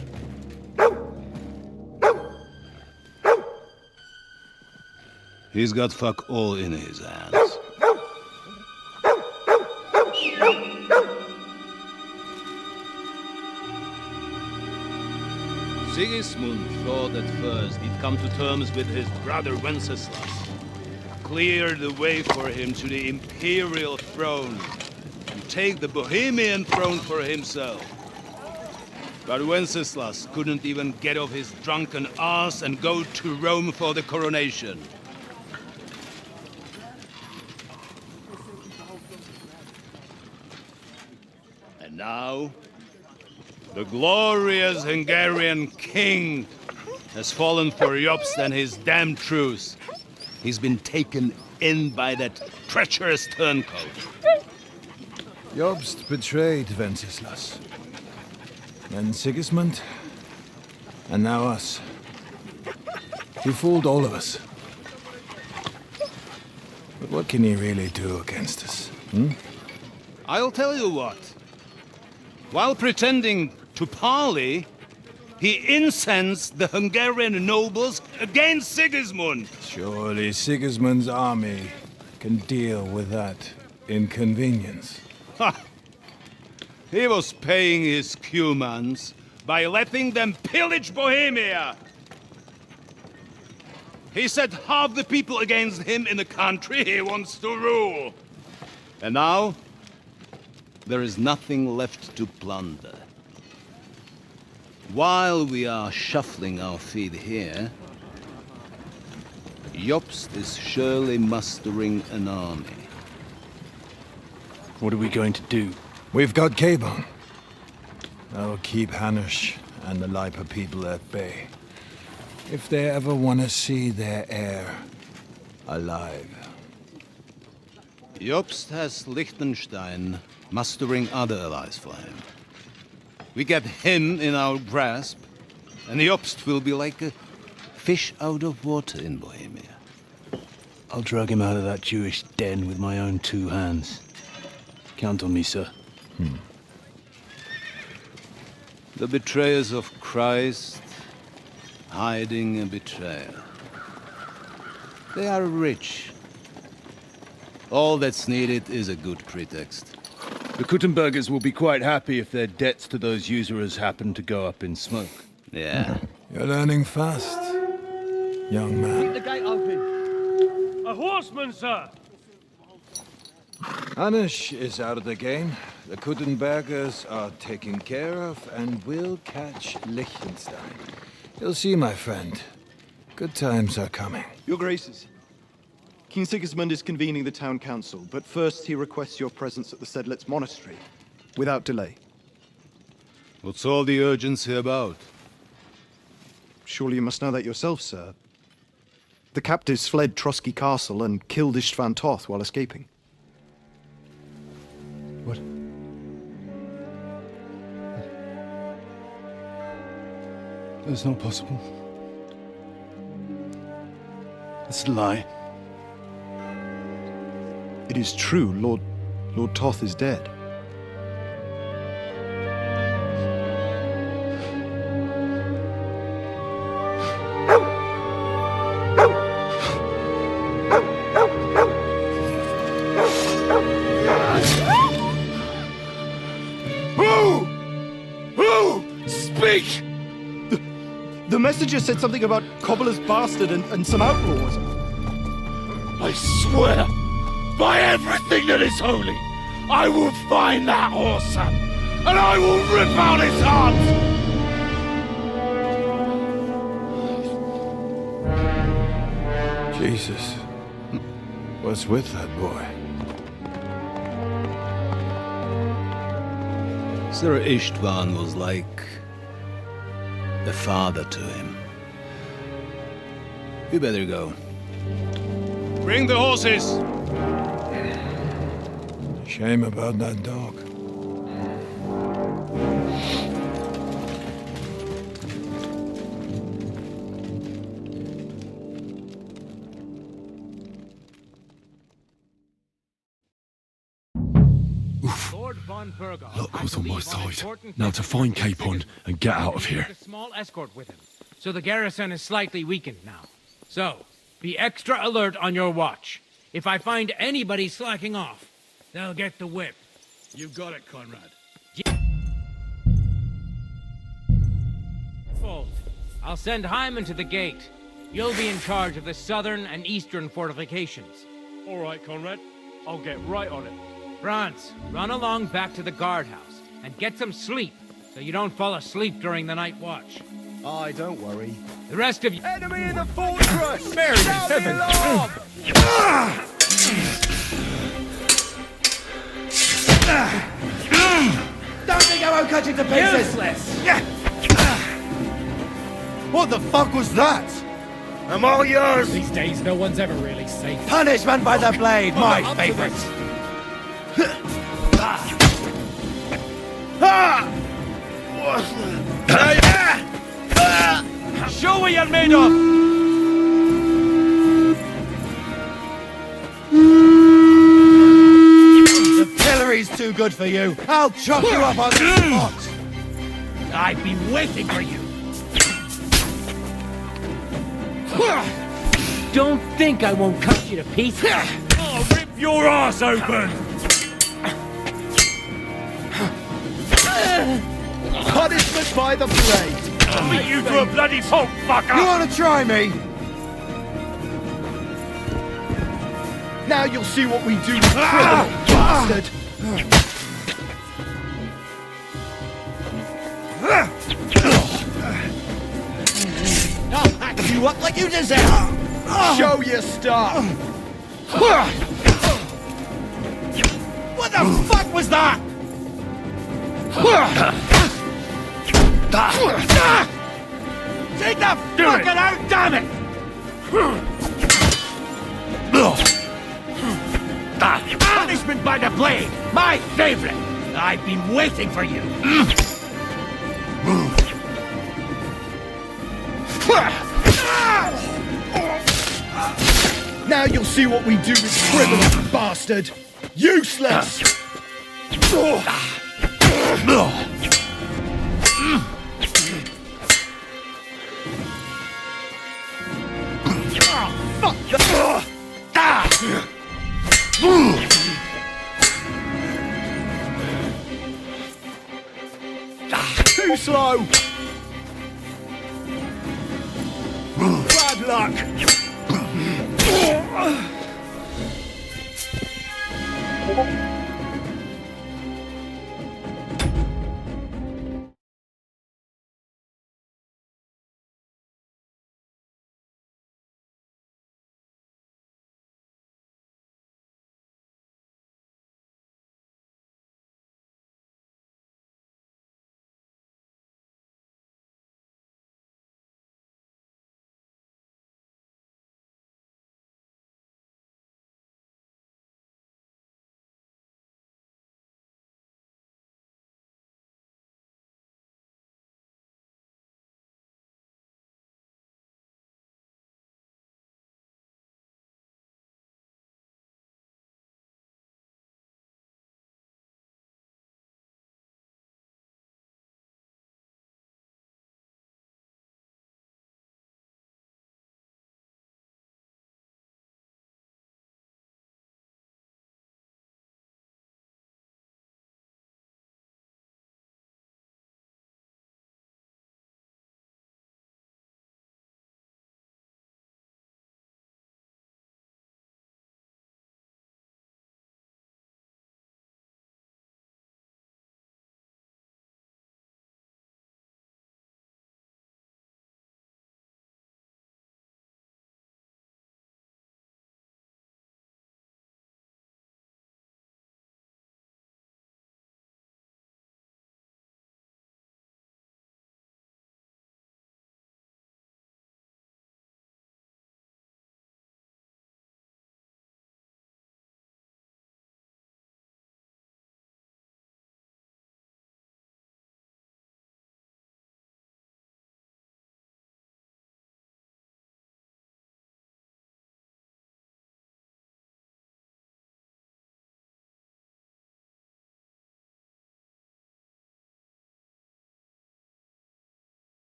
V: He's got fuck all in his hands. Sigismund thought at first he'd come to terms with his brother Wenceslas, clear the way for him to the imperial throne, and take the Bohemian throne for himself. But Wenceslas couldn't even get off his drunken ass and go to Rome for the coronation. And now, the glorious Hungarian king has fallen for Jobst and his damned truce. He's been taken in by that treacherous turncoat.
M: Jobst betrayed Wenceslas. Then Sigismund. And now us. He fooled all of us. But what can he really do against us?
V: I'll tell you what. While pretending to parley, he incensed the Hungarian nobles against Sigismund.
M: Surely Sigismund's army can deal with that inconvenience.
V: Ha! He was paying his Cumans by letting them pillage Bohemia. He set half the people against him in the country he wants to rule. And now, there is nothing left to plunder. While we are shuffling our feet here, Jobst is surely mustering an army.
J: What are we going to do?
M: We've got Cabon. That'll keep Hanush and the Lipa people at bay. If they ever want to see their heir alive.
V: Jobst has Liechtenstein mustering other allies for him. We get him in our grasp, and Jobst will be like a fish out of water in Bohemia.
J: I'll drag him out of that Jewish den with my own two hands. Count on me, sir.
V: The betrayers of Christ, hiding a betrayal. They are rich. All that's needed is a good pretext.
W: The Kuttenbergers will be quite happy if their debts to those usurers happen to go up in smoke.
V: Yeah.
M: You're learning fast, young man.
P: Keep the gate open.
I: A horseman, sir!
M: Hanush is out of the game. The Kuttenbergers are taken care of, and we'll catch Liechtenstein. You'll see, my friend. Good times are coming.
X: Your Graces, King Sigismund is convening the town council, but first he requests your presence at the Sedlitz monastery, without delay.
V: What's all the urgency about?
X: Surely you must know that yourself, sir. The captives fled Trotsky Castle and killed Istvan Toth while escaping.
M: What?
X: That's not possible. It's a lie. It is true, Lord Toth is dead.
M: Who? Speak!
X: The messenger said something about Cobbler's bastard and some outlaws.
M: I swear, by everything that is holy, I will find that whoreson, and I will rip out his heart! Jesus. What's with that boy?
W: Sir Istvan was like a father to him. You better go.
V: Bring the horses!
M: Shame about that dog.
B: Luck was on my side. Now to find Capon and get out of here.
E: A small escort with him, so the garrison is slightly weakened now. So, be extra alert on your watch. If I find anybody slacking off, they'll get the whip.
C: You got it, Conrad.
E: Fold. I'll send Hyman to the gate. You'll be in charge of the southern and eastern fortifications.
I: All right, Conrad. I'll get right on it.
E: Franz, run along back to the guardhouse and get some sleep so you don't fall asleep during the night watch.
X: Aye, don't worry.
E: The rest of you...
Q: Enemy in the fortress!
E: Mary
Q: heaven!
G: Don't think I won't cut you to pieces!
E: Useless!
G: What the fuck was that? I'm all yours!
E: These days, no one's ever really safe.
G: Punishment by the blade, my favorite!
E: Show what you're made of!
G: The pillory's too good for you. I'll chop you up on the spot.
E: I've been waiting for you. Don't think I won't cut you to pieces.
G: I'll rip your ass open.
X: Punishment by the blade.
G: I'll beat you to a bloody pulp, fucker. You want to try me?
X: Now you'll see what we do, you criminal bastard.
G: I'll hack you up like you deserve.
X: Show your stuff.
G: What the fuck was that? Take the fucking out, damn it! Punishment by the blade, my favorite. I've been waiting for you.
X: Now you'll see what we do with criminal bastard. Useless. Too slow. Bad luck.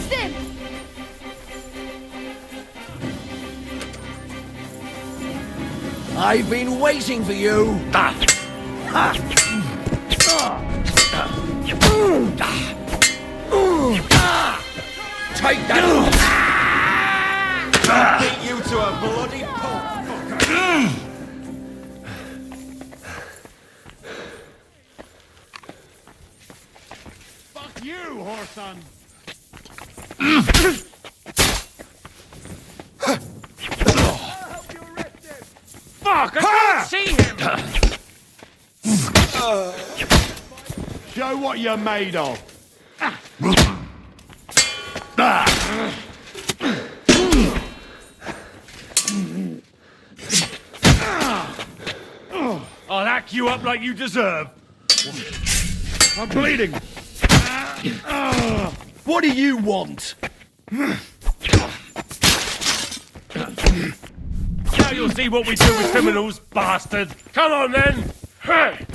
O: Arrest him!
D: I've been waiting for you! Take that!
Q: Beat you to a bloody pulp, fucker!
I: Fuck you, whoreson!
Q: Fuck! I can't see him!
C: Show what you're made of.
I: I'll hack you up like you deserve.
C: I'm bleeding.
G: What do you want?
I: Now you'll see what we do with criminals, bastard. Come on then. Hey.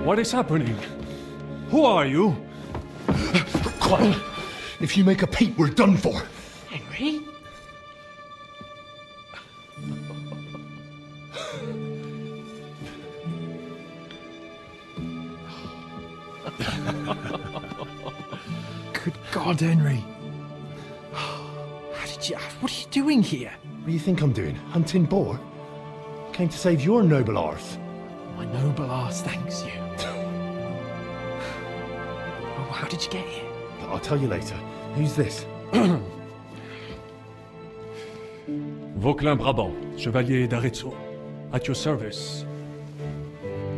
I: What is happening? Who are you?
G: Quiet. If you make a peep, we're done for.
F: Henry?
G: Good God, Henry.
F: What are you doing here?
G: What do you think I'm doing? Hunting boar? I came to save your noble arse.
F: My noble arse thanks you. Oh, how did you get here?
G: I'll tell you later. Who's this?
I: Vauquelin Brabant, Chevalier d'Arezzo. At your service.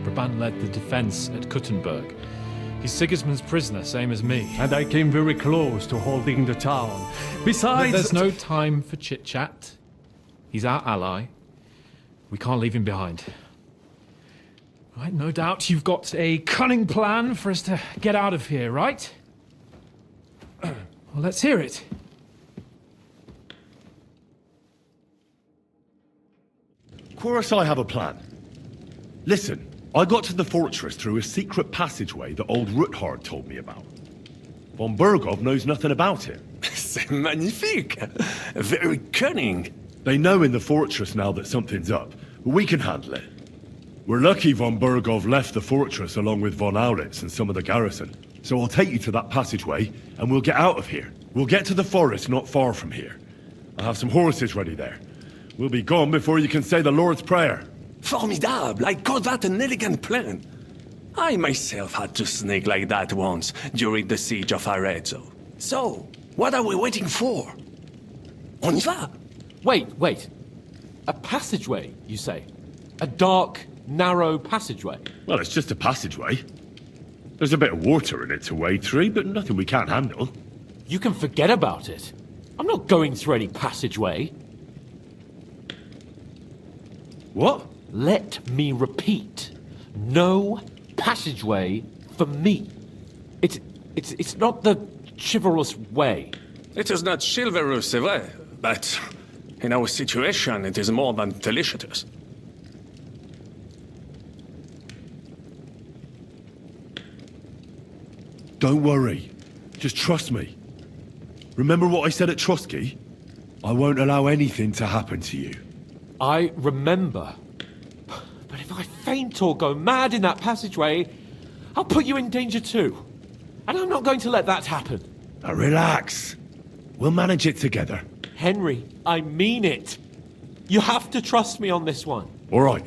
K: Brabant led the defense at Kuttenberg. He's Sigismund's prisoner, same as me.
I: And I came very close to holding the town. Besides...
K: There's no time for chit-chat. He's our ally. We can't leave him behind. Right, no doubt you've got a cunning plan for us to get out of here, right? Well, let's hear it.
B: Of course I have a plan. Listen, I got to the fortress through a secret passageway that old Ruthard told me about. Von Burgov knows nothing about it.
L: C'est magnifique! Very cunning.
B: They know in the fortress now that something's up, but we can handle it. We're lucky von Burgov left the fortress along with von Aulitz and some of the garrison. So I'll take you to that passageway, and we'll get out of here. We'll get to the forest not far from here. I have some horses ready there. We'll be gone before you can say the Lord's Prayer.
L: Formidable! I call that an elegant plan. I myself had to sneak like that once during the siege of Arezzo. So, what are we waiting for? On y va!
F: Wait. A passageway, you say? A dark, narrow passageway?
B: Well, it's just a passageway. There's a bit of water in it to wade through, but nothing we can't handle.
F: You can forget about it. I'm not going through any passageway.
B: What?
F: Let me repeat. No passageway for me. It's not the chivalrous way.
L: It is not chivalrous, c'est vrai, but in our situation, it is more than delicious.
B: Don't worry. Just trust me. Remember what I said at Trotsky? I won't allow anything to happen to you.
F: I remember. But if I faint or go mad in that passageway, I'll put you in danger too. And I'm not going to let that happen.
B: Now relax. We'll manage it together.
F: Henry, I mean it. You have to trust me on this one.
B: All right.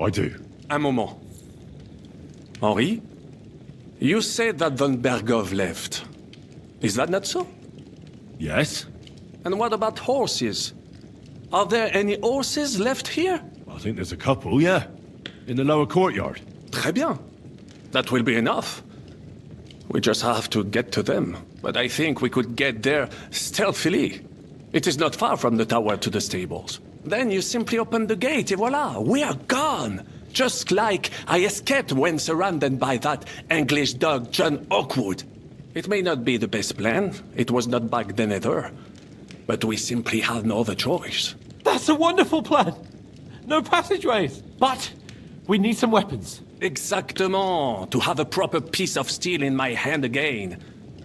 B: I do.
L: Un moment. Henri, You said that Von Bergov left. Is that not so?
B: Yes.
L: And what about horses? Are there any horses left here?
B: I think there's a couple, yeah. In the lower courtyard.
L: Très bien. That will be enough. We just have to get to them. But I think we could get there stealthily. It is not far from the tower to the stables. Then you simply open the gate, et voila, we are gone! Just like I escaped when surrounded by that English dog John Oakwood. It may not be the best plan, it was not back then either. But we simply had no other choice.
F: That's a wonderful plan! No passageways! But we need some weapons.
L: Exactement, to have a proper piece of steel in my hand again.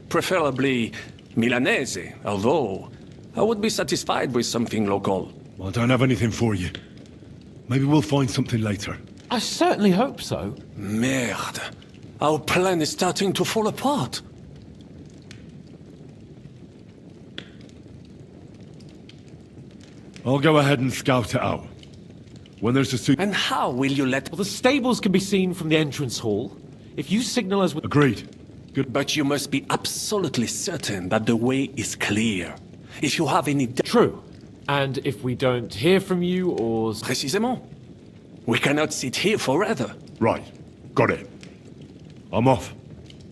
L: Preferably Milanese, although I would be satisfied with something local.
B: Well, I don't have anything for you. Maybe we'll find something later.
F: I certainly hope so.
L: Merde. Our plan is starting to fall apart.
B: I'll go ahead and scout it out. When there's a suit...
L: And how will you let...
F: Well, the stables can be seen from the entrance hall. If you signal us with...
B: Agreed.
L: Good. But you must be absolutely certain that the way is clear. If you have any...
F: True. And if we don't hear from you or...
L: Précisément. We cannot sit here forever.
B: Right. Got it. I'm off.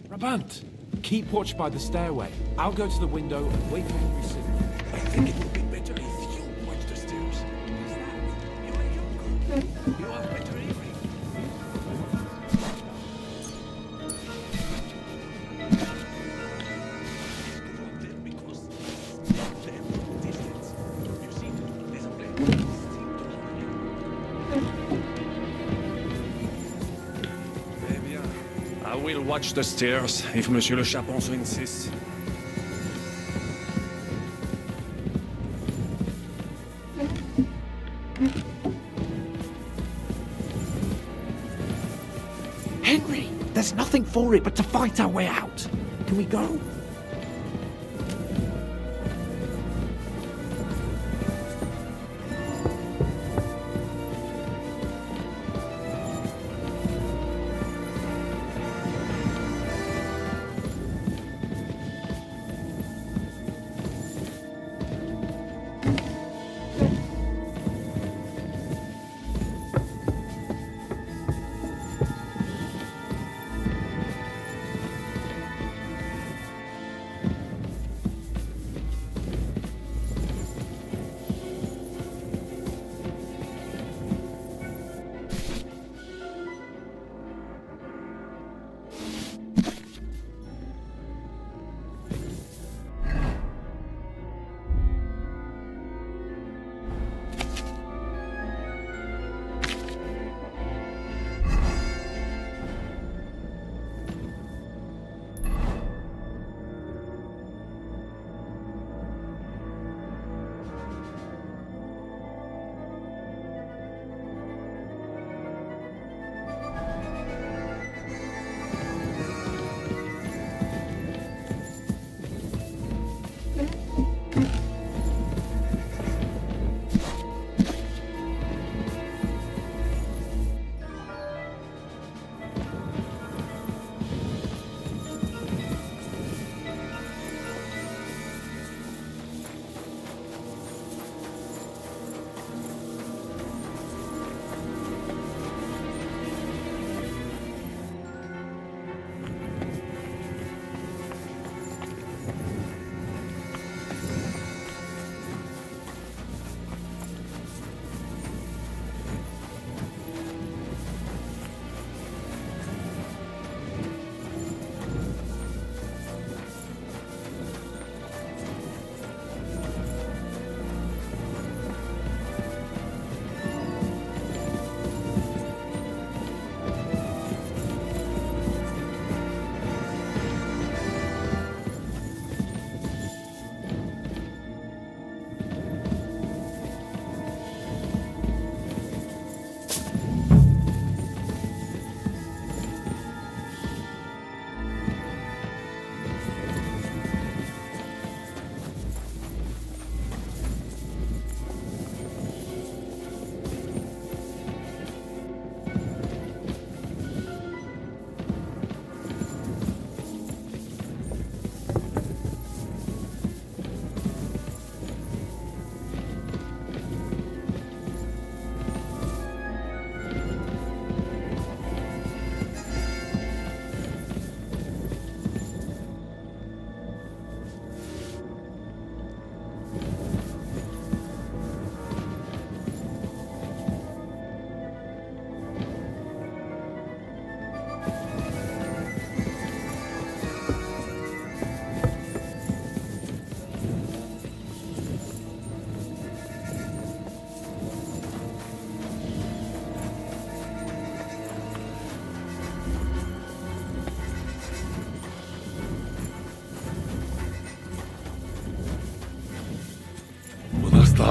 F: Brabant, keep watch by the stairway. I'll go to the window and wait for Henry signal.
L: I think it would be better if you watch the stairs. What's that? You are younger. You have better hearing. I will watch the stairs if Monsieur le Chapon so insists.
G: Henry, there's nothing for it but to fight our way out. Can we go?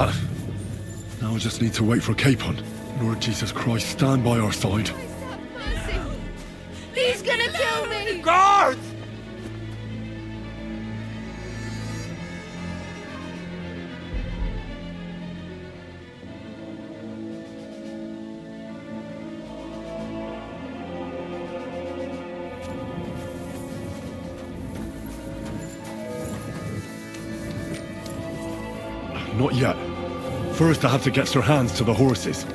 B: that. Now I just need to wait for Capon. Lord Jesus Christ, stand by our side.
O: He's gonna kill me!
F: Guards!
B: Not yet. First I have to get Sir Hans to the horses.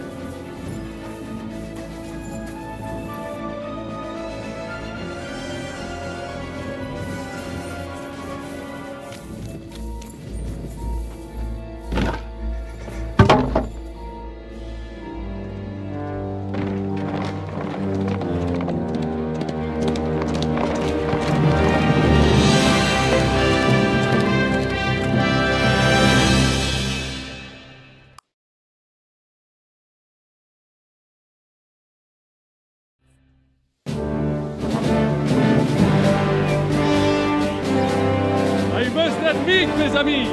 I: I must admit, mes amis,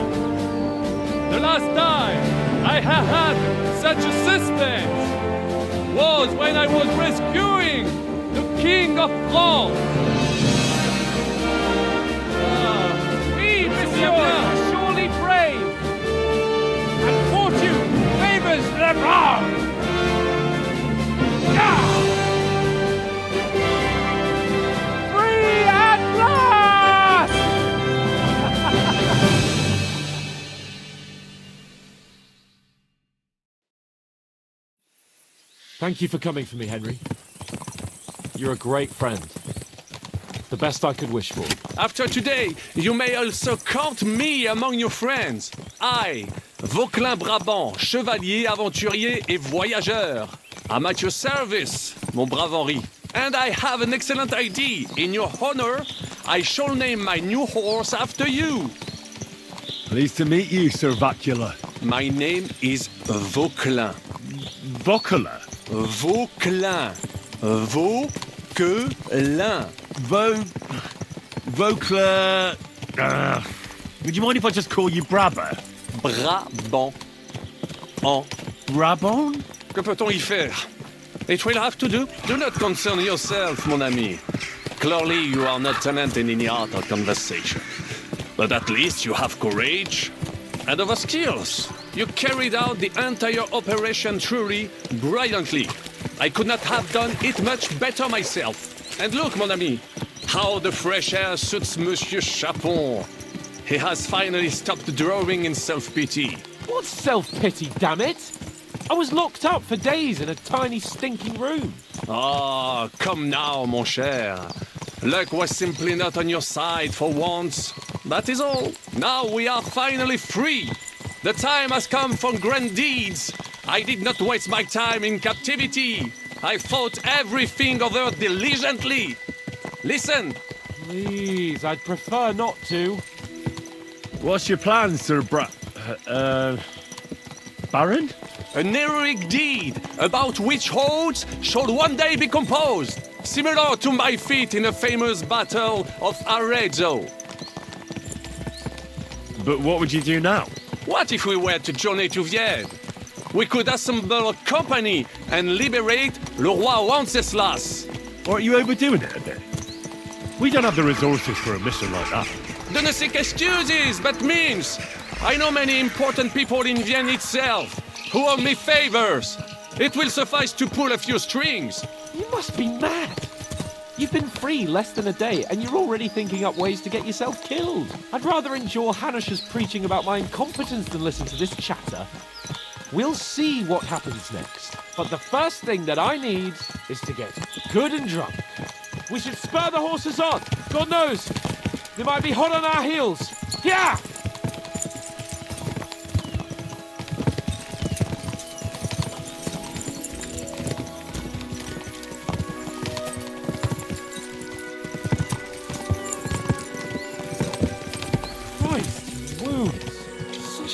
I: the last time I have had such a suspense was when I was rescuing the King of France. Oui, monsieur, surely brave, and fortune favors the brave. Free at last!
F: Thank you for coming for me, Henry. You're a great friend. The best I could wish for.
L: After today, you may also count me among your friends. I, Vauquelin Brabant, chevalier, aventurier et voyageur. I'm at your service, mon brave Henri. And I have an excellent idea. In your honor, I shall name my new horse after you.
B: Pleased to meet you, Sir Vacula.
L: My name is Vauquelin.
B: Vauquelin?
L: Vauquelin. Vauquelin.
B: Vauquelin... would you mind if I just call you Brabber?
L: Brabant. En
B: Brabant?
L: Que peut-on y faire? It will have to do. Do not concern yourself, mon ami. Clearly, you are not talented in the art of conversation. But at least you have courage and other skills. You carried out the entire operation truly brilliantly. I could not have done it much better myself. And look, mon ami, how the fresh air suits Monsieur Chapon. He has finally stopped drawing in self-pity.
F: What self-pity, damn it? I was locked up for days in a tiny stinking room.
L: Ah, come now, mon cher. Luck was simply not on your side for once. That is all. Now we are finally free. The time has come for grand deeds. I did not waste my time in captivity. I thought everything over diligently. Listen.
F: Please, I'd prefer not to.
B: What's your plan, Sir Baron?
L: An heroic deed about which odes shall one day be composed, similar to my feat in the famous Battle of Arezzo.
B: But what would you do now?
L: What if we were to journey to Vienne? We could assemble a company and liberate Le Roi Wenceslas.
B: Aren't you overdoing it a bit? We don't have the resources for a mission like that.
L: De ne sais qu'excuses, but means. I know many important people in Vienne itself who owe me favors. It will suffice to pull a few strings.
F: You must be mad. You've been free less than a day, and you're already thinking up ways to get yourself killed. I'd rather endure Hanish's preaching about my incompetence than listen to this chatter. We'll see what happens next. But the first thing that I need is to get good and drunk. We should spur the horses on. God knows, they might be hot on our heels. Yeah!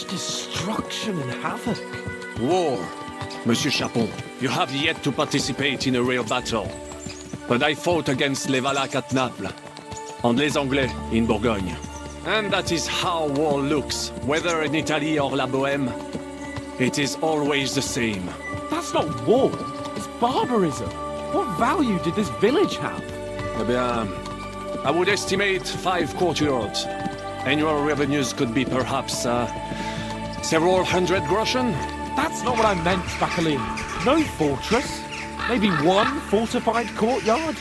F: Destruction and havoc.
L: War. Monsieur Chapon, you have yet to participate in a real battle. But I fought against les Valaques at Naples, and les Anglais in Bourgogne. And that is how war looks, whether in Italy or La Bohème. It is always the same.
F: That's not war. It's barbarism. What value did this village have?
L: Eh bien, I would estimate 5 courtyards. Annual revenues could be perhaps several hundred groschen.
F: That's not what I meant, Bacalin. No fortress. Maybe one fortified courtyard.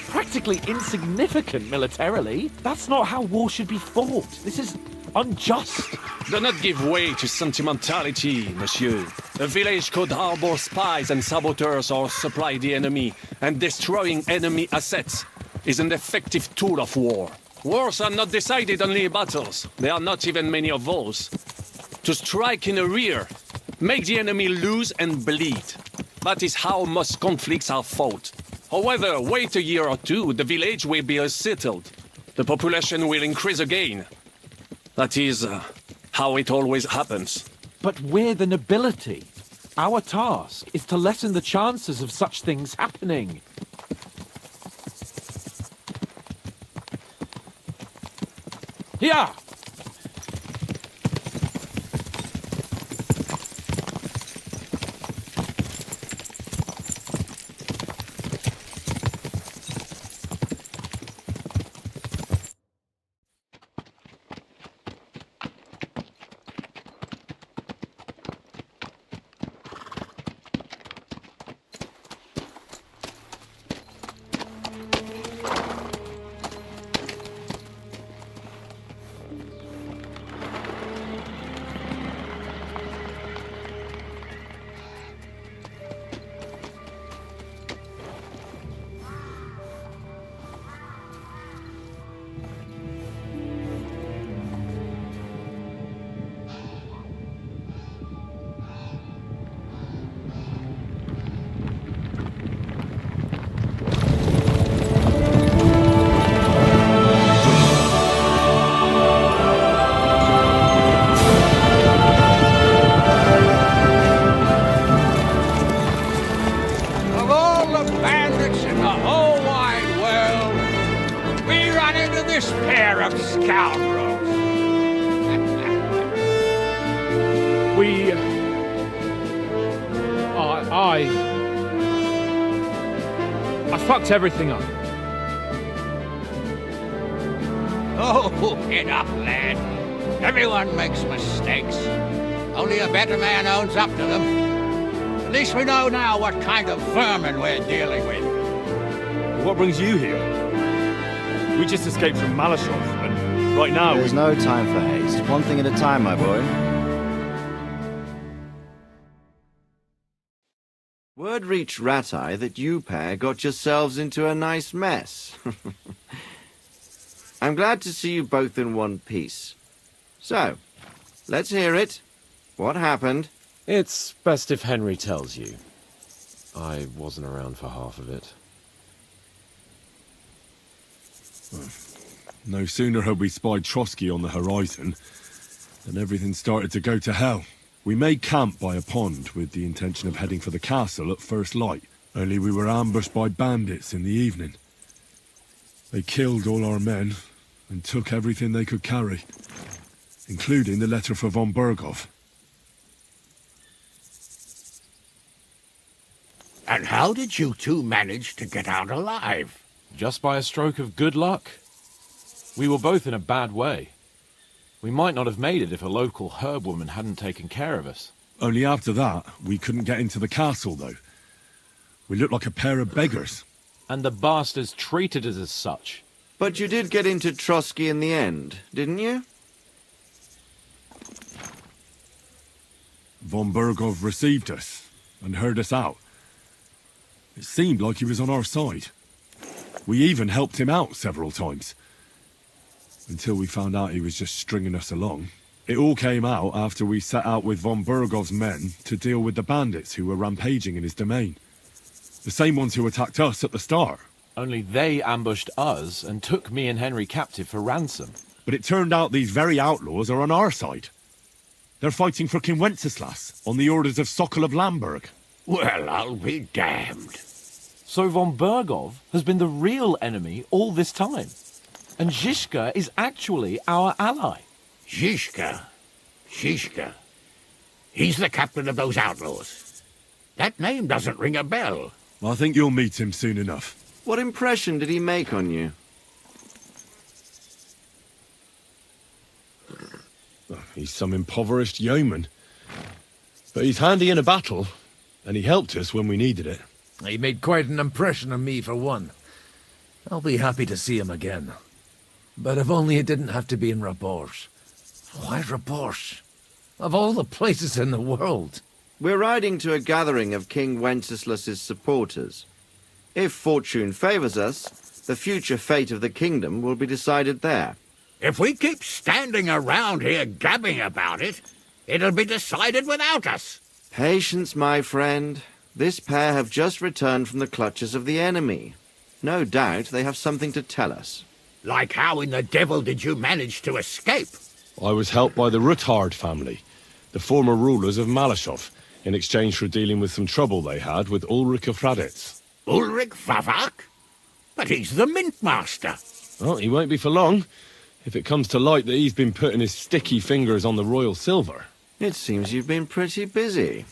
F: Practically insignificant militarily. That's not how war should be fought. This is unjust.
L: Do not give way to sentimentality, monsieur. A village could harbor spies and saboteurs or supply the enemy, and destroying enemy assets is an effective tool of war. Wars are not decided only in battles. There are not even many of those. To strike in the rear, make the enemy lose and bleed. That is how most conflicts are fought. However, wait a year or two, the village will be settled. The population will increase again. That is how it always happens.
F: But we're the nobility. Our task is to lessen the chances of such things happening. Here!
H: Of all the bandits in the whole wide world, we run into this pair of scoundrels.
K: I fucked everything up.
H: Oh, get up, lad. Everyone makes mistakes. Only a better man owns up to them. At least we know now what kind of vermin we're dealing with.
B: What brings you here? We just escaped from Malashov, and right now
N: There's no time for haste. One thing at a time, my boy. Word reached Ratai that you pair got yourselves into a nice mess. I'm glad to see you both in one piece. So, let's hear it. What happened?
R: It's best if Henry tells you. I wasn't around for half of it.
B: no sooner had we spied Trotsky on the horizon than everything started to go to hell. We made camp by a pond with the intention of heading for the castle at first light, only we were ambushed by bandits in the evening. They killed all our men and took everything they could carry, including the letter for von Berghoff.
H: And how did you two manage to get out alive?
R: Just by a stroke of good luck. We were both in a bad way. We might not have made it if a local herb woman hadn't taken care of us.
B: Only after that, we couldn't get into the castle, though. We looked like a pair of beggars.
R: And the bastards treated us as such.
N: But you did get into Trotsky in the end, didn't you?
B: Von Berghoff received us and heard us out. It seemed like he was on our side. We even helped him out several times. Until we found out he was just stringing us along. It all came out after we set out with von Berghoff's men to deal with the bandits who were rampaging in his domain. The same ones who attacked us at the start.
R: Only they ambushed us and took me and Henry captive for ransom.
B: But it turned out these very outlaws are on our side. They're fighting for King Wenceslas on the orders of Sokol of Lamberg.
H: Well, I'll be damned.
R: So von Berghoff has been the real enemy all this time. And Zizka is actually our ally.
H: Zizka? He's the captain of those outlaws. That name doesn't ring a bell.
B: I think you'll meet him soon enough.
N: What impression did he make on you?
B: He's some impoverished yeoman. But he's handy in a battle, and he helped us when we needed it.
A: He made quite an impression on me, for one. I'll be happy to see him again. But if only it didn't have to be in Rabosh. Why Rabosh? Of all the places in the world.
N: We're riding to a gathering of King Wenceslas's supporters. If fortune favors us, the future fate of the kingdom will be decided there.
H: If we keep standing around here gabbing about it, it'll be decided without us.
N: Patience, my friend. This pair have just returned from the clutches of the enemy. No doubt they have something to tell us.
H: Like how in the devil did you manage to escape?
B: I was helped by the Ruthard family, the former rulers of Malashov, in exchange for dealing with some trouble they had with Ulrich of Raditz.
H: Ulrich Favak? But he's the mint master.
B: Well, he won't be for long, if it comes to light that he's been putting his sticky fingers on the royal silver.
N: It seems you've been pretty busy.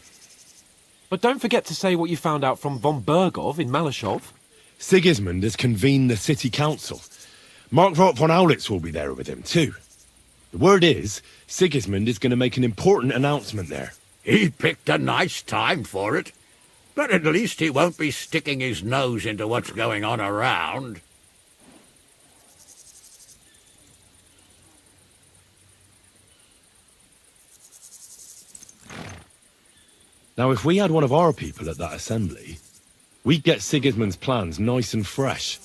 F: But don't forget to say what you found out from von Bergov in Malashov.
B: Sigismund has convened the city council. Markvart von Aulitz will be there with him, too. The word is, Sigismund is going to make an important announcement there.
H: He picked a nice time for it. But at least he won't be sticking his nose into what's going on around.
B: Now, if we had one of our people at that assembly, we'd get Sigismund's plans nice and fresh.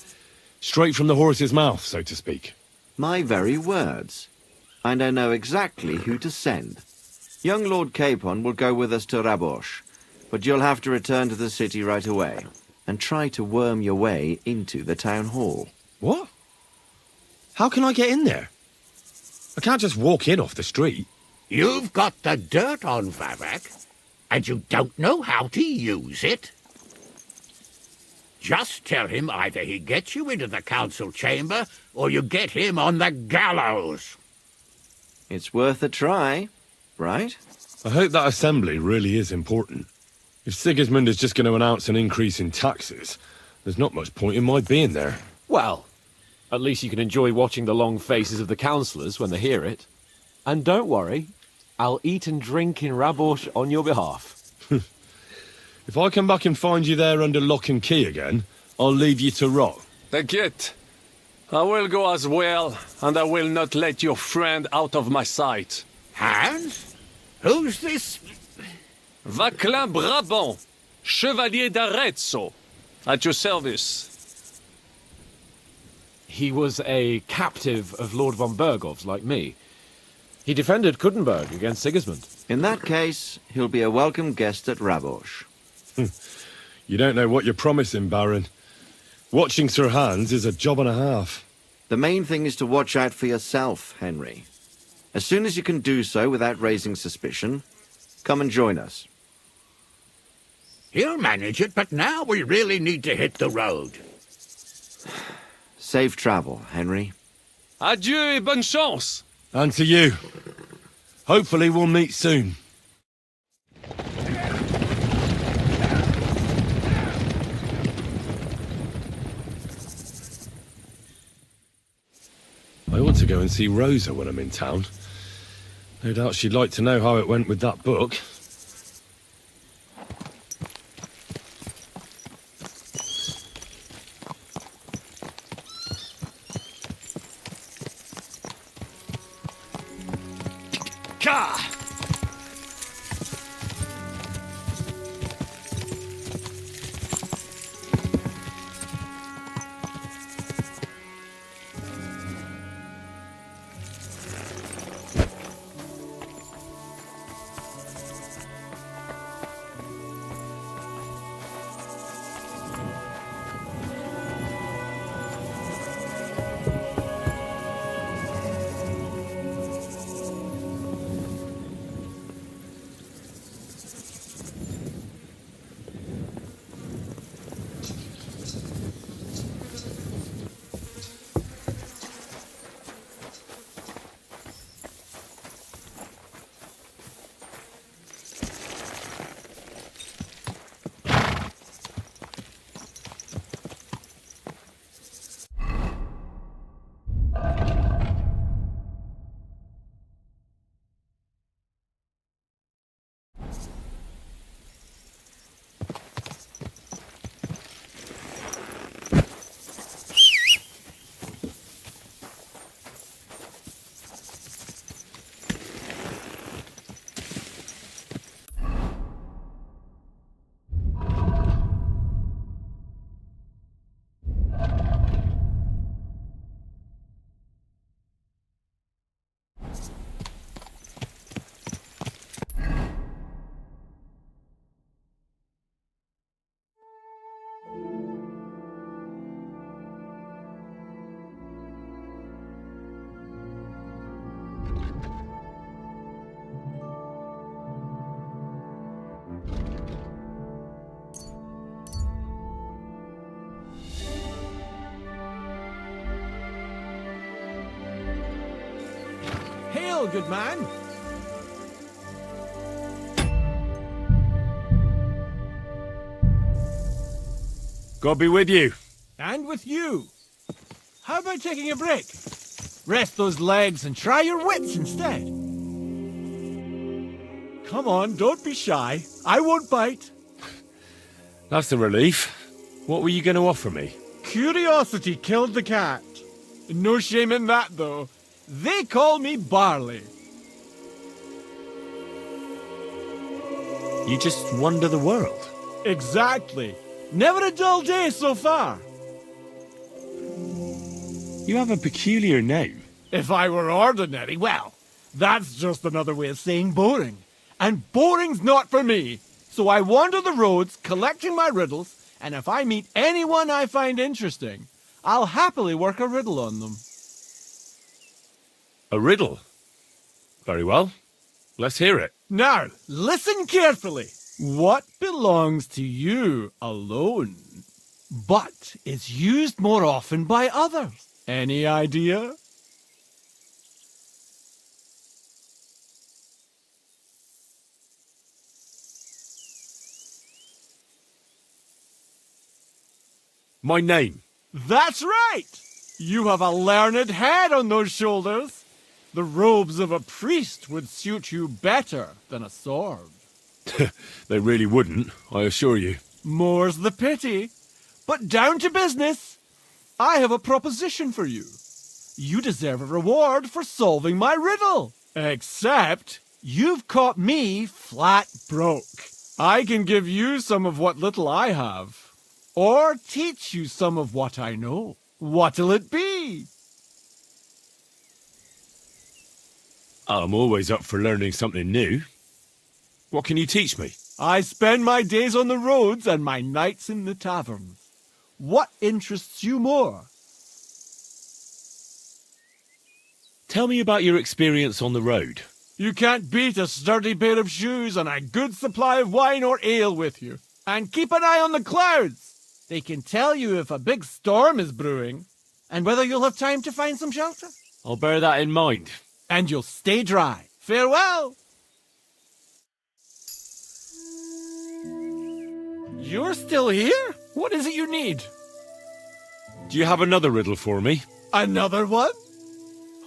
B: Straight from the horse's mouth, so to speak.
N: My very words. And I know exactly who to send. Young Lord Capon will go with us to Rabosh, but you'll have to return to the city right away, and try to worm your way into the town hall.
B: What? How can I get in there? I can't just walk in off the street.
H: You've got the dirt on Favak, and you don't know how to use it? Just tell him either he gets you into the council chamber, or you get him on the gallows.
N: It's worth a try, right?
B: I hope that assembly really is important. If Sigismund is just going to announce an increase in taxes, there's not much point in my being there.
F: Well, at least you can enjoy watching the long faces of the councillors when they hear it. And don't worry, I'll eat and drink in Rabosh on your behalf.
B: If I come back and find you there under lock and key again, I'll leave you to rot.
L: T'inquiète. I will go as well, and I will not let your friend out of my sight.
H: Hans? Who's this?
L: Vaclin Brabant, Chevalier d'Arezzo, at your service.
F: He was a captive of Lord von Bergov's, like me. He defended Kuttenberg against Sigismund.
N: In that case, he'll be a welcome guest at Rabosh.
B: You don't know what you're promising, Baron. Watching Sir Hans is a job and a half.
N: The main thing is to watch out for yourself, Henry. As soon as you can do so without raising suspicion, come and join us.
H: He'll manage it, but now we really need to hit the road.
N: Safe travel, Henry.
L: Adieu et bonne chance!
B: And to you. Hopefully we'll meet soon. I ought to go and see Rosa when I'm in town. No doubt she'd like to know how it went with that book.
L: Ka!
J: Hail, good man.
B: God be with you.
J: And with you. How about taking a break? Rest those legs and try your wits instead. Come on, don't be shy. I won't bite.
B: That's a relief. What were you going to offer me?
J: Curiosity killed the cat. No shame in that, though. They call me Barley.
B: You just wander the world.
J: Exactly. Never a dull day so far.
B: You have a peculiar name.
J: If I were ordinary, well, that's just another way of saying boring. And boring's not for me. So I wander the roads collecting my riddles, and if I meet anyone I find interesting, I'll happily work a riddle on them.
B: A riddle? Very well. Let's hear it.
J: Now, listen carefully. What belongs to you alone, but is used more often by others? Any idea?
B: My name.
J: That's right! You have a learned head on those shoulders. The robes of a priest would suit you better than a sword.
B: They really wouldn't, I assure you.
J: More's the pity. But down to business. I have a proposition for you. You deserve a reward for solving my riddle. Except, you've caught me flat broke. I can give you some of what little I have. Or teach you some of what I know. What'll it be?
B: I'm always up for learning something new. What can you teach me?
J: I spend my days on the roads and my nights in the taverns. What interests you more?
B: Tell me about your experience on the road.
J: You can't beat a sturdy pair of shoes and a good supply of wine or ale with you. And keep an eye on the clouds. They can tell you if a big storm is brewing, and whether you'll have time to find some shelter.
B: I'll bear that in mind.
J: And you'll stay dry. Farewell! You're still here? What is it you need?
B: Do you have another riddle for me?
J: Another one?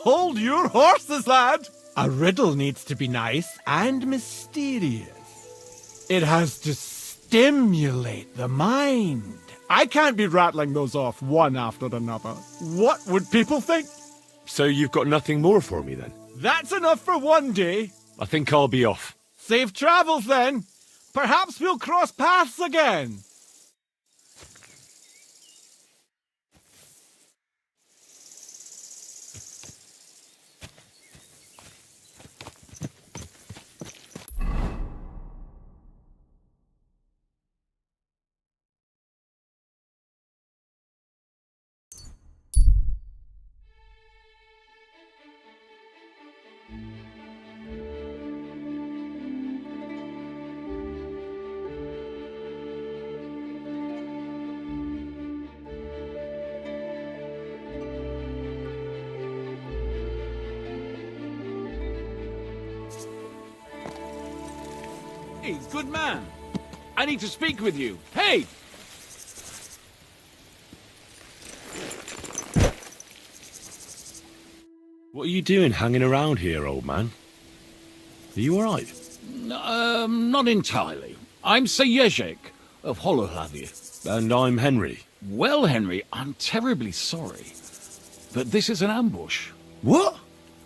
J: Hold your horses, lad! A riddle needs to be nice and mysterious. It has to stimulate the mind. I can't be rattling those off one after another. What would people think?
B: So you've got nothing more for me then?
J: That's enough for one day.
B: I think I'll be off.
J: Safe travels then. Perhaps we'll cross paths again.
R: Hey, good man. I need to speak with you. Hey!
B: What are you doing hanging around here, old man? Are you all right?
R: Not entirely. I'm Sir Ježek of Holohlavie.
B: And I'm Henry.
R: Well, Henry, I'm terribly sorry, but this is an ambush.
B: What?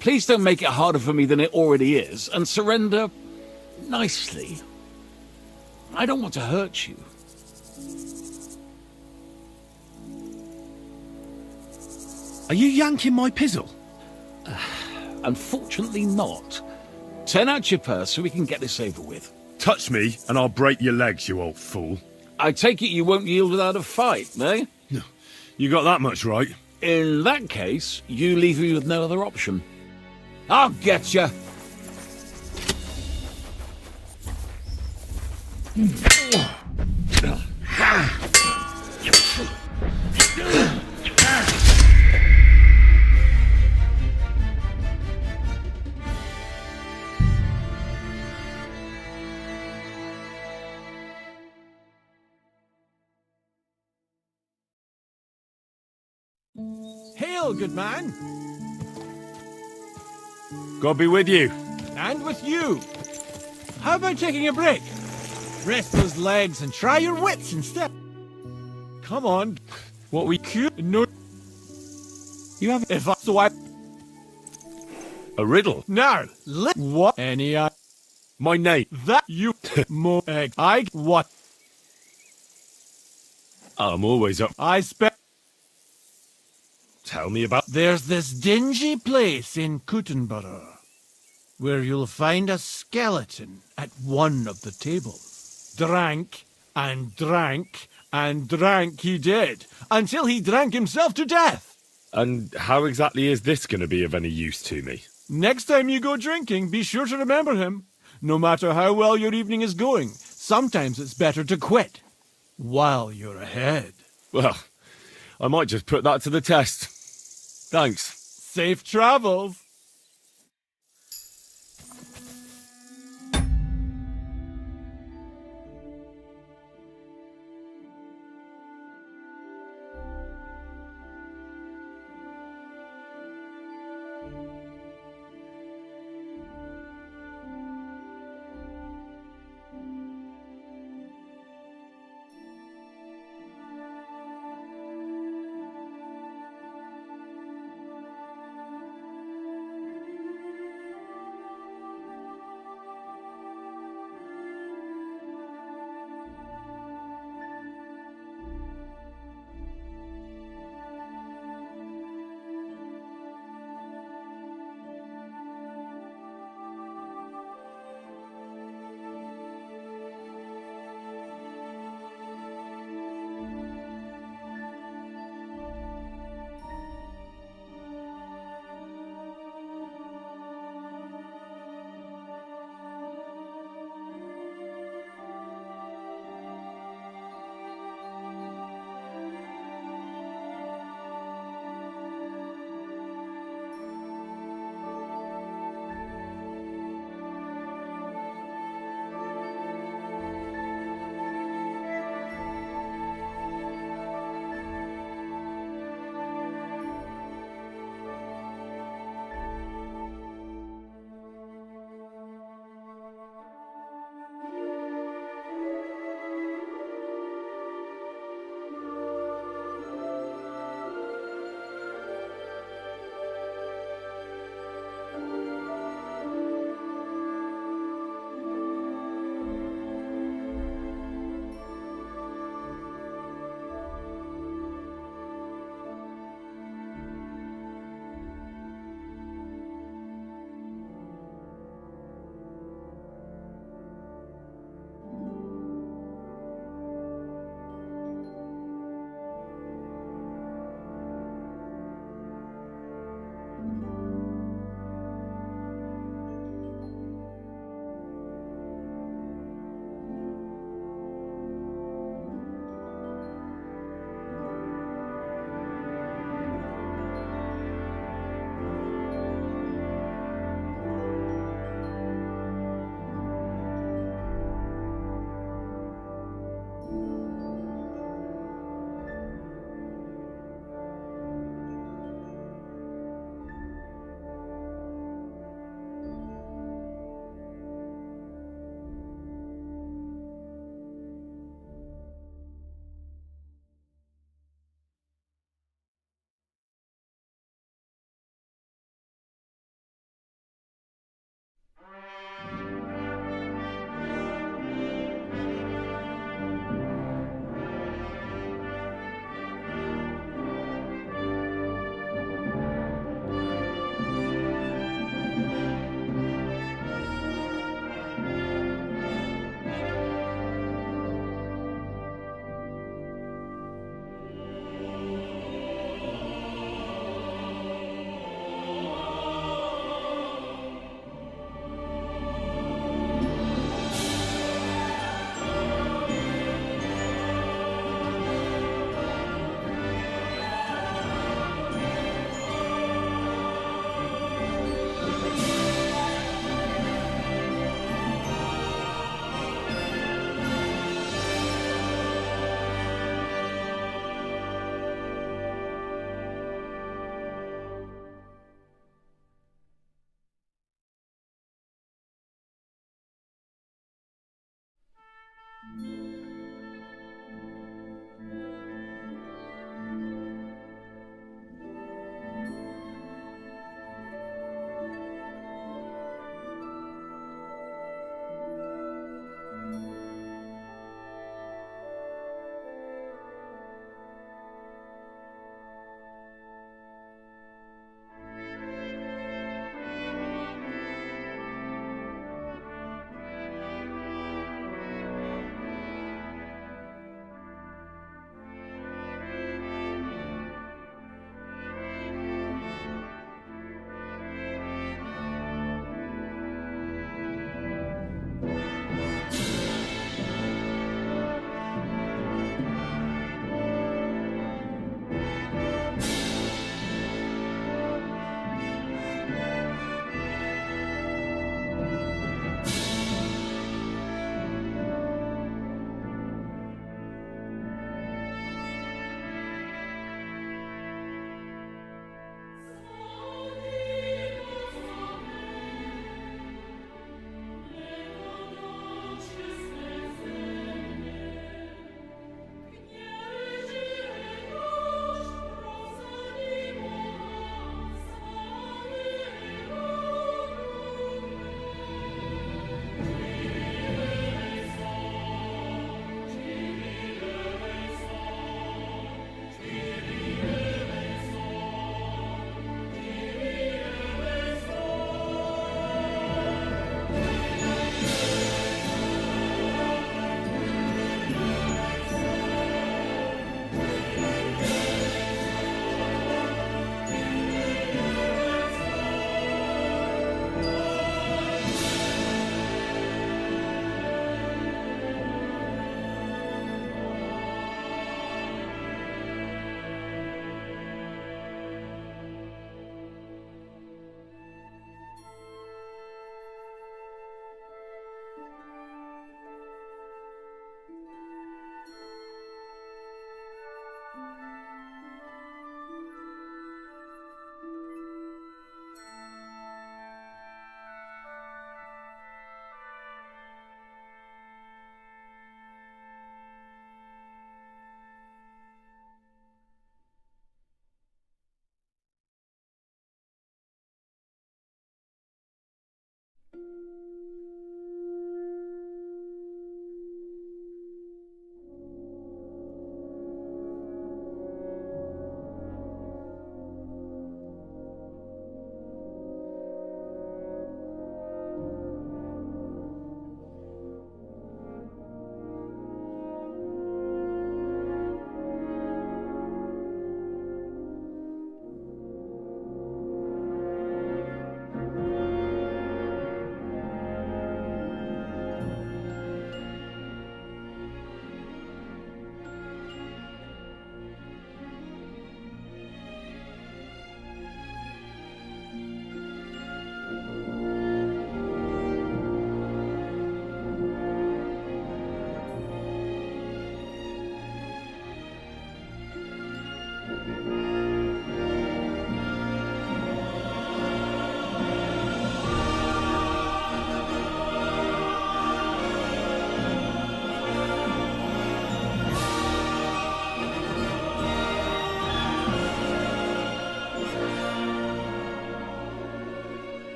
R: Please don't make it harder for me than it already is, and surrender nicely. I don't want to hurt you.
B: Are you yanking my pizzle?
R: Unfortunately not. Turn out your purse so we can get this over with.
B: Touch me and I'll break your legs, you old fool.
R: I take it you won't yield without a fight, eh?
B: No, you got that much right.
R: In that case, you leave me with no other option. I'll get you.
J: good man.
B: God be with you.
J: And with you. How about taking a break? Rest those legs and try your wits instead. Come on.
B: What we
J: could no. You have if I so I
B: A riddle?
J: now what any
B: My name.
J: that you mo I what
B: I'm always up.
J: I spent.
B: Tell me about.
J: There's this dingy place in Kuttenborough where you'll find a skeleton at one of the tables. Drank and drank and drank he did until he drank himself to death.
B: And how exactly is this going to be of any use to me?
J: Next time you go drinking, be sure to remember him. No matter how well your evening is going, sometimes it's better to quit while you're ahead.
B: Well, I might just put that to the test. Thanks.
J: Safe travels.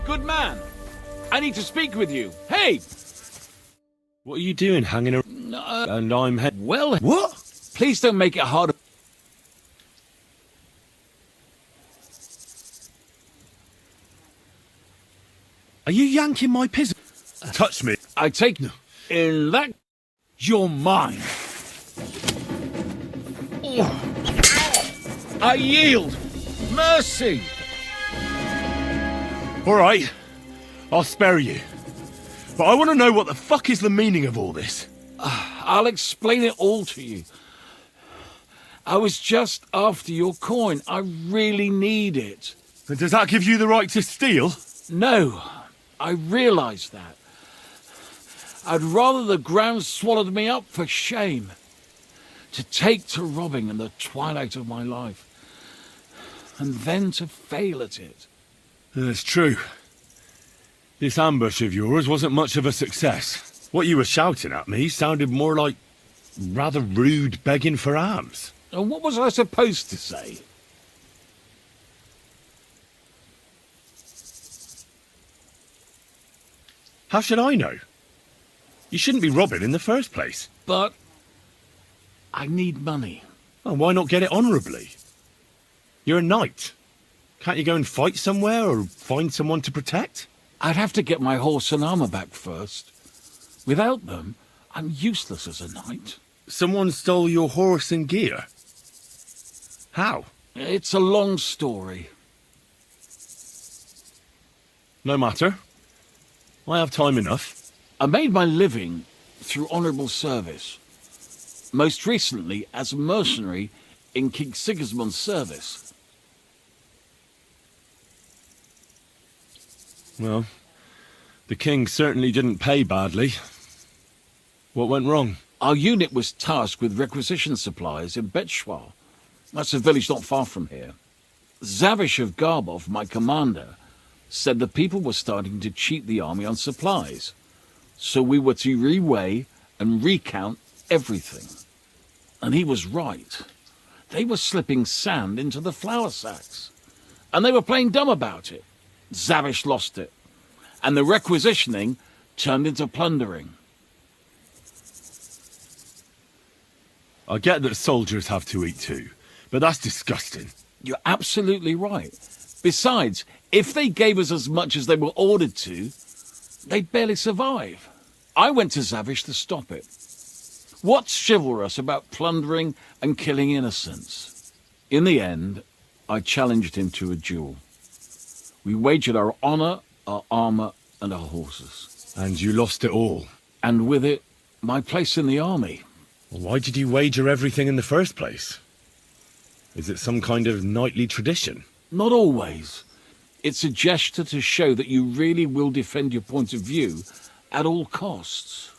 R: Good man. I need to speak with you. Hey!
B: What are you doing hanging around? And I'm
R: Well,
B: what?
R: Please don't make it harder.
B: Are you yanking my piss? Touch me.
R: I take in that.
J: You're mine.
R: I yield. Mercy.
B: All right, I'll spare you. But I want to know what the fuck is the meaning of all this.
R: I'll explain it all to you. I was just after your coin. I really need it.
B: And does that give you the right to steal?
R: No, I realise that. I'd rather the ground swallowed me up for shame. To take to robbing in the twilight of my life. And then to fail at it.
B: That's true. This ambush of yours wasn't much of a success. What you were shouting at me sounded more like rather rude begging for alms.
R: And what was I supposed to say?
B: How should I know? You shouldn't be robbing in the first place.
R: But I need money.
B: Well, why not get it honourably? You're a knight. Can't you go and fight somewhere or find someone to protect?
R: I'd have to get my horse and armour back first. Without them, I'm useless as a knight.
B: Someone stole your horse and gear? How?
R: It's a long story.
B: No matter. I have time enough.
R: I made my living through honourable service. Most recently as a mercenary in King Sigismund's service.
B: Well, the king certainly didn't pay badly. What went wrong?
R: Our unit was tasked with requisition supplies in Betschwar. That's a village not far from here. Zavish of Garbov, my commander, said the people were starting to cheat the army on supplies. So we were to reweigh and recount everything. And he was right. They were slipping sand into the flour sacks. And they were playing dumb about it. Zavish lost it. And the requisitioning turned into plundering.
B: I get that soldiers have to eat too, but that's disgusting.
R: You're absolutely right. Besides, if they gave us as much as they were ordered to, they'd barely survive. I went to Zavish to stop it. What's chivalrous about plundering and killing innocents? In the end, I challenged him to a duel. We wagered our honour, our armour, and our horses.
B: And you lost it all?
R: And with it, my place in the army.
B: Why did you wager everything in the first place? Is it some kind of knightly tradition?
R: Not always. It's a gesture to show that you really will defend your point of view at all costs.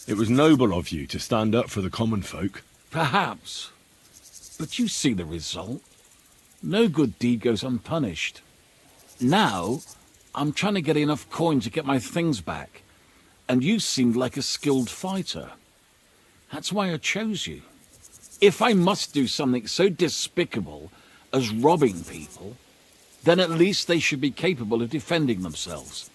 B: It was noble of you to stand up for the common folk.
R: Perhaps. But you see the result. No good deed goes unpunished. Now, I'm trying to get enough coin to get my things back. And you seemed like a skilled fighter. That's why I chose you. If I must do something so despicable as robbing people, then at least they should be capable of defending themselves.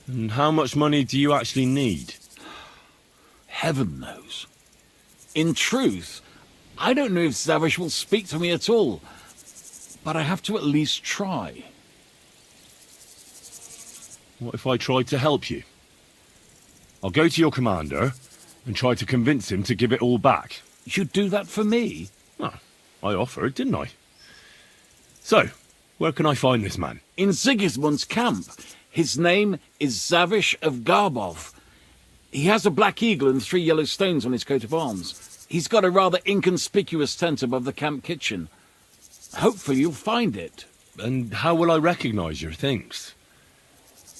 B: And how much money do you actually need?
R: Heaven knows. In truth, I don't know if Zavish will speak to me at all, but I have to at least try.
B: What if I tried to help you? I'll go to your commander and try to convince him to give it all back.
R: You'd do that for me?
B: Oh, I offered, didn't I? So, where can I find this man?
R: In Sigismund's camp. His name is Zavish of Garbov. He has a black eagle and 3 yellow stones on his coat of arms. He's got a rather inconspicuous tent above the camp kitchen. Hopefully you'll find it.
B: And how will I recognize your things?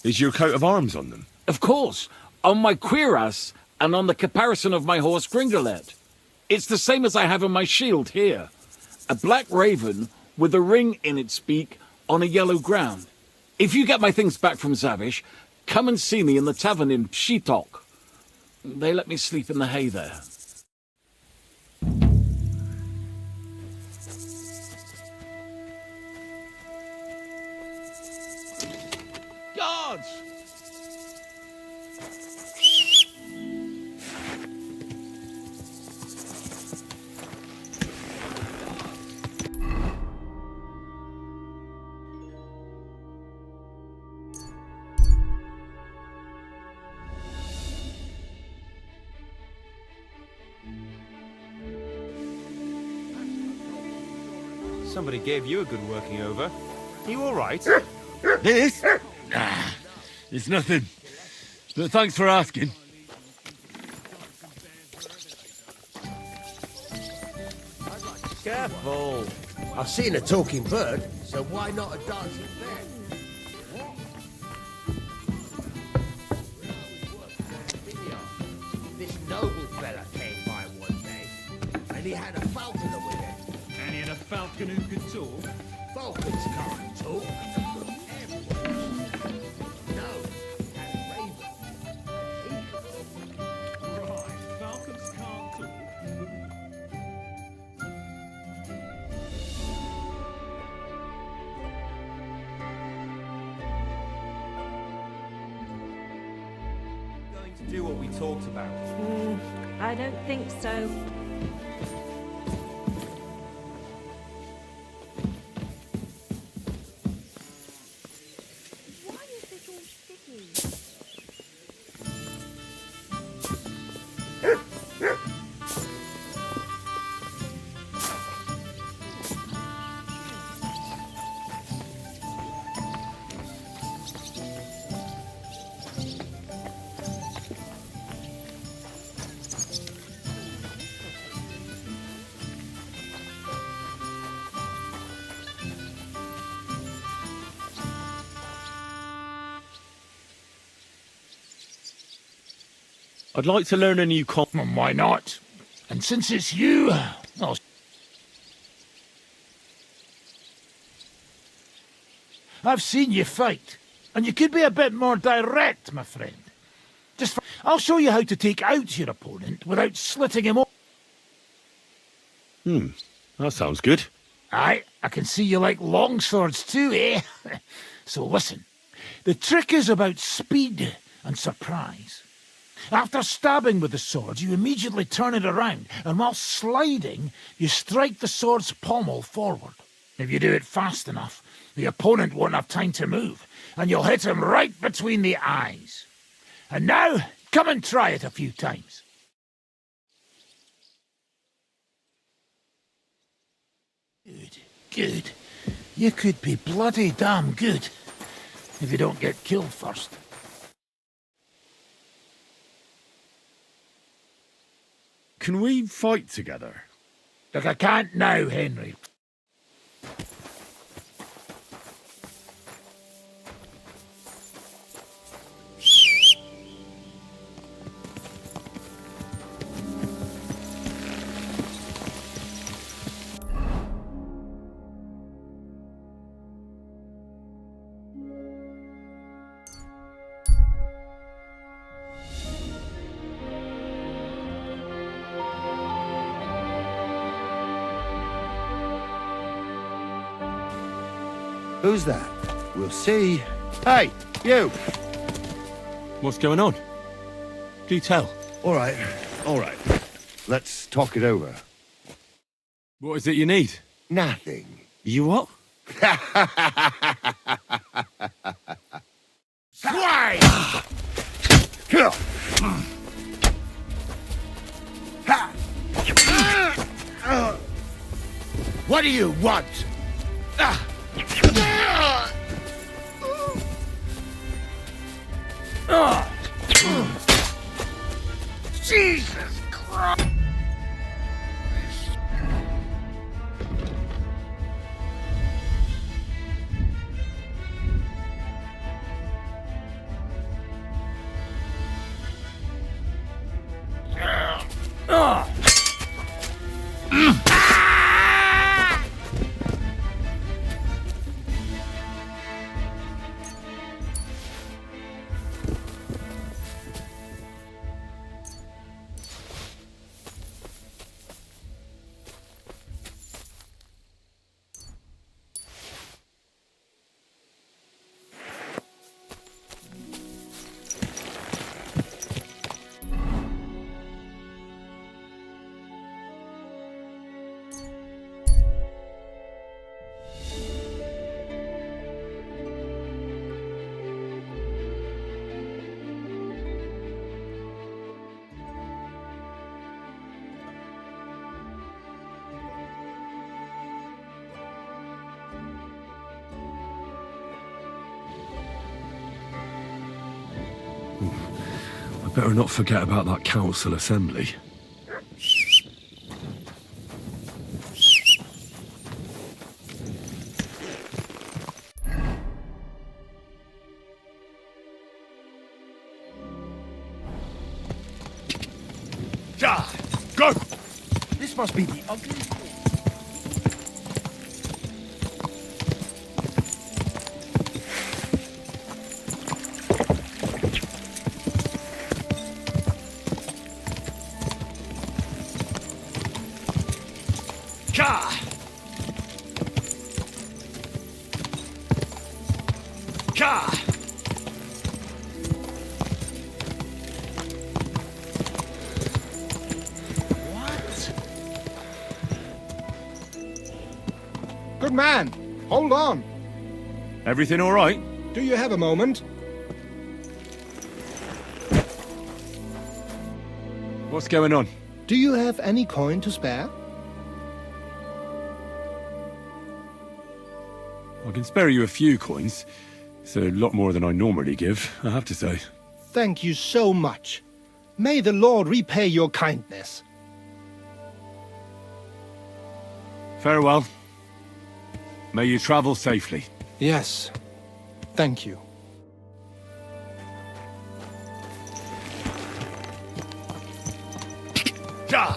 B: Is your coat of arms on them?
R: Of course, on my cuirass and on the caparison of my horse Gringolet. It's the same as I have on my shield here. A black raven with a ring in its beak on a yellow ground. If you get my things back from Zavish, come and see me in the tavern in Pshitok. They let me sleep in the hay there.
W: dodge!
P: Somebody gave you a good working over. Are you all right?
B: This? Nah, it's nothing. But thanks for asking.
S: Careful. I've seen a talking bird, so why not a dancing bear? This noble fella came by one day, and he had a falconer with him.
I: And he had a falcon who could talk.
S: Falcons can't talk. No, and ravens.
I: Right, falcons can't talk.
P: Going to do what we talked about.
T: I don't think so.
O: Why is this all sticky?
B: I'd like to learn a new
U: Why not? And since it's you, I've seen you fight, and you could be a bit more direct, my friend. I'll show you how to take out your opponent without slitting him open.
B: That sounds good.
U: Aye, I can see you like long swords too, eh? So listen, the trick is about speed and surprise. After stabbing with the sword, you immediately turn it around, and while sliding, you strike the sword's pommel forward. If you do it fast enough, the opponent won't have time to move, and you'll hit him right between the eyes. And now, come and try it a few times. Good. You could be bloody damn good, if you don't get killed first.
B: Can we fight together?
U: Look, I can't now, Henry.
S: Who's that? We'll see. Hey, you!
B: What's going on? Do tell.
S: All right. Let's talk it over.
B: What is it you need?
S: Nothing.
B: You what?
S: Fly! What do you want? Jesus Christ!
B: I better not forget about that council assembly.
G: Go! This must be the ugly...
E: Good man, hold on.
B: Everything all right?
E: Do you have a moment?
B: What's going on?
E: Do you have any coin to spare?
B: I can spare you a few coins. It's a lot more than I normally give, I have to say.
E: Thank you so much. May the Lord repay your kindness.
B: Farewell. May you travel safely.
E: Yes, thank you.
B: Go!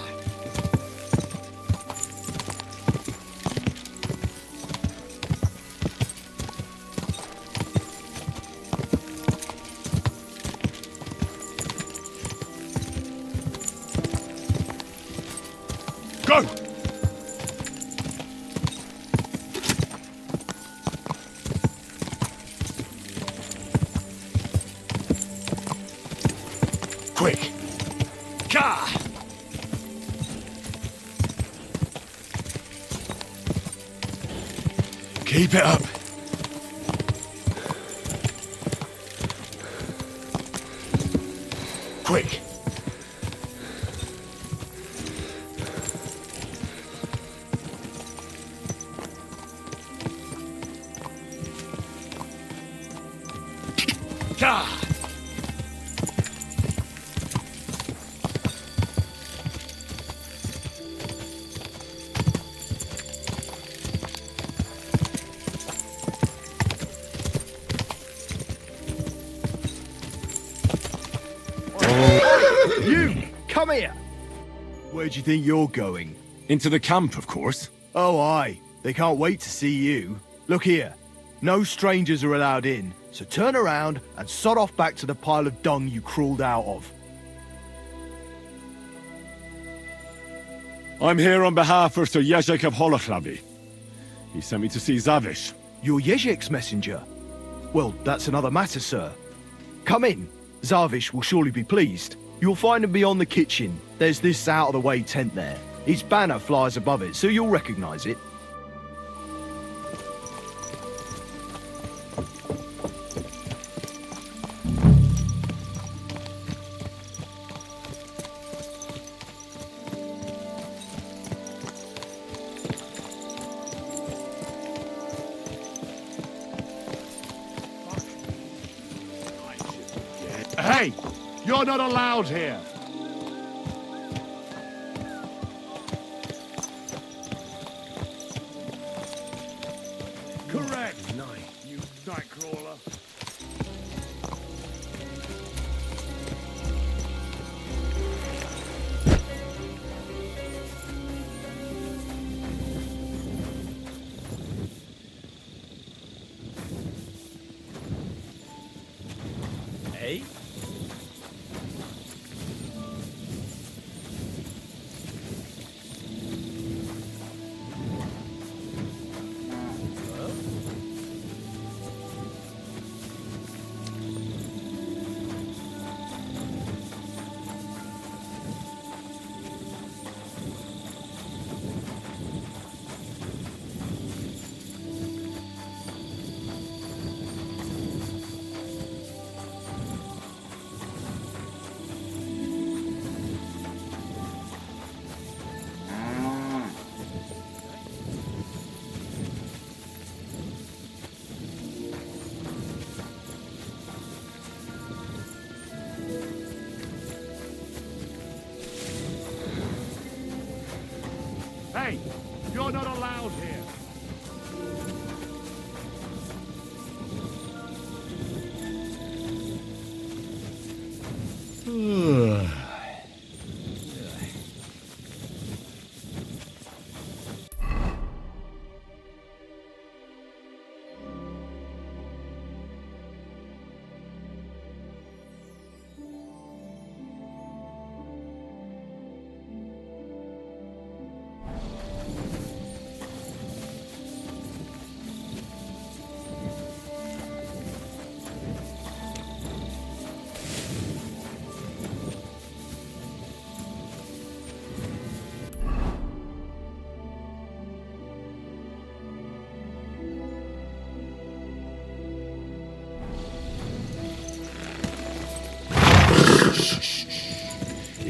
G: Quick!
B: Ka!
G: Keep it up. Quick!
B: Ka!
C: You! Come here! Where do you think you're going?
B: Into the camp, of course.
C: Oh, aye. They can't wait to see you. Look here. No strangers are allowed in, so turn around and sod off back to the pile of dung you crawled out of.
B: I'm here on behalf of Sir Jezek of Holochlabi. He sent me to see Zavish.
C: You're Jezek's messenger? Well, that's another matter, sir. Come in. Zavish will surely be pleased. You'll find him beyond the kitchen. There's this out-of-the-way tent there. His banner flies above it, so you'll recognize it.
M: Hey! You're not allowed here! Correct! You nightcrawler!
G: Hey?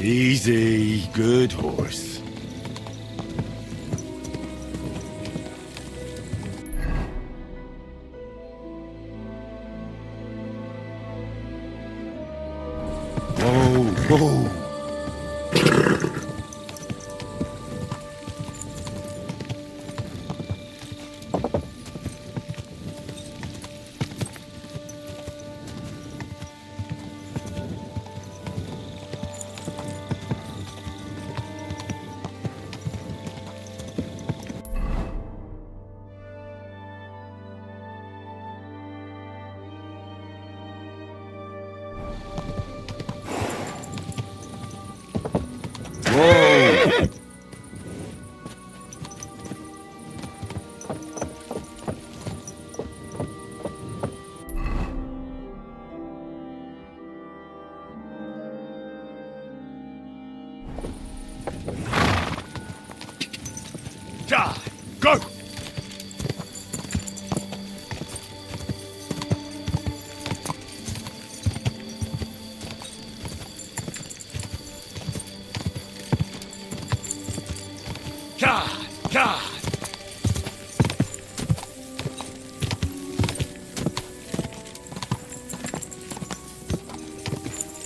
B: Easy, good horse. Whoa, whoa. Whoa!
M: Ja, go! God, God!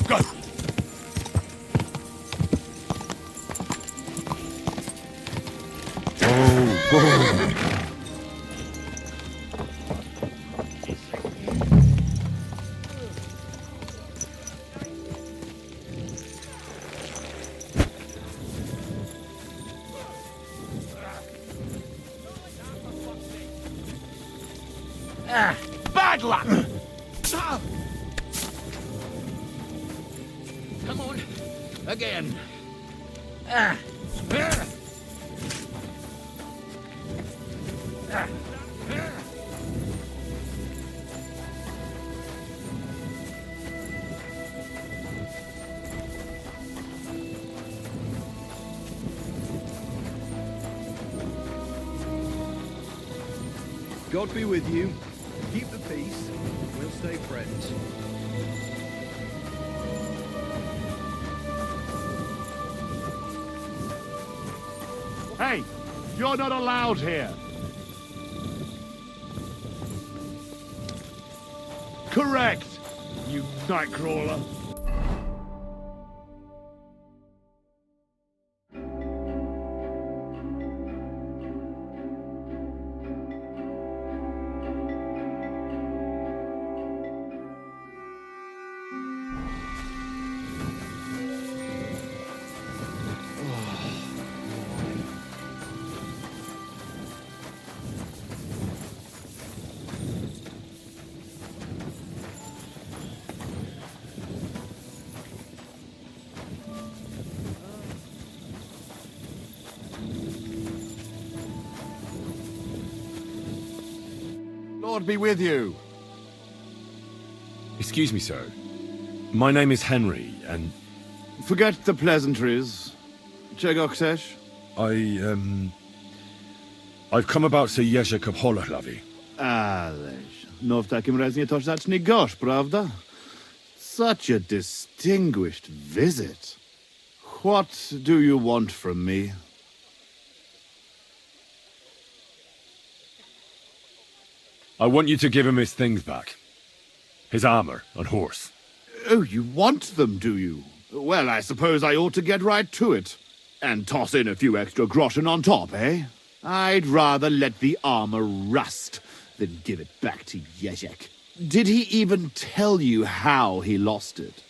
M: Go!
U: Bad luck!
S: Come on. Again.
W: God be with you. Keep the peace. We'll stay friends.
M: Hey, you're not allowed here. Correct, you nightcrawler. Lord be with you.
B: Excuse me, sir. My name is Henry, and...
C: Forget the pleasantries. Czego chcesz?
B: I've come about Sir Jerzy Kopolahlavi.
C: Ależ, no w takim razie to zacznij gorzz, prawda? Such a distinguished visit. What do you want from me?
B: I want you to give him his things back. His armor and horse.
C: Oh, you want them, do you? Well, I suppose I ought to get right to it. And toss in a few extra groschen on top, eh? I'd rather let the armor rust than give it back to Jezek. Did he even tell you how he lost it?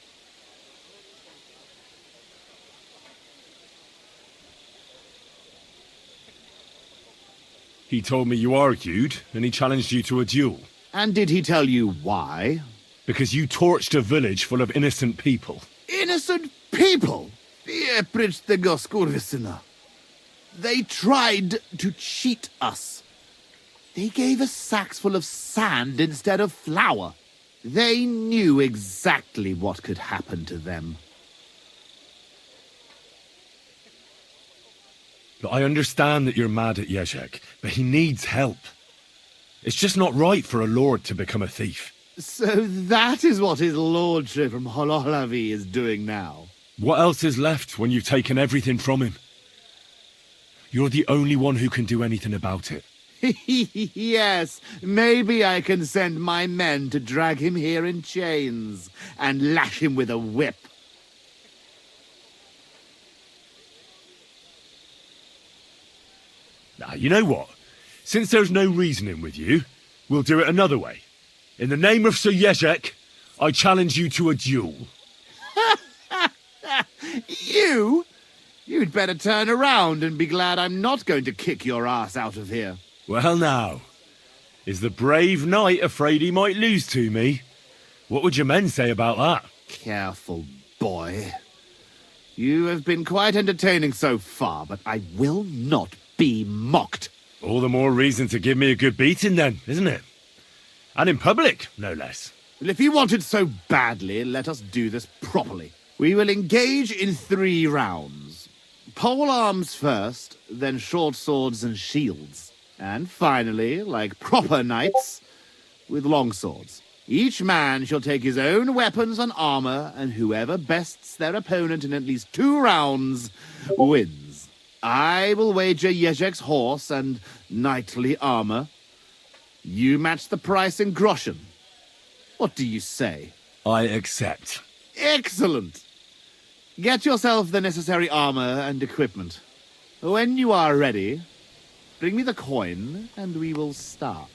B: He told me you argued, and he challenged you to a duel.
C: And did he tell you why?
B: Because you torched a village full of innocent people.
C: Innocent people? Precz tego skurwysyna. They tried to cheat us. They gave us sacks full of sand instead of flour. They knew exactly what could happen to them.
B: Look, I understand that you're mad at Jezek, but he needs help. It's just not right for a lord to become a thief.
C: So that is what his lordship from Holohlavi is doing now.
B: What else is left when you've taken everything from him? You're the only one who can do anything about it.
C: Yes, maybe I can send my men to drag him here in chains and lash him with a whip.
B: Now, you know what? Since there's no reasoning with you, we'll do it another way. In the name of Sir Jezek, I challenge you to a duel.
C: You? You'd better turn around and be glad I'm not going to kick your ass out of here.
B: Well now, is the brave knight afraid he might lose to me? What would your men say about that?
C: Careful, boy. You have been quite entertaining so far, but I will not be mocked.
B: All the more reason to give me a good beating then, isn't it? And in public, no less.
C: Well, if you want it so badly, let us do this properly. We will engage in 3 rounds. Pole arms first, then short swords and shields. And finally, like proper knights, with long swords. Each man shall take his own weapons and armor, and whoever bests their opponent in at least 2 rounds wins. I will wager Jezek's horse and knightly armor. You match the price in groschen. What do you say?
B: I accept.
C: Excellent! Get yourself the necessary armor and equipment. When you are ready, bring me the coin, and we will start.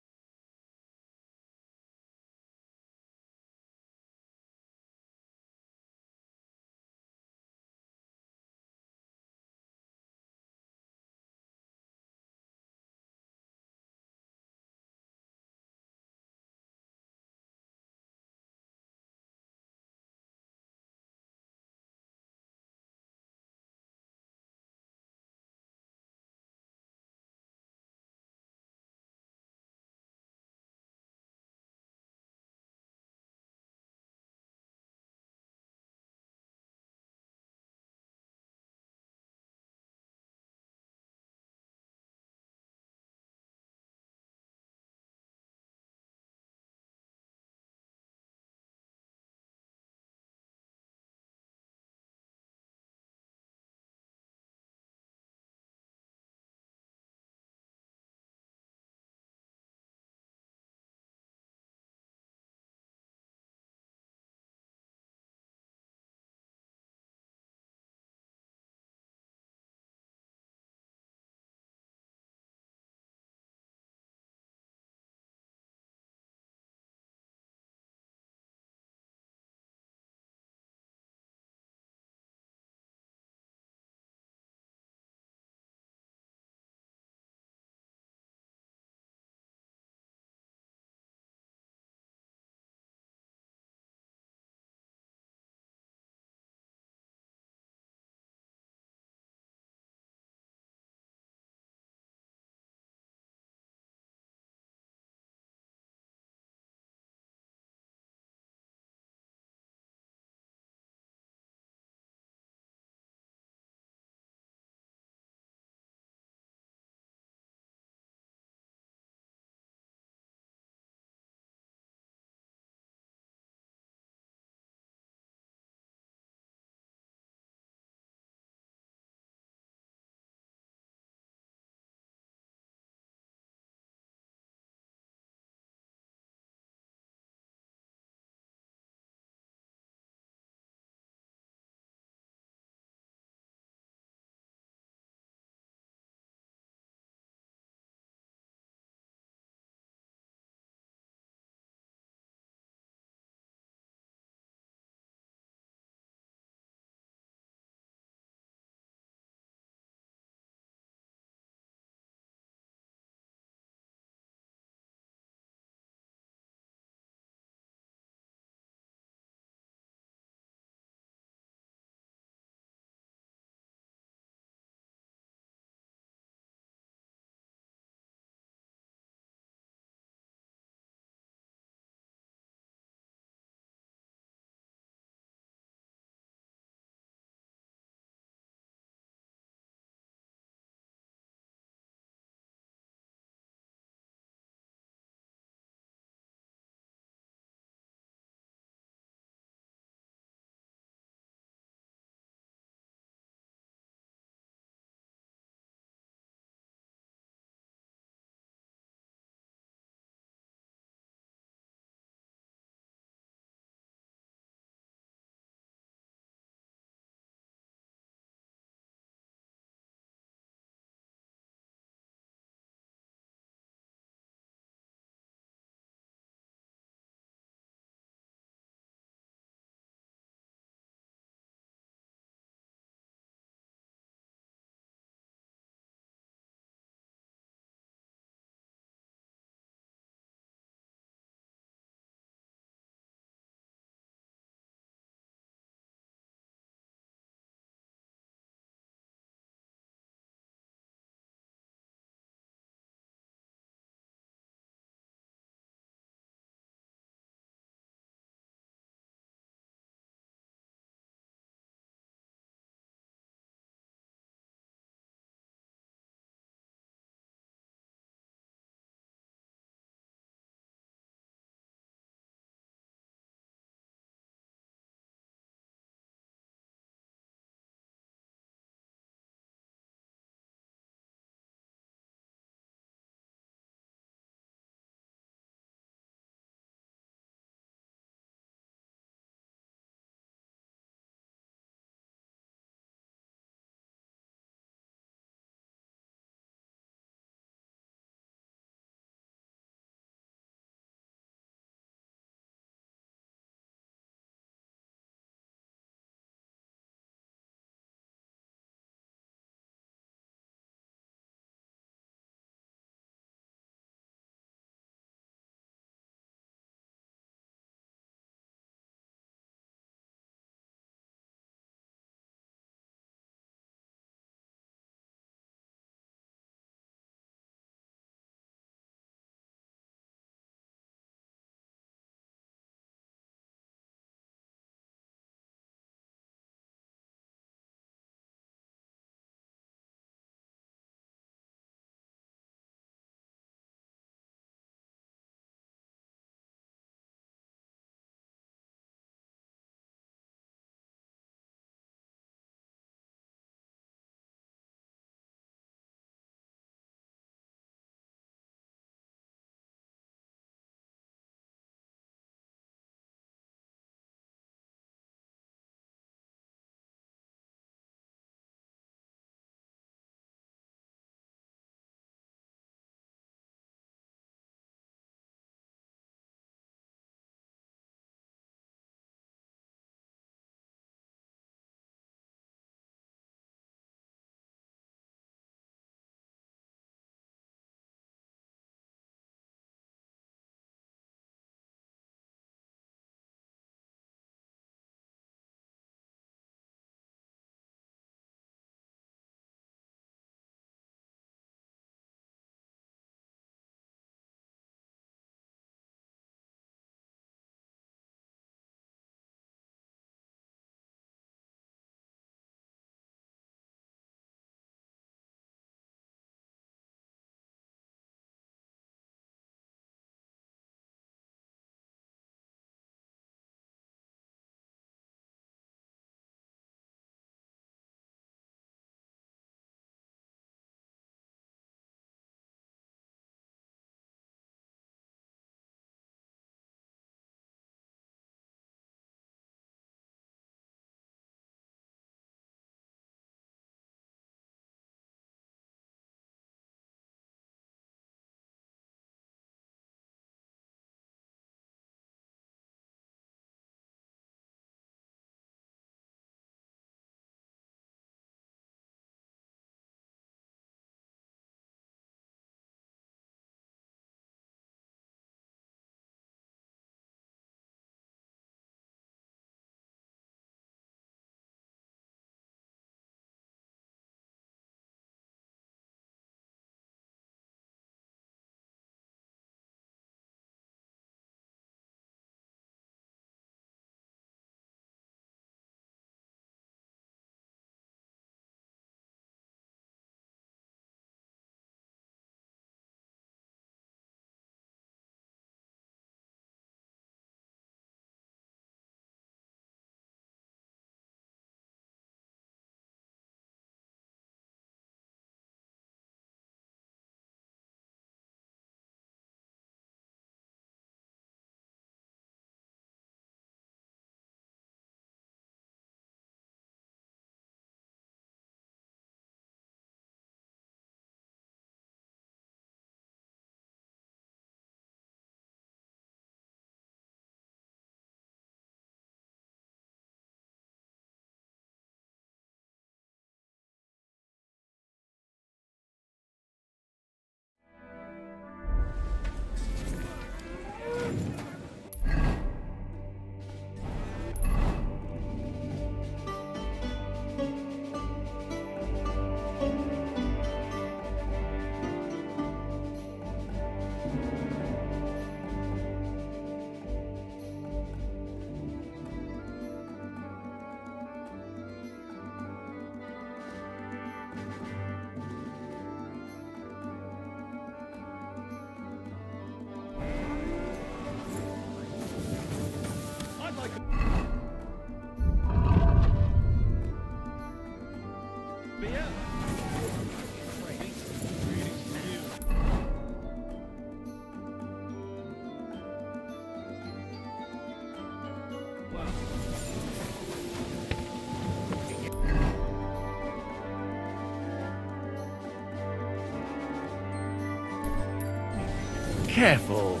A: Careful.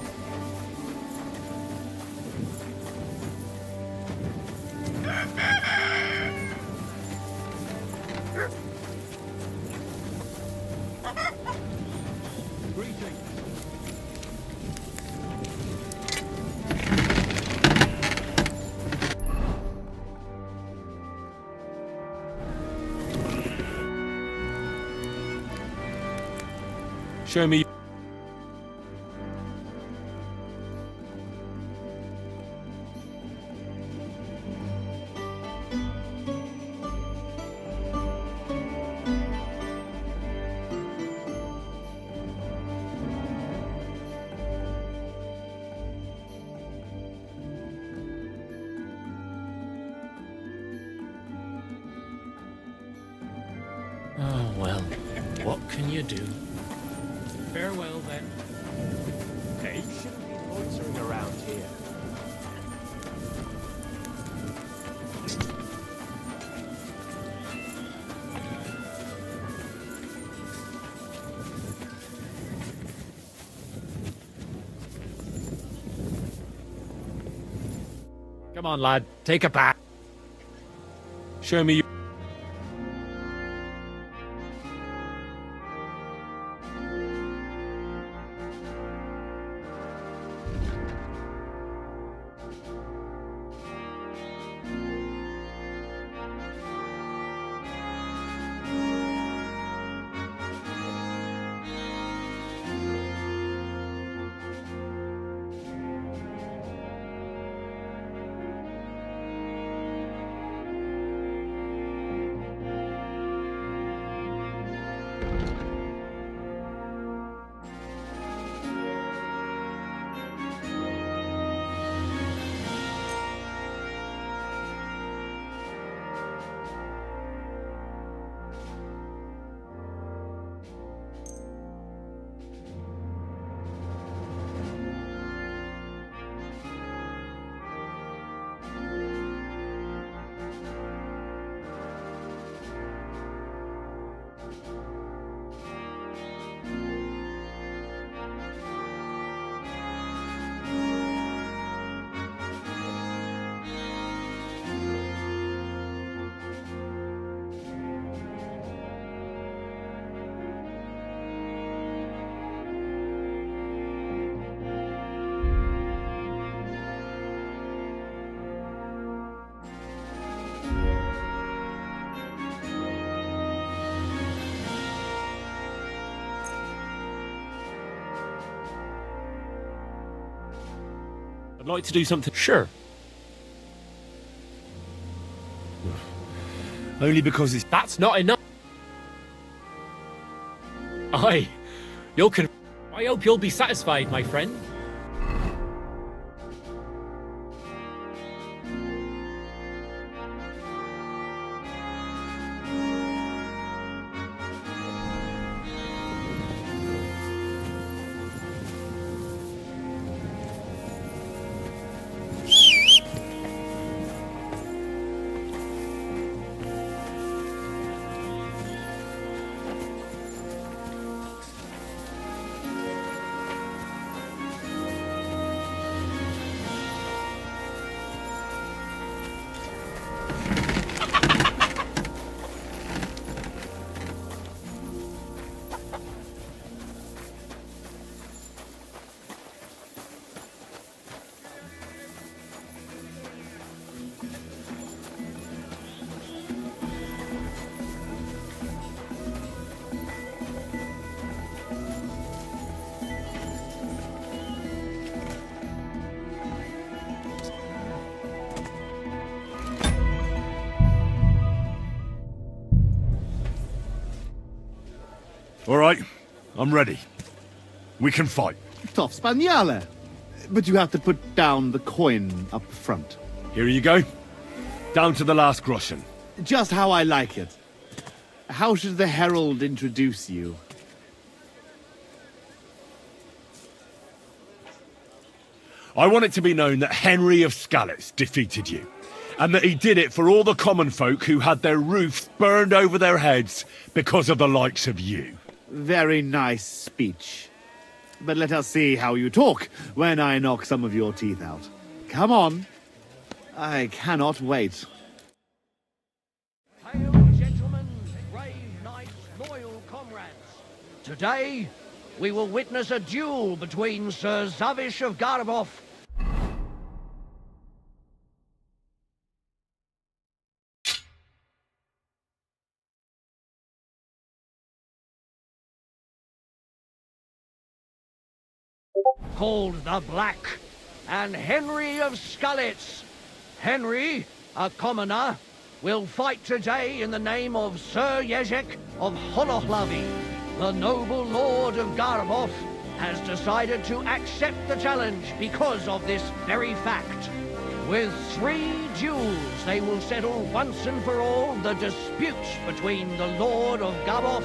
P: Show me.
K: Oh, well, what can you do? Farewell, then.
F: Hey, you shouldn't be loitering around here.
K: Come on, lad, take a bath.
P: Show me.
F: I'd like to do something.
K: Sure.
B: Only because it's...
K: That's not enough. Aye. I hope you'll be satisfied, my friend.
B: All right, I'm ready. We can fight.
C: Tough Spaniale. But you have to put down the coin up front.
B: Here you go. Down to the last groschen.
C: Just how I like it. How should the herald introduce you?
B: I want it to be known that Henry of Skalitz defeated you, and that he did it for all the common folk who had their roofs burned over their heads because of the likes of you.
C: Very nice speech. But let us see how you talk when I knock some of your teeth out. Come on. I cannot wait.
S: Hail, gentlemen, brave knights, loyal comrades. Today, we will witness a duel between Sir Zavish of Garbov called the Black, and Henry of Skullets. Henry, a commoner, will fight today in the name of Sir Jezek of Holohlavi. The noble lord of Garbov has decided to accept the challenge because of this very fact. With 3 duels, they will settle once and for all the dispute between the Lord of Garbov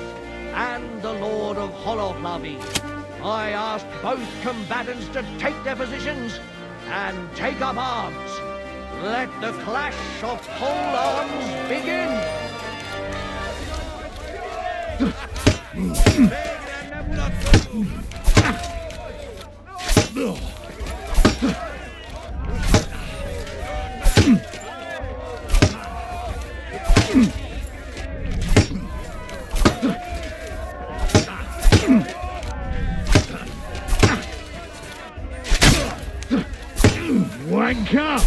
S: and the Lord of Holohlavi. I ask both combatants to take their positions and take up arms. Let the clash of pole arms begin!
M: Wanker!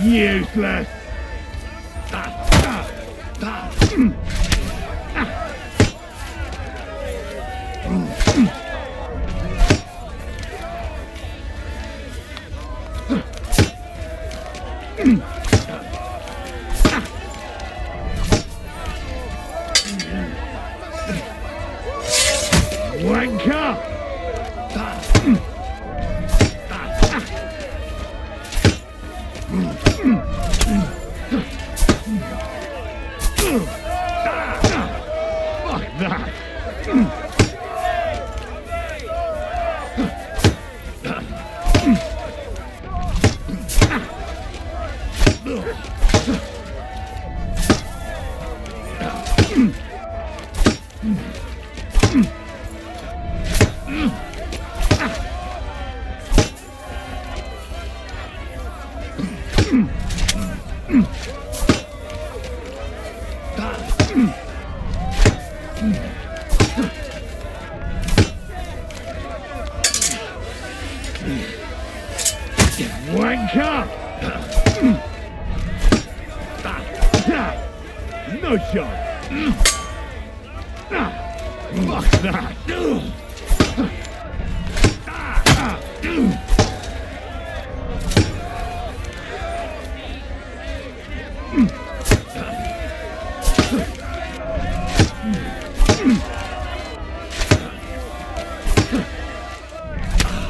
M: Useless! Wanker! Fuck that! Wanker! No shot! Fuck that!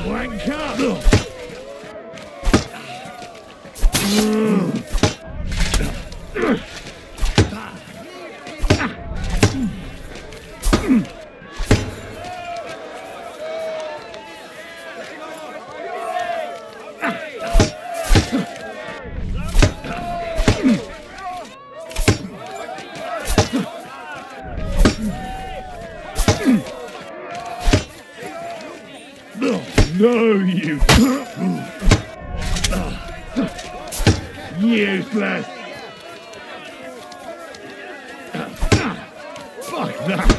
M: Wanker! No, you useless. Fuck that.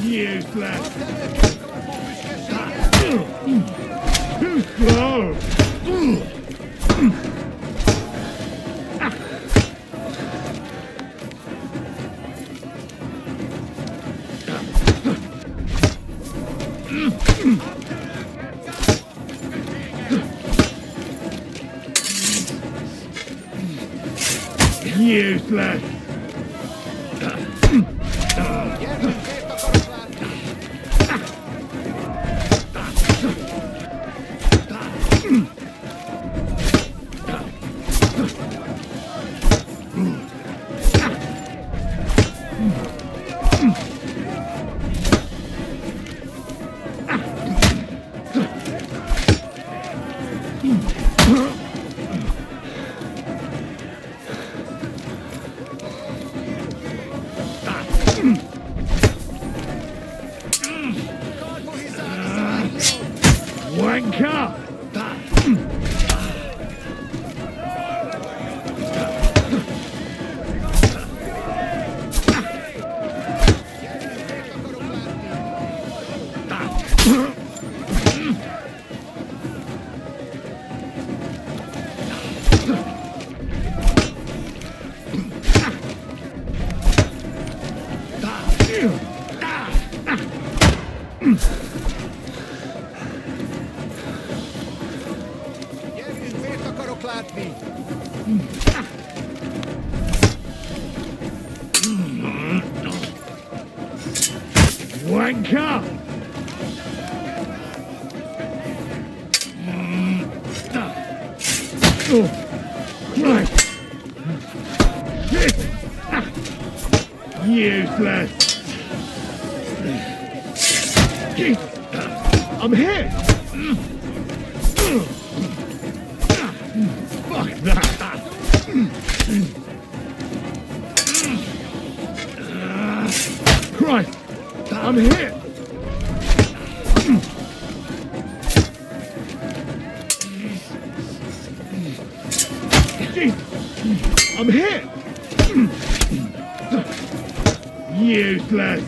M: Useless. Too slow. Useless. Wanker! Wanker! Oh, right. Useless. I'm hit. Fuck that. Christ, I'm hit. I'm hit. Useless.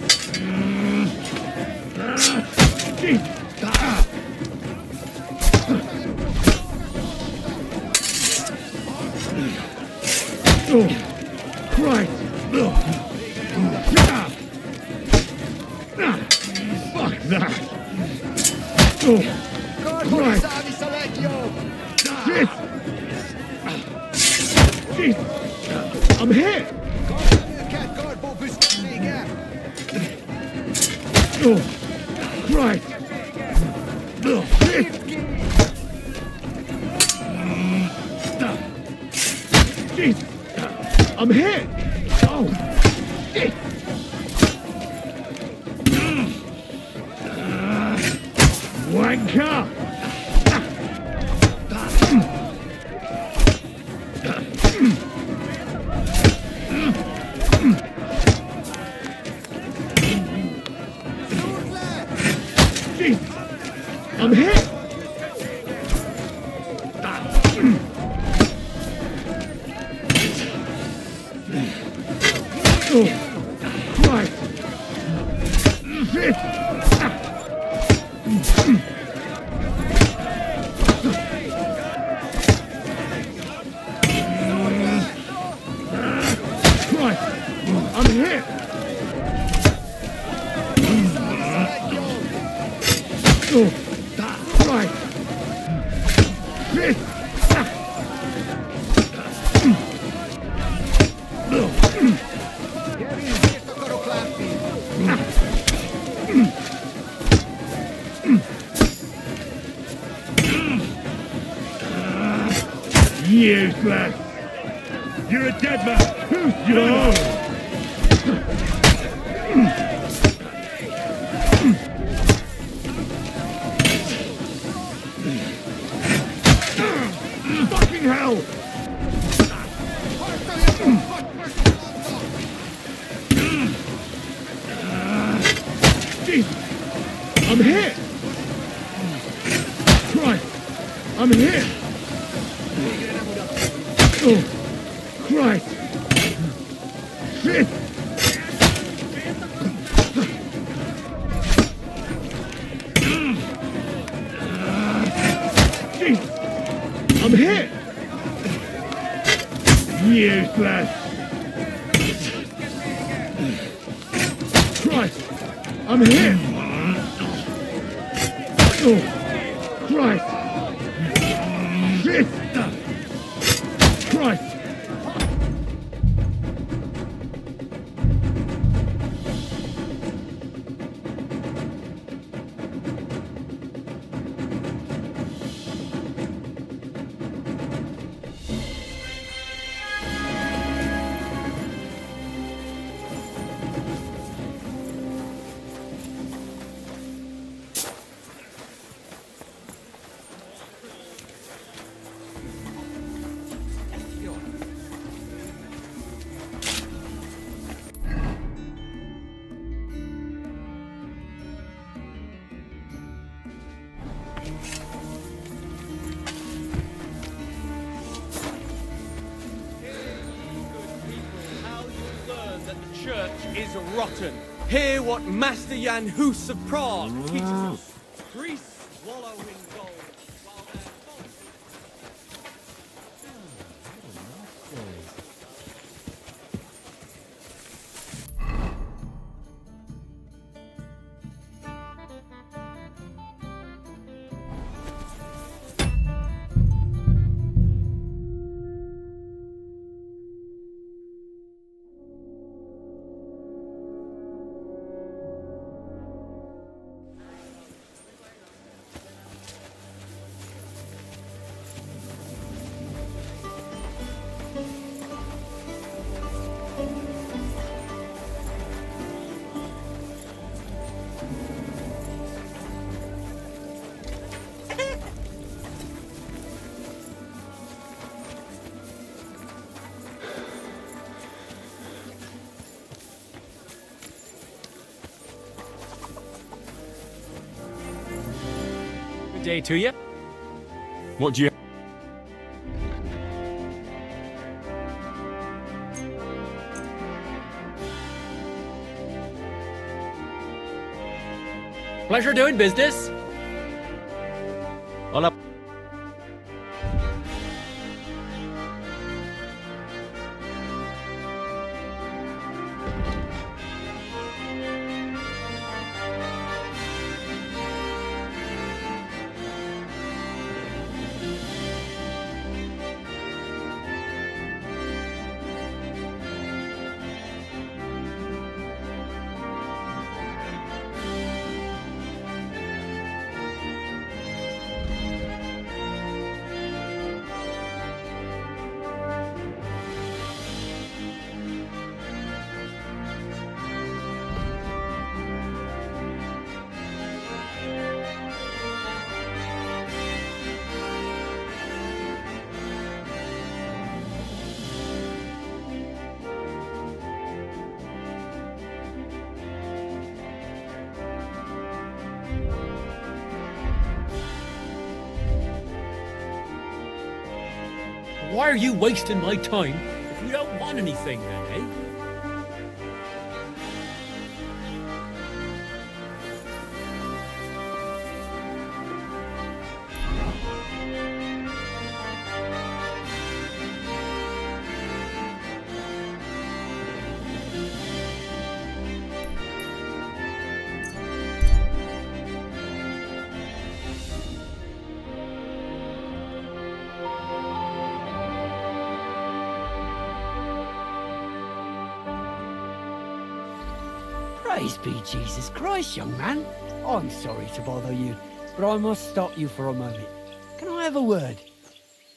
M: Oh, Christ. Fuck that. Oh, Christ. Shit. Shit. I'm hit. Oh, Christ. Shit. Shit. I'm hit. Oh, shit. Wanker. I'm hit! Oh, Christ! Shit! Christ! I'm hit! Oh, Christ! Shit! Useless! You're a dead man! Who's yours? Fucking hell! Jesus! I'm hit! Christ! I'm here! Oh, Christ! Shit! I'm hit! Useless! Christ! I'm hit! Oh, Christ! Shit! Christ!
J: Church is rotten. Hear what Master Jan Hus of Prague teaches us. Priests wallow in gold.
P: Good day to you. What do you...
J: Pleasure doing business.
P: Hola.
K: Why are you wasting my time if you don't want anything then, eh?
D: Praise be Jesus Christ, young man. I'm sorry to bother you, but I must stop you for a moment. Can I have a word?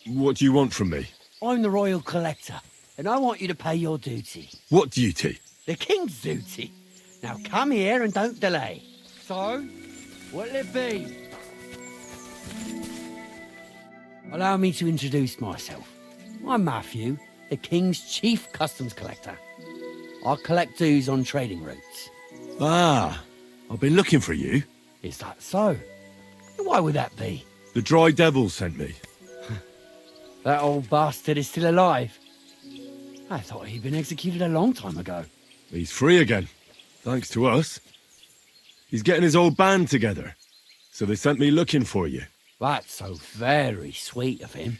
B: What do you want from me?
D: I'm the Royal Collector, and I want you to pay your duty.
B: What duty?
D: The King's duty. Now come here and don't delay. So, what'll it be? Allow me to introduce myself. I'm Matthew, the King's Chief Customs Collector. I collect dues on trading routes.
B: Ah, I've been looking for you.
D: Is that so? Why would that be?
B: The Dry Devil sent me.
D: That old bastard is still alive. I thought he'd been executed a long time ago.
B: He's free again, thanks to us. He's getting his old band together, so they sent me looking for you.
D: That's so very sweet of him.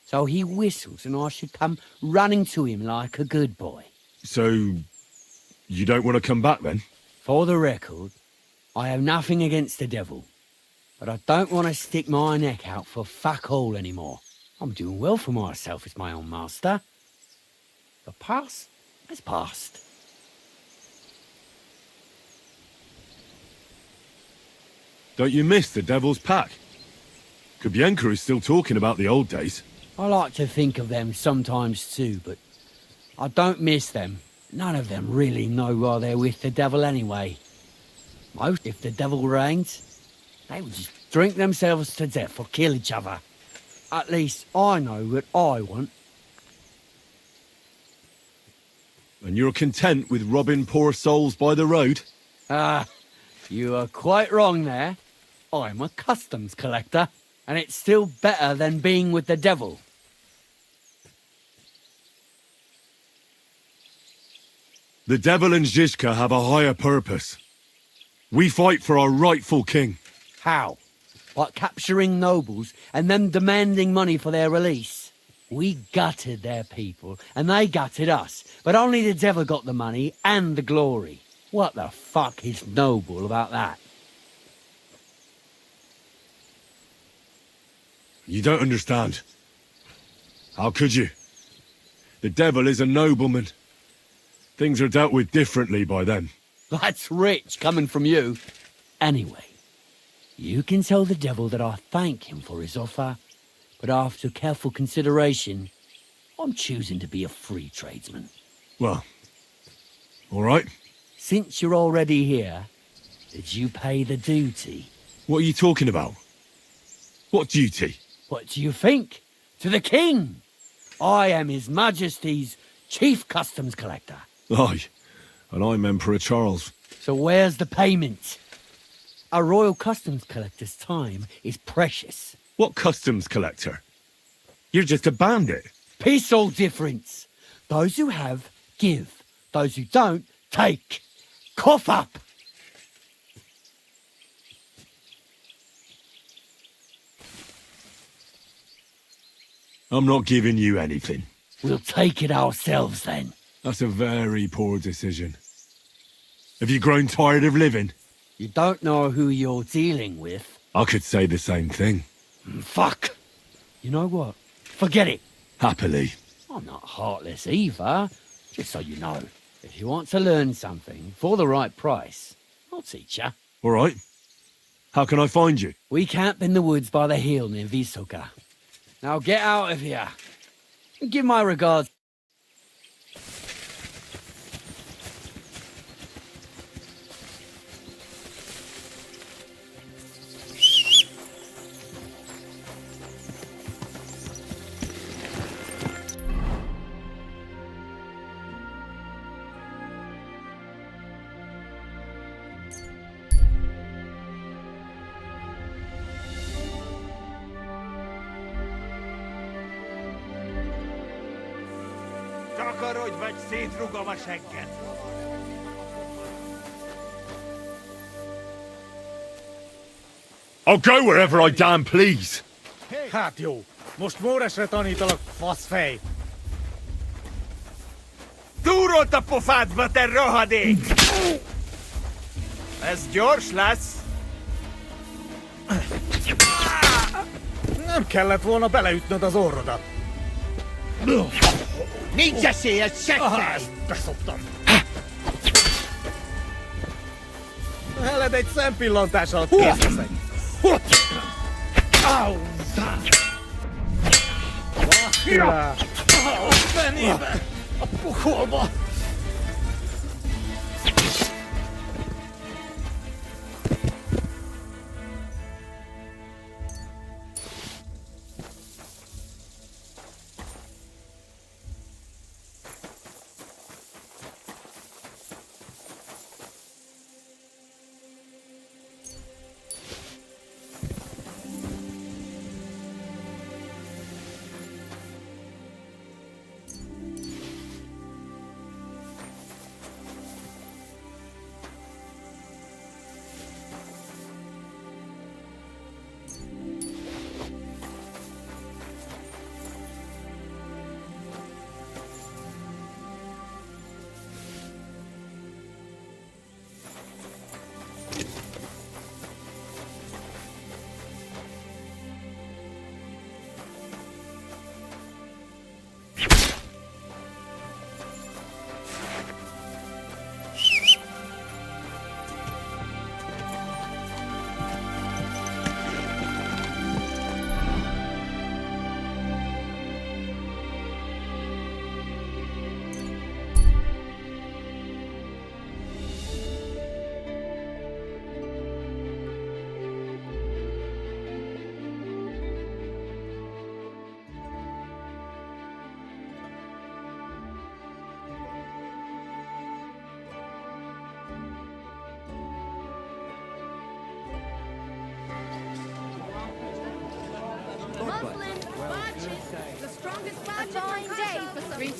D: So he whistles and I should come running to him like a good boy.
B: So, you don't want to come back then?
D: For the record, I have nothing against the devil, but I don't want to stick my neck out for fuck all anymore. I'm doing well for myself as my own master. The past has passed.
B: Don't you miss the Devil's Pack? Kubienka is still talking about the old days.
D: I like to think of them sometimes too, but I don't miss them. None of them really know why they're with the devil anyway. Most, if the devil reigns, they would just drink themselves to death or kill each other. At least I know what I want.
B: And you're content with robbing poor souls by the road?
D: Ah, you are quite wrong there. I'm a customs collector, and it's still better than being with the devil.
B: The devil and Zizka have a higher purpose. We fight for our rightful king.
D: How? By capturing nobles and then demanding money for their release. We gutted their people, and they gutted us, but only the devil got the money and the glory. What the fuck is noble about that?
B: You don't understand. How could you? The devil is a nobleman. Things are dealt with differently by them.
D: That's rich coming from you. Anyway, you can tell the devil that I thank him for his offer, but after careful consideration, I'm choosing to be a free tradesman.
B: Well, all right.
D: Since you're already here, did you pay the duty?
B: What are you talking about? What duty?
D: What do you think? To the king! I am His Majesty's Chief Customs Collector.
B: Aye, and I'm Emperor Charles.
D: So where's the payment? A royal customs collector's time is precious.
B: What customs collector? You're just a bandit.
D: Peace all difference. Those who have, give. Those who don't, take. Cough up!
B: I'm not giving you anything.
D: We'll take it ourselves then.
B: That's a very poor decision. Have you grown tired of living?
D: You don't know who you're dealing with.
B: I could say the same thing.
D: Fuck! You know what? Forget it.
B: Happily.
D: I'm not heartless either. Just so you know. If you want to learn something for the right price, I'll teach you.
B: All right. How can I find you?
D: We camp in the woods by the hill near Visoka. Now get out of here. And give my regards.
S: Takarodj, vagy szétrugom a segged!
B: I'll go wherever I damn please.
U: Hát jó, most Móresre tanítalak, faszfej!
S: Túrolt a pofádba, te rohadék! Ez gyors lesz!
U: Nem kellett volna beleütnöd az orrodat.
S: Nincs esélyed, seggfej!
U: Ezt beszoptam. Veled egy szempillantás alatt kész leszek. Au! Basszira! A fenébe! A pokolba!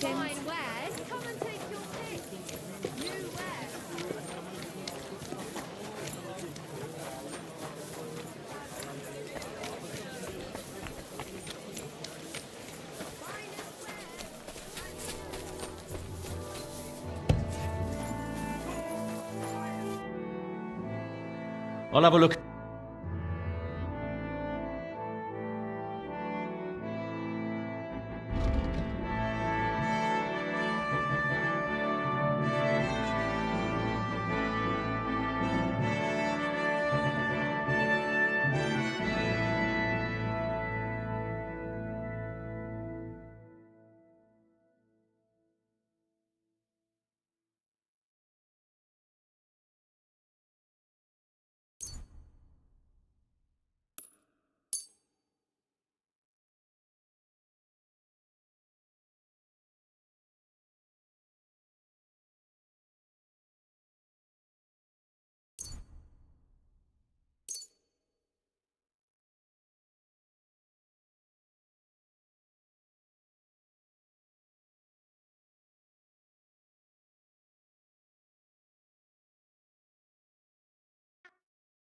O: greetings. Fine wares. Come and take your pick. New wares.
F: I'll have a look.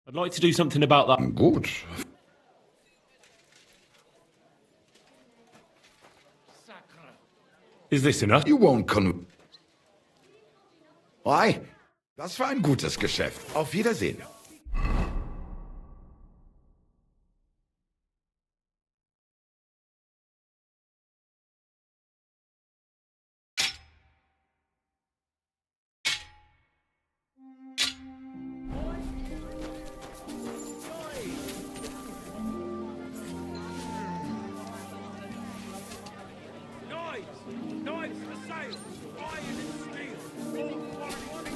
F: I'd like to do something about that.
H: Gut.
B: Is this enough?
H: You won't Why? Das war ein gutes Geschäft. Auf Wiedersehen.
I: Knives for sale! Iron and steel! All quality!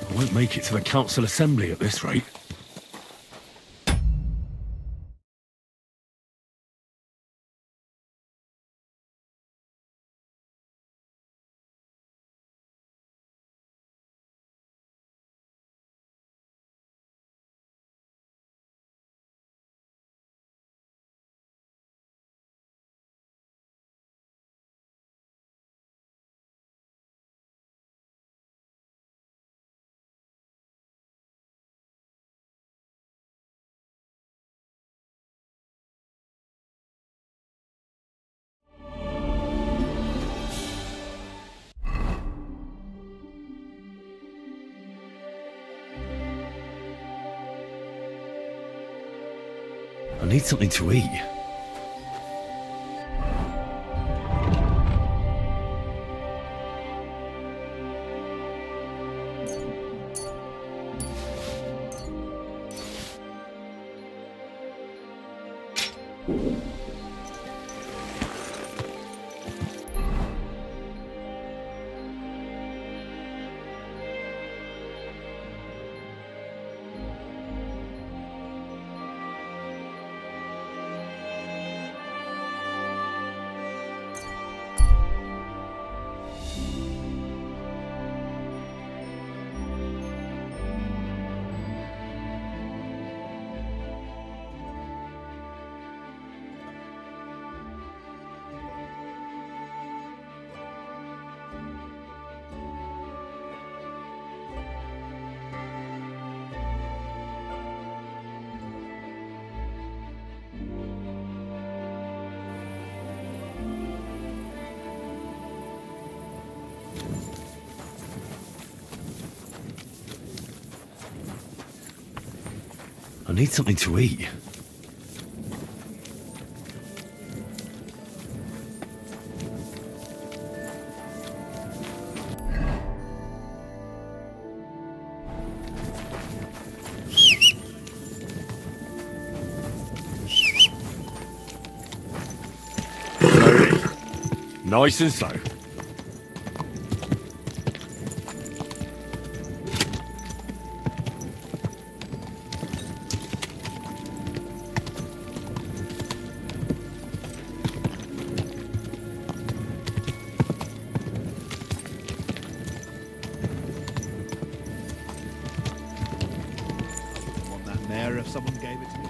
B: I won't make it to the council assembly at this rate. I need something to eat. I need something to eat. Nice and slow.
C: Want that mare if someone gave it to me?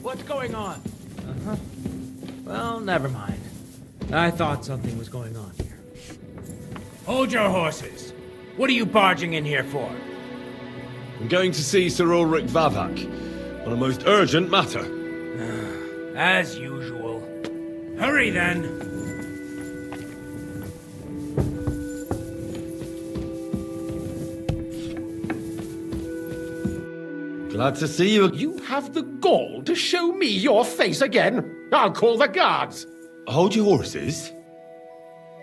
N: What's going on? Uh-huh. Well, never mind. I thought something was going on here. Hold your horses. What are you barging in here for?
B: I'm going to see Sir Ulrich Vavak on a most urgent matter.
N: As usual. Hurry then.
B: Glad to see you.
Q: You have the gall to show me your face again? I'll call the guards.
B: Hold your horses.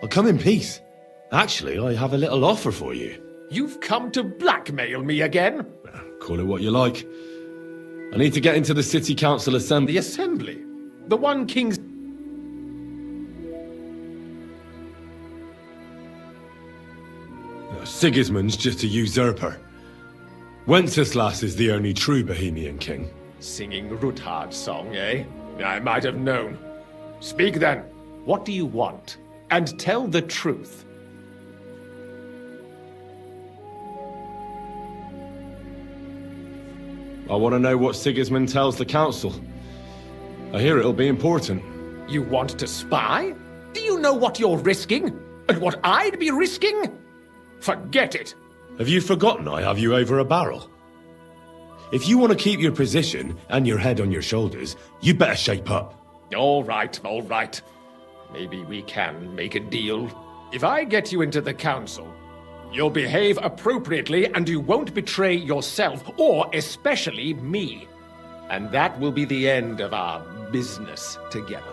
B: I'll come in peace. Actually, I have a little offer for you.
Q: You've come to blackmail me again?
B: Call it what you like. I need to get into the City Council Assembly.
Q: The Assembly? The one King's...
B: Sigismund's just a usurper. Wenceslas is the only true Bohemian king.
Q: Singing Ruthard's song, eh? I might have known. Speak then. What do you want? And tell the truth.
B: I want to know what Sigismund tells the council. I hear it'll be important.
Q: You want to spy? Do you know what you're risking? And what I'd be risking? Forget it.
B: Have you forgotten I have you over a barrel? If you want to keep your position and your head on your shoulders, you better shape up.
Q: All right, all right. Maybe we can make a deal. If I get you into the council, you'll behave appropriately and you won't betray yourself, or especially me. And that will be the end of our business together.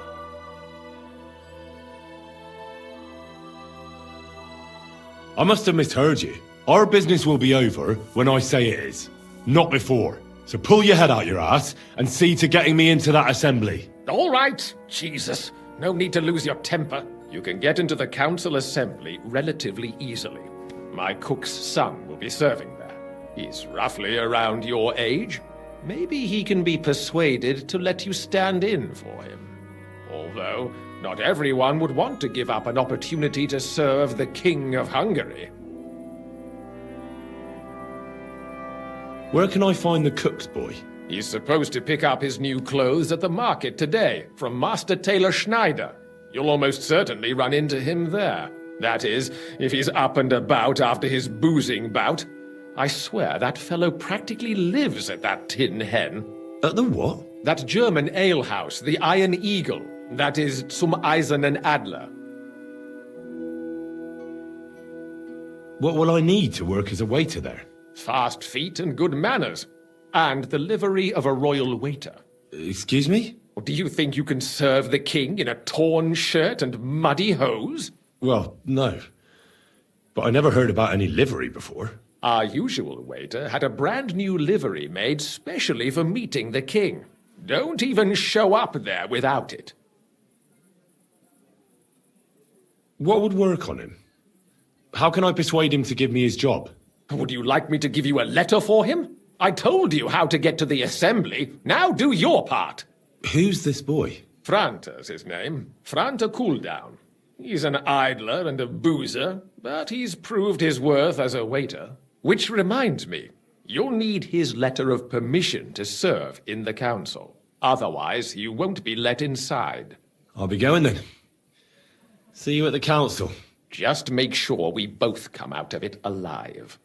B: I must have misheard you. Our business will be over when I say it is, not before. So pull your head out your ass and see to getting me into that assembly.
Q: All right, Jesus. No need to lose your temper. You can get into the council assembly relatively easily. My cook's son will be serving there. He's roughly around your age. Maybe he can be persuaded to let you stand in for him. Although, not everyone would want to give up an opportunity to serve the King of Hungary.
B: Where can I find the cook's boy?
Q: He's supposed to pick up his new clothes at the market today, from Master Tailor Schneider. You'll almost certainly run into him there. That is, if he's up and about after his boozing bout. I swear that fellow practically lives at that Tin Hen.
B: At the what?
Q: That German alehouse, the Iron Eagle. That is Zum Eisernen Adler.
B: What will I need to work as a waiter there?
Q: Fast feet and good manners. And the livery of a royal waiter.
B: Excuse me?
Q: Do you think you can serve the king in a torn shirt and muddy hose?
B: Well, no. But I never heard about any livery before.
Q: Our usual waiter had a brand new livery made specially for meeting the king. Don't even show up there without it.
B: What would work on him? How can I persuade him to give me his job?
Q: Would you like me to give you a letter for him? I told you how to get to the assembly. Now do your part.
B: Who's this boy?
Q: Franta's his name. Franta Cooldown. He's an idler and a boozer, but he's proved his worth as a waiter. Which reminds me, you'll need his letter of permission to serve in the council. Otherwise, you won't be let inside.
B: I'll be going then. See you at the council.
Q: Just make sure we both come out of it alive.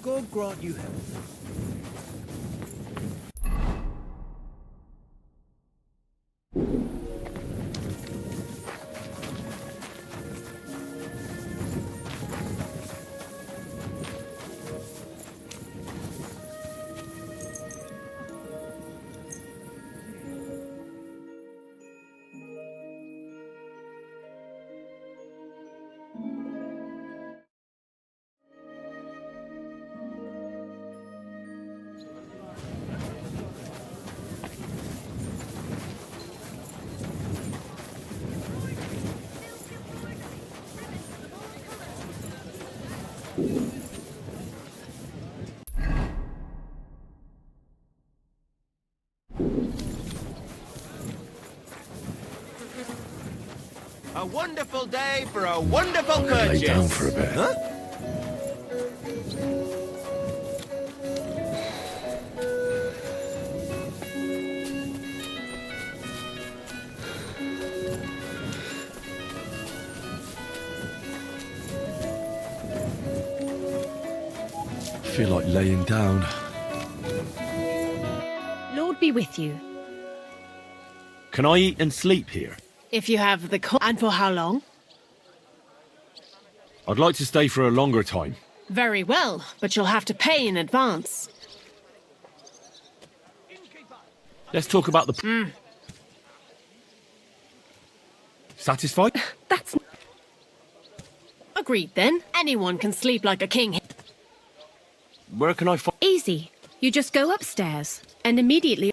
G: God grant you health.
P: A wonderful day for a wonderful purchase.
A: Lay down for a bit.
P: Huh?
B: I feel like laying down.
L: Lord be with you.
B: Can I eat and sleep here?
L: If you have the and for how long?
B: I'd like to stay for a longer time.
L: Very well, but you'll have to pay in advance.
B: Let's talk about the... Satisfied?
L: That's... Agreed then. Anyone can sleep like a king.
B: Where can I find...
L: Easy. You just go upstairs and immediately...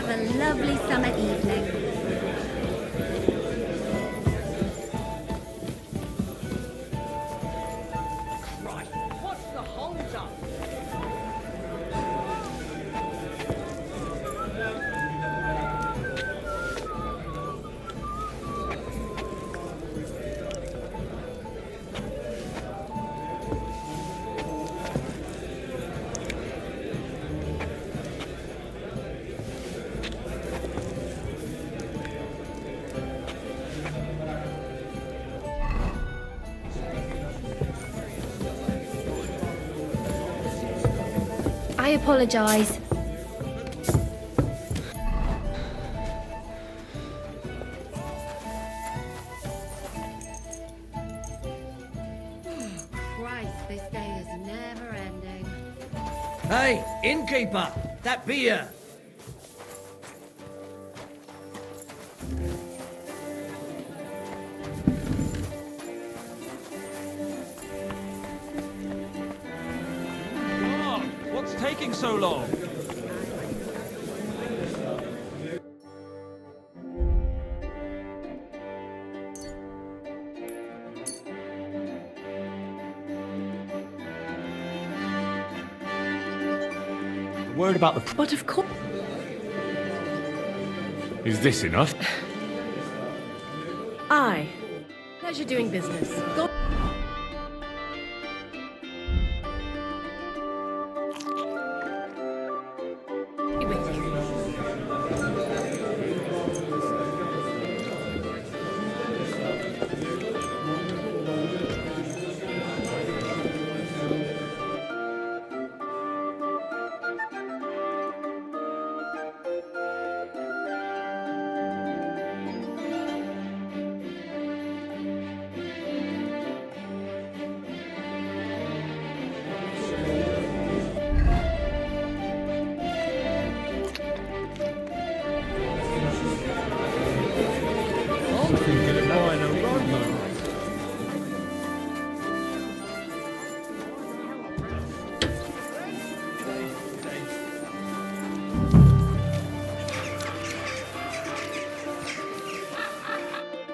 O: have a lovely summer evening.
S: What's the hold-up?
O: I apologize. Christ, this day is never ending.
S: Hey, innkeeper, that beer.
J: God, what's taking so long?
F: Word about the...
L: But of course...
B: Is this enough?
L: Aye. Pleasure doing business. Go... Be with you.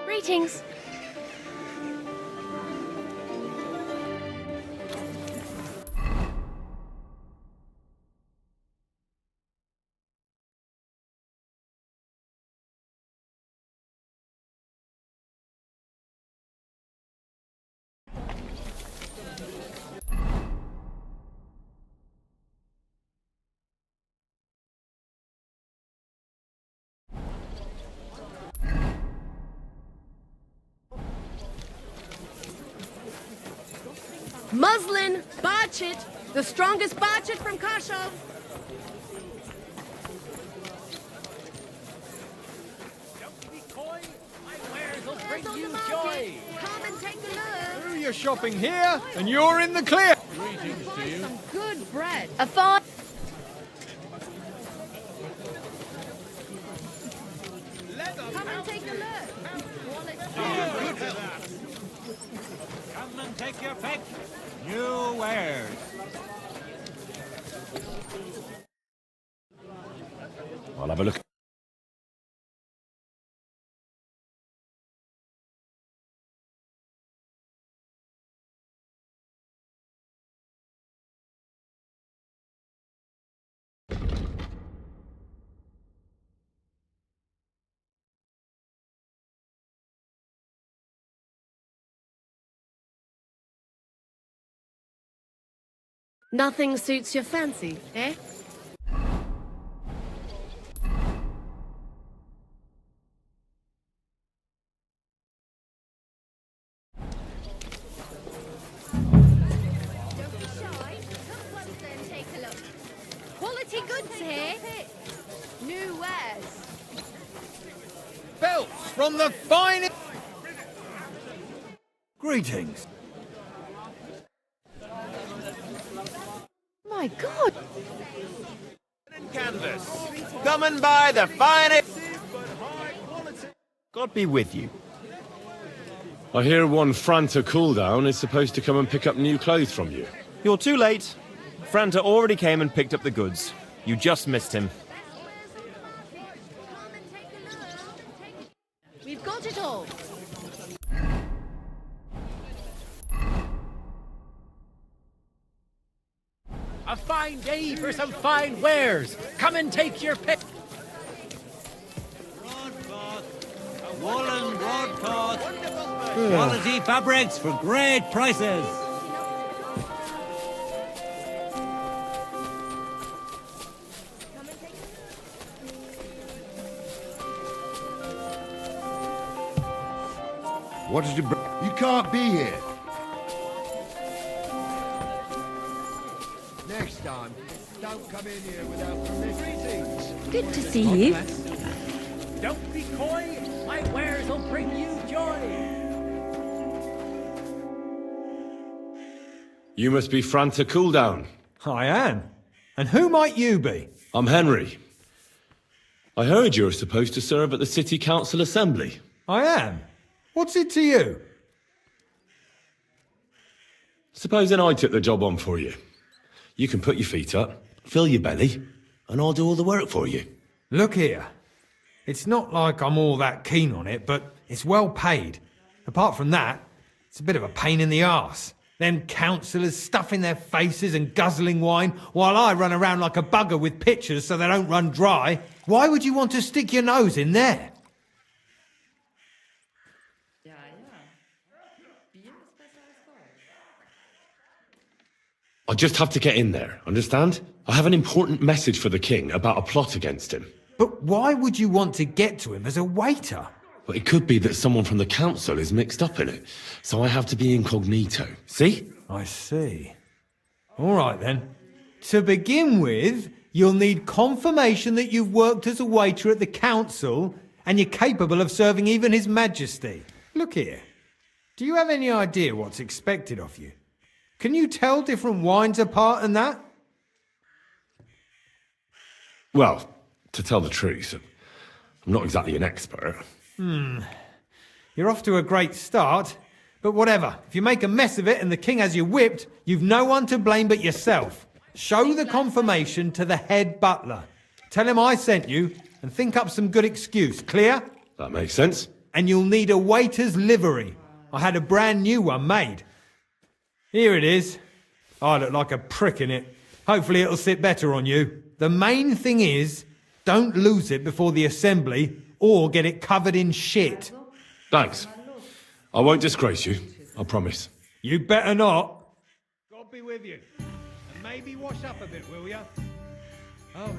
L: Greetings. Muslin, Barchit, the strongest Barchit from Kashov.
J: Bring you joy.
O: Come and take a look.
J: You're shopping here, and you're in the clear.
O: Greetings to you. Some good bread. A fine... Come and take a look.
J: Come and take your pick. New wares.
B: I'll have a look.
L: Nothing suits your fancy, eh?
O: Take a look. Quality goods here. New wares.
J: Belts from the finest. Greetings.
O: My God.
P: Canvas. Come and buy the finest. God be with you.
B: I hear one Franta cooldown is supposed to come and pick up new clothes from you.
P: You're too late. Franta already came and picked up the goods. You just missed him.
R: A fine day for some fine wares. Come and take your pick.
T: Woolen broadcloth. Quality fabrics for great prices.
H: What did you bring? You can't be here. Next time, don't come in here without permission.
L: Good to see you.
R: Don't be coy. My wares will bring you joy.
B: You must be Franta Cooldown.
J: I am. And who might you be?
B: I'm Henry. I heard you're supposed to serve at the City Council Assembly.
J: I am. What's it to you?
B: Supposing I took the job on for you. You can put your feet up, fill your belly, and I'll do all the work for you.
J: Look here. It's not like I'm all that keen on it, but it's well paid. Apart from that, it's a bit of a pain in the arse. Them councillors stuffing their faces and guzzling wine, while I run around like a bugger with pitchers so they don't run dry. Why would you want to stick your nose in there?
B: I just have to get in there, understand? I have an important message for the king about a plot against him.
J: But why would you want to get to him as a waiter?
B: But it could be that someone from the council is mixed up in it, so I have to be incognito. See?
J: I see. All right then. To begin with, you'll need confirmation that you've worked as a waiter at the council and you're capable of serving even His Majesty. Look here. Do you have any idea what's expected of you? Can you tell different wines apart and that?
B: Well, to tell the truth, I'm not exactly an expert.
J: You're off to a great start, but whatever. If you make a mess of it and the king has you whipped, you've no one to blame but yourself. Show the confirmation to the head butler. Tell him I sent you and think up some good excuse. Clear?
B: That makes sense.
J: And you'll need a waiter's livery. I had a brand new one made. Here it is. I look like a prick in it. Hopefully it'll sit better on you. The main thing is, don't lose it before the assembly or get it covered in shit.
B: Thanks. I won't disgrace you, I promise.
J: You better not. God be with you. And maybe wash up a bit, will ya? Oh,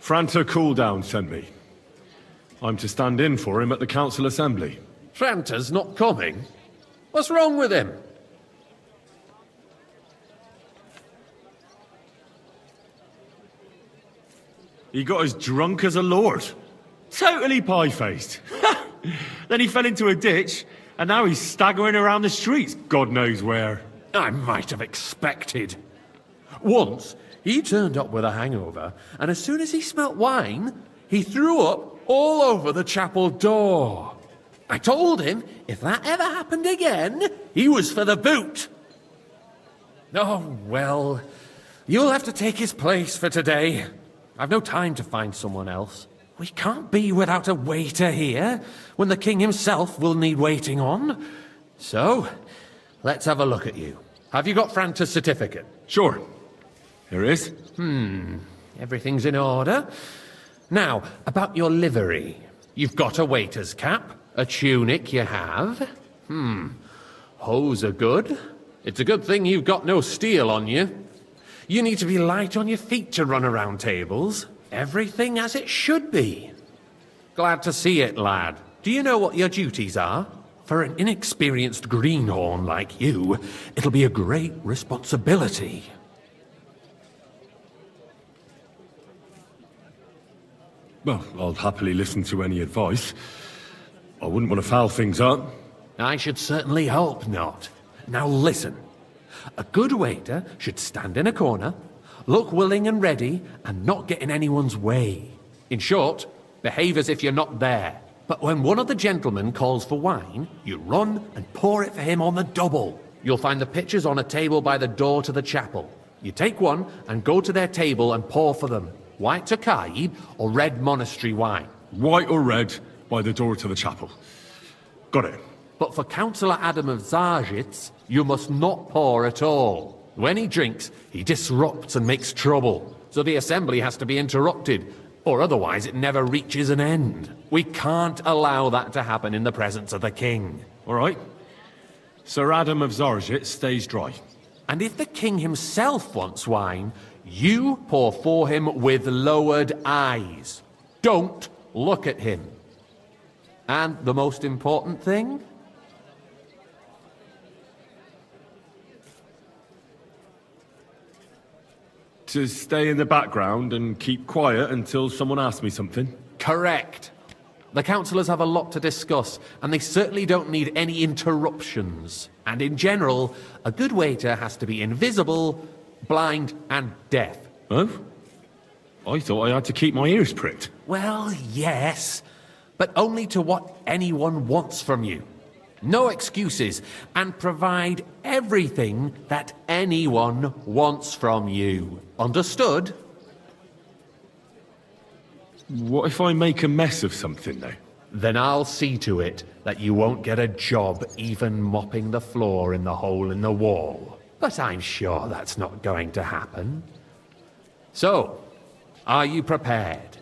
B: Franta Cooldown sent me. I'm to stand in for him at the council assembly.
Q: Franta's not coming? What's wrong with him?
B: He got as drunk as a lord. Totally pie-faced. Then he fell into a ditch, and now he's staggering around the streets, God knows where.
Q: I might have expected. Once, he turned up with a hangover, and as soon as he smelt wine, he threw up all over the chapel door. I told him if that ever happened again, he was for the boot. Oh, well, you'll have to take his place for today. I've no time to find someone else. We can't be without a waiter here, when the king himself will need waiting on. So, let's have a look at you. Have you got Franta's certificate?
B: Sure. Here it is.
Q: Everything's in order. Now, about your livery. You've got a waiter's cap, a tunic you have. Hose are good. It's a good thing you've got no steel on you. You need to be light on your feet to run around tables. Everything as it should be. Glad to see it, lad. Do you know what your duties are? For an inexperienced greenhorn like you, it'll be a great responsibility.
B: Well, I'll happily listen to any advice. I wouldn't want to foul things up.
Q: I should certainly hope not. Now listen. A good waiter should stand in a corner, look willing and ready, and not get in anyone's way. In short, behave as if you're not there. But when one of the gentlemen calls for wine, you run and pour it for him on the double. You'll find the pitchers on a table by the door to the chapel. You take one and go to their table and pour for them. White Tokaib or red monastery wine.
B: White or red by the door to the chapel. Got it.
Q: But for Councillor Adam of Zarzhitz, you must not pour at all. When he drinks, he disrupts and makes trouble. So the assembly has to be interrupted, or otherwise it never reaches an end. We can't allow that to happen in the presence of the king.
B: All right. Sir Adam of Zarzhitz stays dry.
Q: And if the king himself wants wine, you pour for him with lowered eyes. Don't look at him. And the most important thing?
B: To stay in the background and keep quiet until someone asks me something?
Q: Correct. The councillors have a lot to discuss, and they certainly don't need any interruptions. And in general, a good waiter has to be invisible, blind, and deaf.
B: Oh? I thought I had to keep my ears pricked.
Q: Well, yes, but only to what anyone wants from you. No excuses, and provide everything that anyone wants from you. Understood?
B: What if I make a mess of something, though?
Q: Then I'll see to it that you won't get a job even mopping the floor in the hole in the wall. But I'm sure that's not going to happen. So, are you prepared?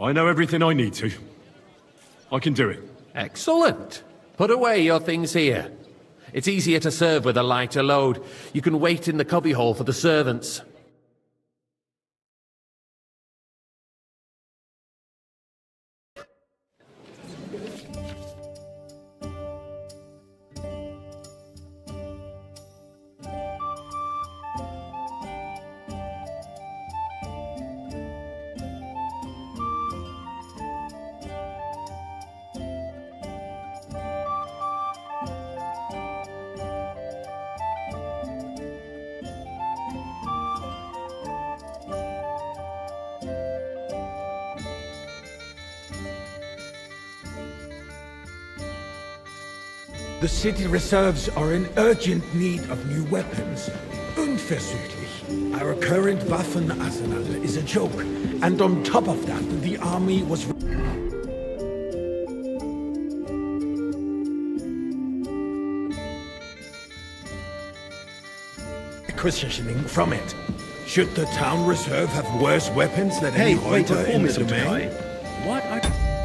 B: I know everything I need to. I can do it.
Q: Excellent. Put away your things here. It's easier to serve with a lighter load. You can wait in the cubbyhole for the servants.
E: The city reserves are in urgent need of new weapons. Unversüglich. Our current Waffenarsenal is a joke. And on top of that, the army was requisitioning from it. Should the town reserve have worse weapons than any
G: wait a
E: hoarder in the
G: moment,
E: domain?
G: What are...